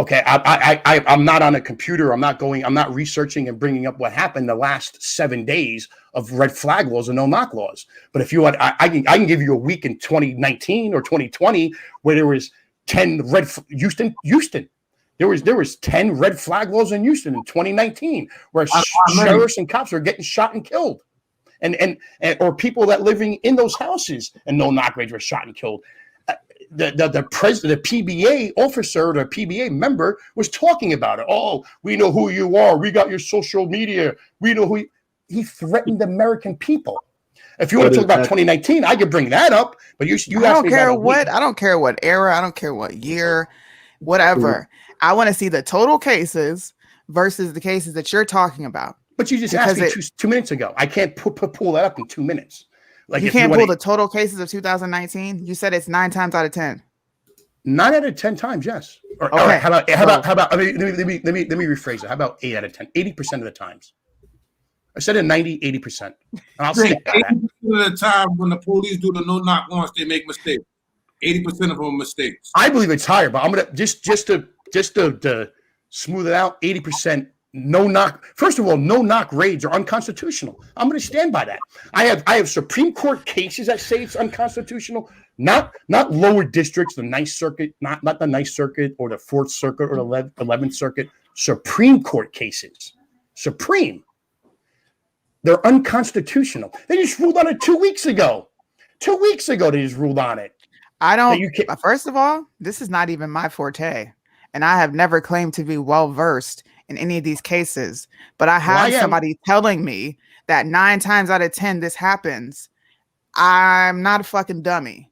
Okay, I'm not on a computer. I'm not researching and bringing up what happened the last 7 days of red flag laws and no knock laws. But if you want, I can give you a week in 2019 or 2020 where there was 10 Houston. There was 10 red flag laws in Houston in 2019 where sheriffs and cops are getting shot and killed, and or people that living in those houses and no knock raids were shot and killed. The president, the PBA officer, the PBA member was talking about it. Oh, we know who you are. We got your social media. We know who he threatened the American people. If you want to talk about 2019, I could bring that up. But you I don't care what era. I don't care what year, whatever. I want to see the total cases versus the cases that you're talking about. But you just asked me 2 minutes ago. I can't pull that up in 2 minutes. Like you can't pull the total cases of 2019. You said it's 9 times out of 10. 9 out of 10 times, yes. Or, okay. All right, how about? I mean, let me rephrase it. How about 8 out of 10? 80% of the times. I said 90, 80%. And I'll stick by that. 80% of the time when the police do the no-knock warrants, they make mistakes. 80% of them are mistakes. I believe it's higher, but I'm gonna just to smooth it out. 80%. No knock. First of all, no knock raids are unconstitutional. I'm going to stand by that. I have Supreme Court cases that say it's unconstitutional. Not lower districts, the Ninth Circuit, not the Ninth Circuit or the Fourth Circuit or the 11th Circuit. Supreme Court cases. Supreme. They're unconstitutional. They just ruled on it 2 weeks ago. 2 weeks ago, they just ruled on it. I don't. First of all, this is not even my forte, and I have never claimed to be well versed in any of these cases, but I have somebody telling me that 9 times out of 10 this happens. I'm not a fucking dummy.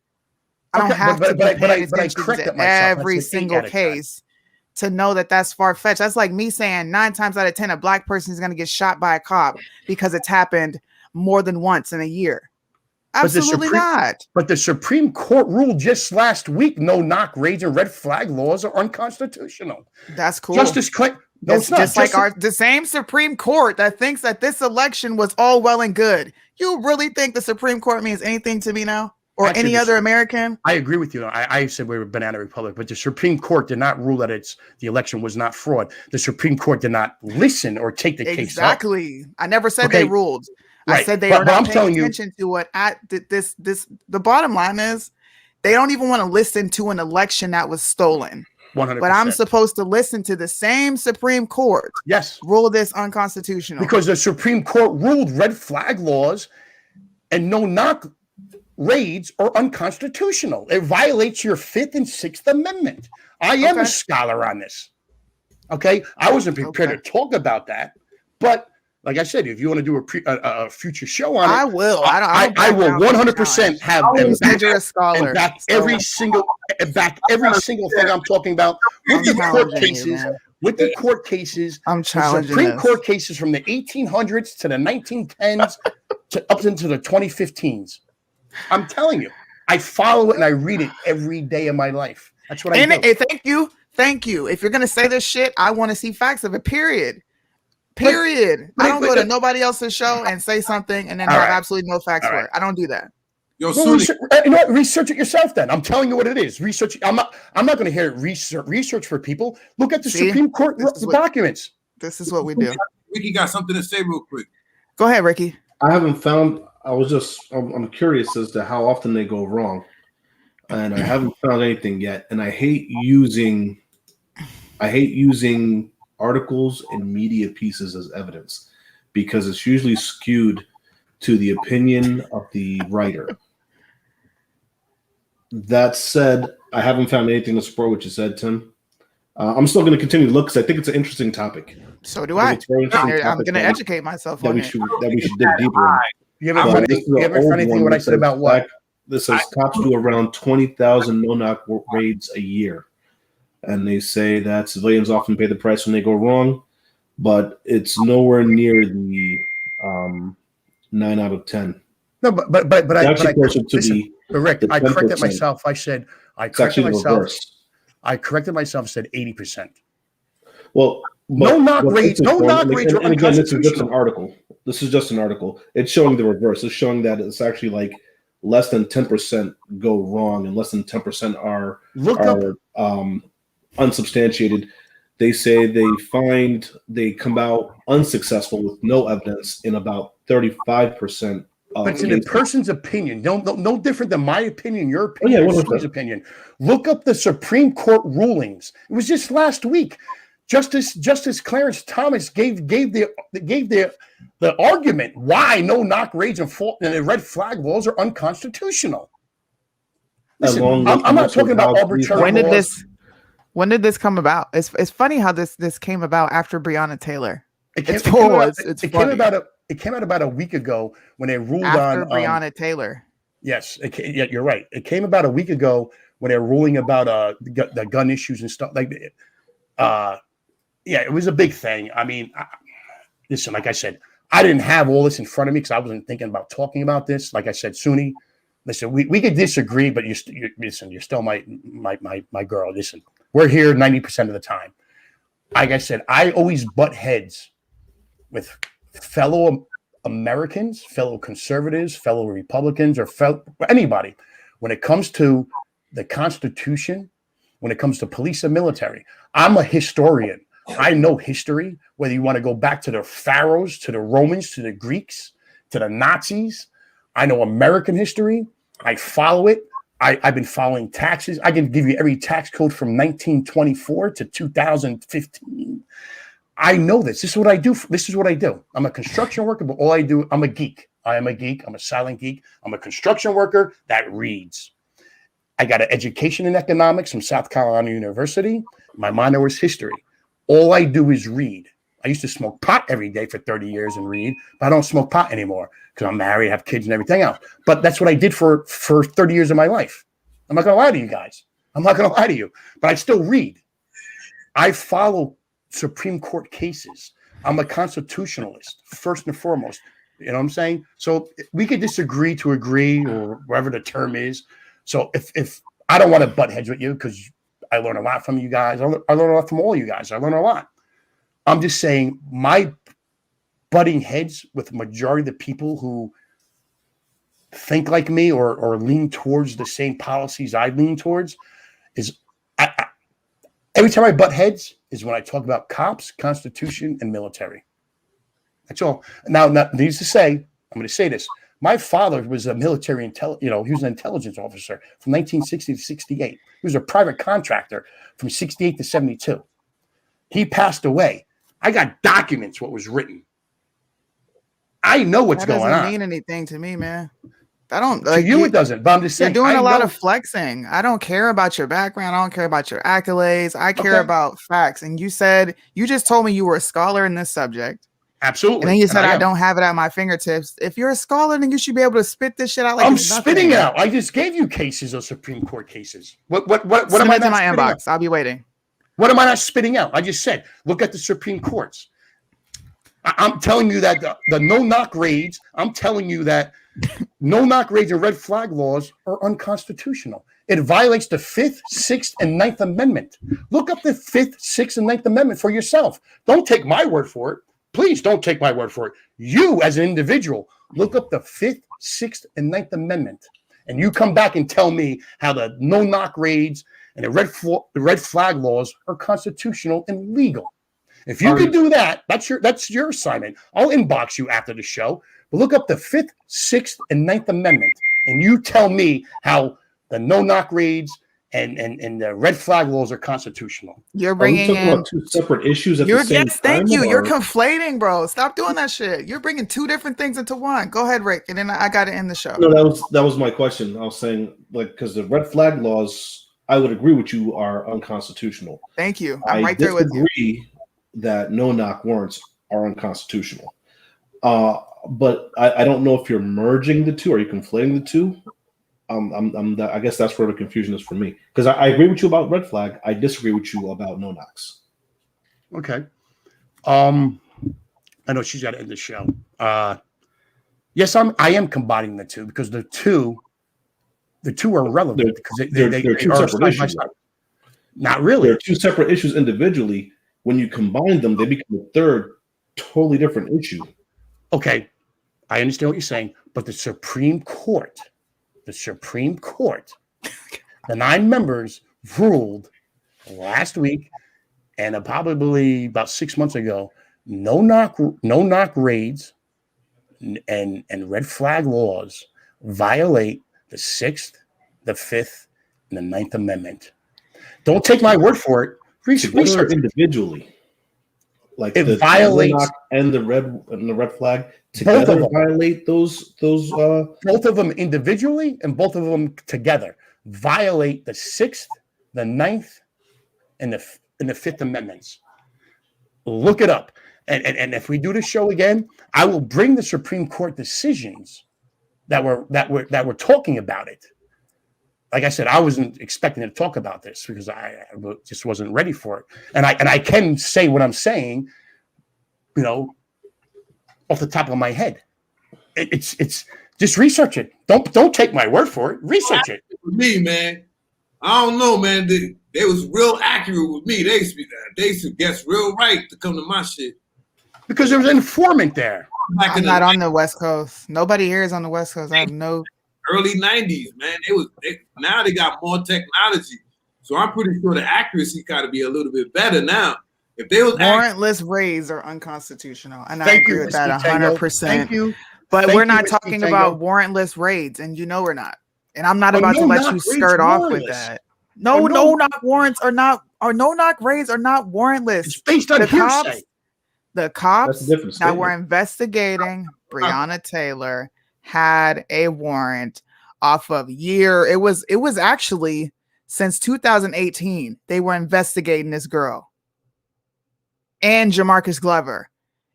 I don't have to be paying attention to every single case to know that that's far-fetched. That's like me saying 9 times out of 10 a black person is going to get shot by a cop because it's happened more than once in a year. Absolutely not. But the Supreme Court ruled just last week no knock raids and red flag laws are unconstitutional. That's cool. Justice Clinton. No, it's not. Just like the same Supreme Court that thinks that this election was all well and good. You really think the Supreme Court means anything to me now? Or any other American? I agree with you. I said we were a banana republic, but the Supreme Court did not rule that the election was not fraud. The Supreme Court did not listen or take the case up. Exactly. I never said they ruled. Right. I said they are not paying attention to what the bottom line is. They don't even want to listen to an election that was stolen. 100%. But I'm supposed to listen to the same Supreme Court. Yes. Rule this unconstitutional. Because the Supreme Court ruled red flag laws and no knock raids are unconstitutional. It violates your 5th and 6th Amendment. I am a scholar on this. Okay. I wasn't prepared to talk about that. But like I said, if you want to do a future show on it, I will. I will 100% have them back every single thing I'm talking about with the court cases. With the court cases, I'm challenging Supreme Court cases from the 1800s to the 1910s to up into the 2015s. I'm telling you, I follow it and I read it every day of my life. That's what I do. Thank you. If you're gonna say this shit, I want to see facts of it. Period. I don't go to nobody else's show and say something and then have absolutely no facts for it. I don't do that. Research it yourself then. I'm telling you what it is. Research. I'm not going to hear research for people. Look at the Supreme Court documents. This is what we do. Ricky got something to say real quick. Go ahead, Ricky. I haven't found. I'm curious as to how often they go wrong, and I haven't found anything yet. And I hate using articles and media pieces as evidence because it's usually skewed to the opinion of the writer. That said, I haven't found anything to support what you said, Tim. I'm still going to continue to look because I think it's an interesting topic. So do I. I'm going to educate myself on it. That we should dig deeper in. You ever found anything what I said about what? This says cops do around 20,000 no-knock raids a year. And they say that civilians often pay the price when they go wrong, but it's nowhere near the 9 out of 10. No, but Rick, I corrected myself. I said I corrected myself. I corrected myself. Said 80%. Well, no knock raids. No knock raids are again, this is just an article. This is just an article. It's showing the reverse. It's showing that it's actually like less than 10% go wrong, and less than 10% are unsubstantiated. They say they come out unsuccessful with no evidence in about 35%. But it's in a person's opinion. No different than my opinion, your opinion, or Sue's opinion. Look up the Supreme Court rulings. It was just last week. Justice Clarence Thomas gave the argument why no knock raids and red flag laws are unconstitutional. Listen, I'm not talking about arbitrary laws. When did this come about? It's funny how this came about after Breonna Taylor. It came out about a week ago when they ruled after on Breonna Taylor. Yes, you're right. It came about a week ago when they're ruling about the gun issues and stuff like that. Yeah, it was a big thing. I mean, listen, like I said, I didn't have all this in front of me because I wasn't thinking about talking about this. Like I said, Suni, listen, we could disagree, but listen, you're still my girl. Listen, we're here 90% of the time. Like I said, I always butt heads with fellow Americans, fellow conservatives, fellow Republicans, or anybody when it comes to the Constitution, when it comes to police and military. I'm a historian. I know history, whether you want to go back to the pharaohs, to the Romans, to the Greeks, to the Nazis. I know American history. I follow it. I've been following taxes. I can give you every tax code from 1924 to 2015. I know this. This is what I do. This is what I do. I'm a construction worker, but all I do, I'm a geek. I am a geek. I'm a silent geek. I'm a construction worker that reads. I got an education in economics from South Carolina University. My minor was history. All I do is read. I used to smoke pot every day for 30 years and read, but I don't smoke pot anymore because I'm married, have kids and everything else. But that's what I did for 30 years of my life. I'm not going to lie to you guys. I'm not going to lie to you, but I still read. I follow Supreme Court cases. I'm a constitutionalist, first and foremost. You know what I'm saying? So we could disagree to agree or whatever the term is. So if I don't want to butt heads with you because I learn a lot from you guys. I learn a lot from all you guys. I learn a lot. I'm just saying my butting heads with the majority of the people who think like me or lean towards the same policies I lean towards is every time I butt heads is when I talk about cops, Constitution, and military. That's all. Now, needs to say, I'm going to say this. My father was a military he was an intelligence officer from 1960 to 68. He was a private contractor from 68 to 72. He passed away. I got documents what was written. I know what's going on. That doesn't mean anything to me, man. I don't like to you. It doesn't. But I'm just saying. You're doing a lot of flexing. I don't care about your background. I don't care about your accolades. I care about facts. And you just told me you were a scholar in this subject. Absolutely. And then you said I don't have it at my fingertips. If you're a scholar, then you should be able to spit this shit out. Like I'm spitting out. I just gave you cases of Supreme Court cases. What am I not in my inbox? Out? I'll be waiting. What am I not spitting out? I just said, look at the Supreme Courts. I'm telling you that the no-knock raids, I'm telling you that no-knock raids and red flag laws are unconstitutional. It violates the 5th, 6th, and 9th Amendment. Look up the 5th, 6th, and 9th Amendment for yourself. Don't take my word for it. Please don't take my word for it. You, as an individual, look up the 5th, 6th, and 9th Amendment, and you come back and tell me how the no-knock raids and the red flag laws are constitutional and legal. If you can do that, that's your assignment. I'll inbox you after the show. But look up the 5th, 6th, and 9th Amendment, and you tell me how the no-knock raids and the red flag laws are constitutional. You're bringing in two separate issues at the same time. Thank you. You're conflating, bro. Stop doing that shit. You're bringing two different things into one. Go ahead, Rick, and then I got to end the show. No, that was my question. I was saying, because the red flag laws, I would agree with you, are unconstitutional. Thank you. I'm right there with you. I disagree that no-knock warrants are unconstitutional. But I don't know if you're merging the two. Are you conflating the two? I guess that's where the confusion is for me. Because I agree with you about red flag. I disagree with you about no-knocks. Okay. I know she's got to end the show. Yes, I am combining the two because the two are relevant because they're two separate issues. Not really. They're two separate issues individually. When you combine them, they become a third, totally different issue. Okay, I understand what you're saying, but the Supreme Court, the 9 members ruled last week and probably about 6 months ago, no knock raids and red flag laws violate the 6th, the 5th, and the 9th Amendment. Don't take my word for it. Research individually, like it the violates and the red flag together violate those. Both of them individually and both of them together violate the 6th, the 9th, and the 5th Amendments. Look it up, and if we do the show again, I will bring the Supreme Court decisions that were talking about it. like I said, I wasn't expecting to talk about this because I just wasn't ready for it. And I can say what I'm saying, you know, off the top of my head. It's just research it. Don't take my word for it. Research it. With me, man, I don't know, man. They was real accurate with me. They used to guess real right to come to my shit. Because there was an informant there. I'm not on the West Coast. Nobody here is on the West Coast. I have no. Early 90s, man. Now they got more technology. So I'm pretty sure the accuracy got to be a little bit better now. If they was warrantless raids are unconstitutional, and I agree with that 100%. Thank you. But we're not talking about warrantless raids, and you know we're not. And I'm not about to let you skirt off with that. No knock warrants are not, or no knock raids are not warrantless. It's based on hearsay. The cops that were investigating Breonna Taylor had a warrant off of it was actually since 2018 they were investigating this girl and Jamarcus Glover,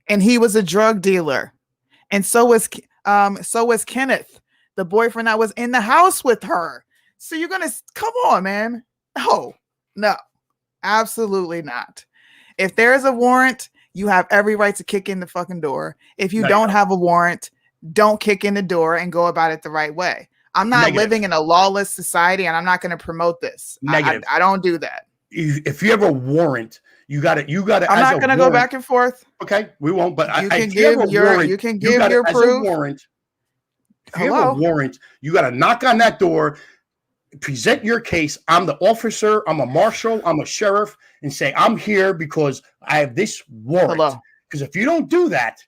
and he was a drug dealer, and so was Kenneth, the boyfriend that was in the house with her. So you're gonna come on, man? No, absolutely not. If there is a warrant, you have every right to kick in the fucking door. If you don't have a warrant, don't kick in the door and go about it the right way. I'm not living in a lawless society, and I'm not going to promote this. I don't do that. If you have a warrant, you got to. I'm not going to go back and forth. Okay, we won't. But you can give your proof. Warrant. If you have a warrant, you got to knock on that door, present your case. I'm the officer. I'm a marshal. I'm a sheriff, and say I'm here because I have this warrant. Because if you don't do that,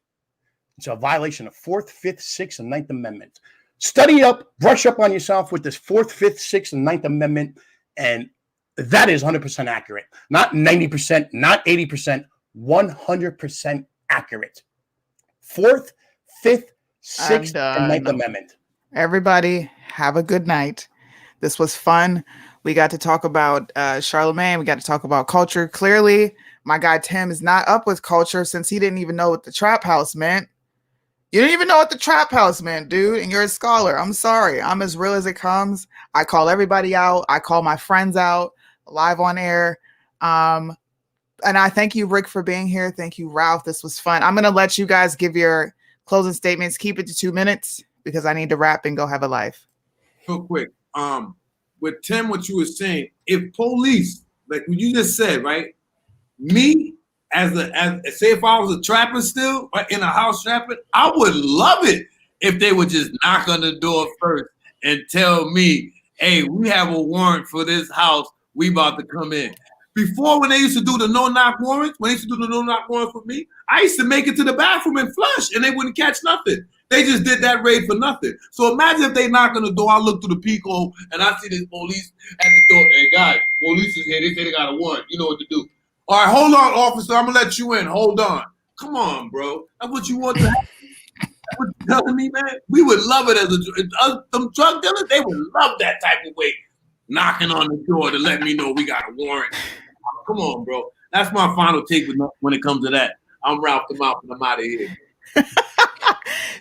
it's a violation of 4th, 5th, 6th, and 9th Amendment. Study up, brush up on yourself with this 4th, 5th, 6th, and 9th Amendment, and that is 100% accurate. Not 90%, not 80%, 100% accurate. 4th, 5th, 6th, and 9th Amendment. Everybody, have a good night. This was fun. We got to talk about Charlemagne. We got to talk about culture. Clearly, my guy Tim is not up with culture since he didn't even know what the trap house meant. You didn't even know what the trap house meant, dude, and you're a scholar. I'm sorry. I'm as real as it comes. I call everybody out. I call my friends out live on air. And I thank you, Rick, for being here. Thank you, Ralph. This was fun. I'm going to let you guys give your closing statements. Keep it to 2 minutes because I need to wrap and go have a life. Real quick. With Tim, what you were saying, if police, like what you just said, right? Me, as say if I was a trapper still, right, in a house trapping, I would love it if they would just knock on the door first and tell me, hey, we have a warrant for this house. We about to come in. Before, when they used to do the no-knock warrants, for me, I used to make it to the bathroom and flush, and they wouldn't catch nothing. They just did that raid for nothing. So imagine if they knock on the door, I look through the peephole, and I see this police at the door. Hey, guys, police is here. They say they got a warrant. You know what to do. All right, hold on, officer. I'm going to let you in. Hold on. Come on, bro. That's what you want to happen. That's what you're telling me, man? We would love it as them drug dealers. They would love that type of way. Knocking on the door to let me know we got a warrant. Come on, bro. That's my final take when it comes to that. I'm Ralph the Mouth, and I'm out of here.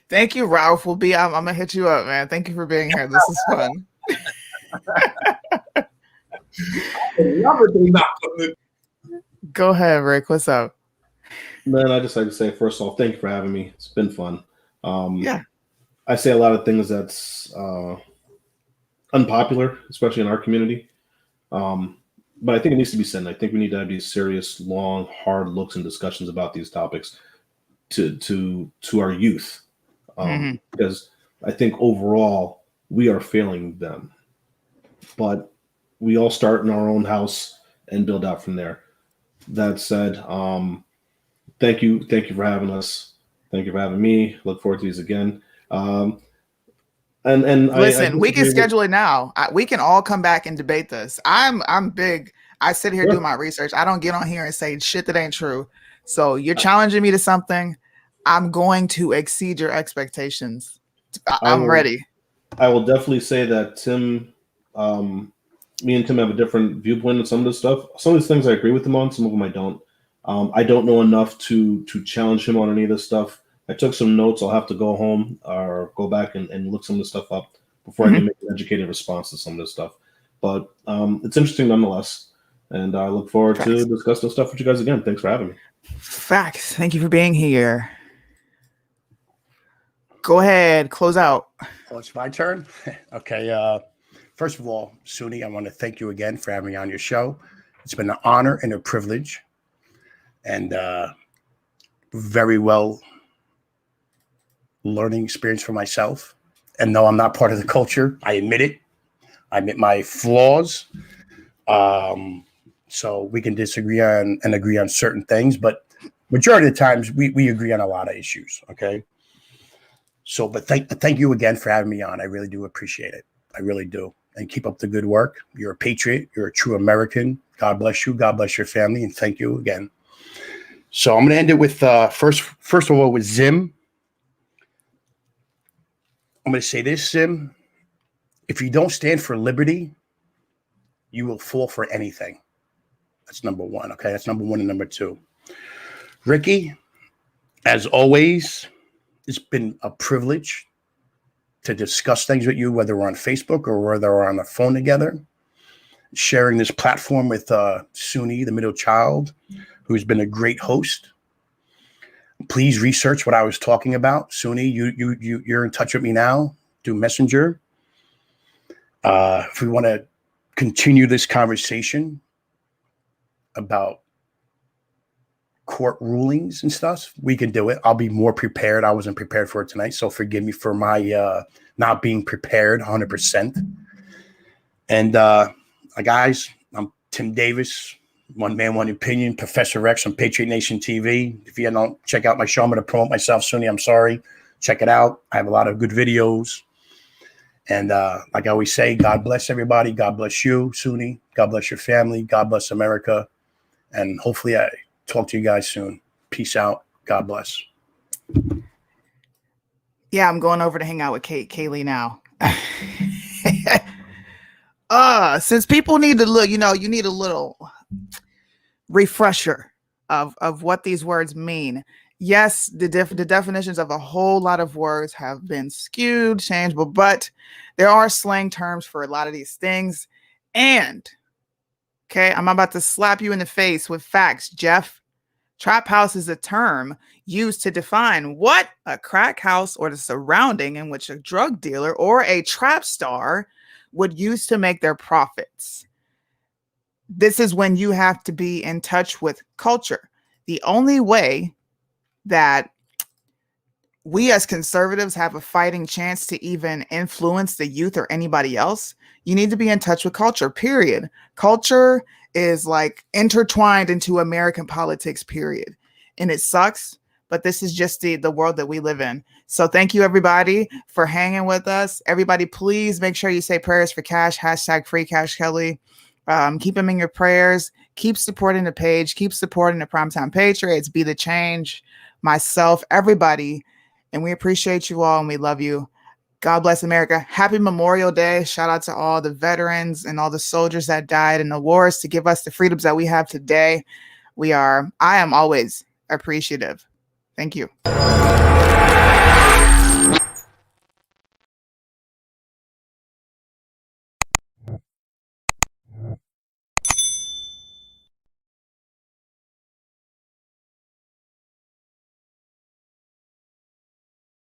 Thank you, Ralph. I'm gonna hit you up, man. Thank you for being here. This is fun. Go ahead, Rick. What's up? Man, I just like to say, first off, thank you for having me. It's been fun. Yeah. I say a lot of things that's unpopular, especially in our community. But I think it needs to be said. And I think we need to have these serious, long, hard looks and discussions about these topics to our youth. Because I think overall we are failing them. But we all start in our own house and build out from there. That said, thank you for having us. Thank you for having me. Look forward to these again. And listen, we can schedule it now. We can all come back and debate this. I'm big. I sit here do my research. I don't get on here and say shit that ain't true. So you're challenging me to something. I'm going to exceed your expectations. I'm ready. I will definitely say that Tim, me and Tim have a different viewpoint on some of this stuff. Some of these things I agree with him on. Some of them I don't. I don't know enough to challenge him on any of this stuff. I took some notes. I'll have to go home or go back and look some of the stuff up. before I can make an educated response to some of this stuff. But it's interesting nonetheless, and I look forward to discussing stuff with you guys again. Thanks for having me. Facts. Thank you for being here. Go ahead, close out. Oh, it's my turn. Okay. First of all, Suni, I want to thank you again for having me on your show. It's been an honor and a privilege, and very well learning experience for myself. And no, I'm not part of the culture. I admit it. I admit my flaws. So we can disagree on and agree on certain things, but majority of the times we agree on a lot of issues. Okay. So, but thank you again for having me on. I really do appreciate it. I really do. And keep up the good work. You're a patriot. You're a true American. God bless you. God bless your family. And thank you again. So I'm going to end it with first of all with Zim. I'm going to say this, Zim. If you don't stand for liberty, you will fall for anything. That's number one. Okay, that's number one. And number two, Ricky, as always, it's been a privilege to discuss things with you, whether we're on Facebook or whether we're on the phone together, sharing this platform with Suni, the middle child, who's been a great host. Please research what I was talking about. Suni, you're in touch with me now through Messenger. If we want to continue this conversation about court rulings and stuff, we can do it. I'll be more prepared. I wasn't prepared for it tonight, so forgive me for my not being prepared 100%. And guys, I'm Tim Davis, One Man, One Opinion, Professor Rex on Patriot Nation TV. If you don't check out my show, I'm going to promote myself, Suni. I'm sorry. Check it out. I have a lot of good videos. And like I always say, God bless everybody. God bless you, Suni. God bless your family. God bless America. And hopefully I talk to you guys soon. Peace out. God bless. Yeah, I'm going over to hang out with Kaylee now. Since people need to look, you need a little refresher of what these words mean. Yes, the definitions of a whole lot of words have been skewed, changed, but there are slang terms for a lot of these things. And, okay, I'm about to slap you in the face with facts, Jeff. Trap house is a term used to define what a crack house or the surrounding in which a drug dealer or a trap star would use to make their profits. This is when you have to be in touch with culture. The only way that we as conservatives have a fighting chance to even influence the youth or anybody else, you need to be in touch with culture, period. Culture is like intertwined into American politics, period. And it sucks, but this is just the world that we live in. So thank you, everybody, for hanging with us. Everybody, please make sure you say prayers for Cash, #FreeCashKelly. Keep him in your prayers. Keep supporting the page. Keep supporting the Primetime Patriots. Be the change. Myself, everybody. And we appreciate you all and we love you. God bless America. Happy Memorial Day. Shout out to all the veterans and all the soldiers that died in the wars to give us the freedoms that we have today. I am always appreciative. Thank you.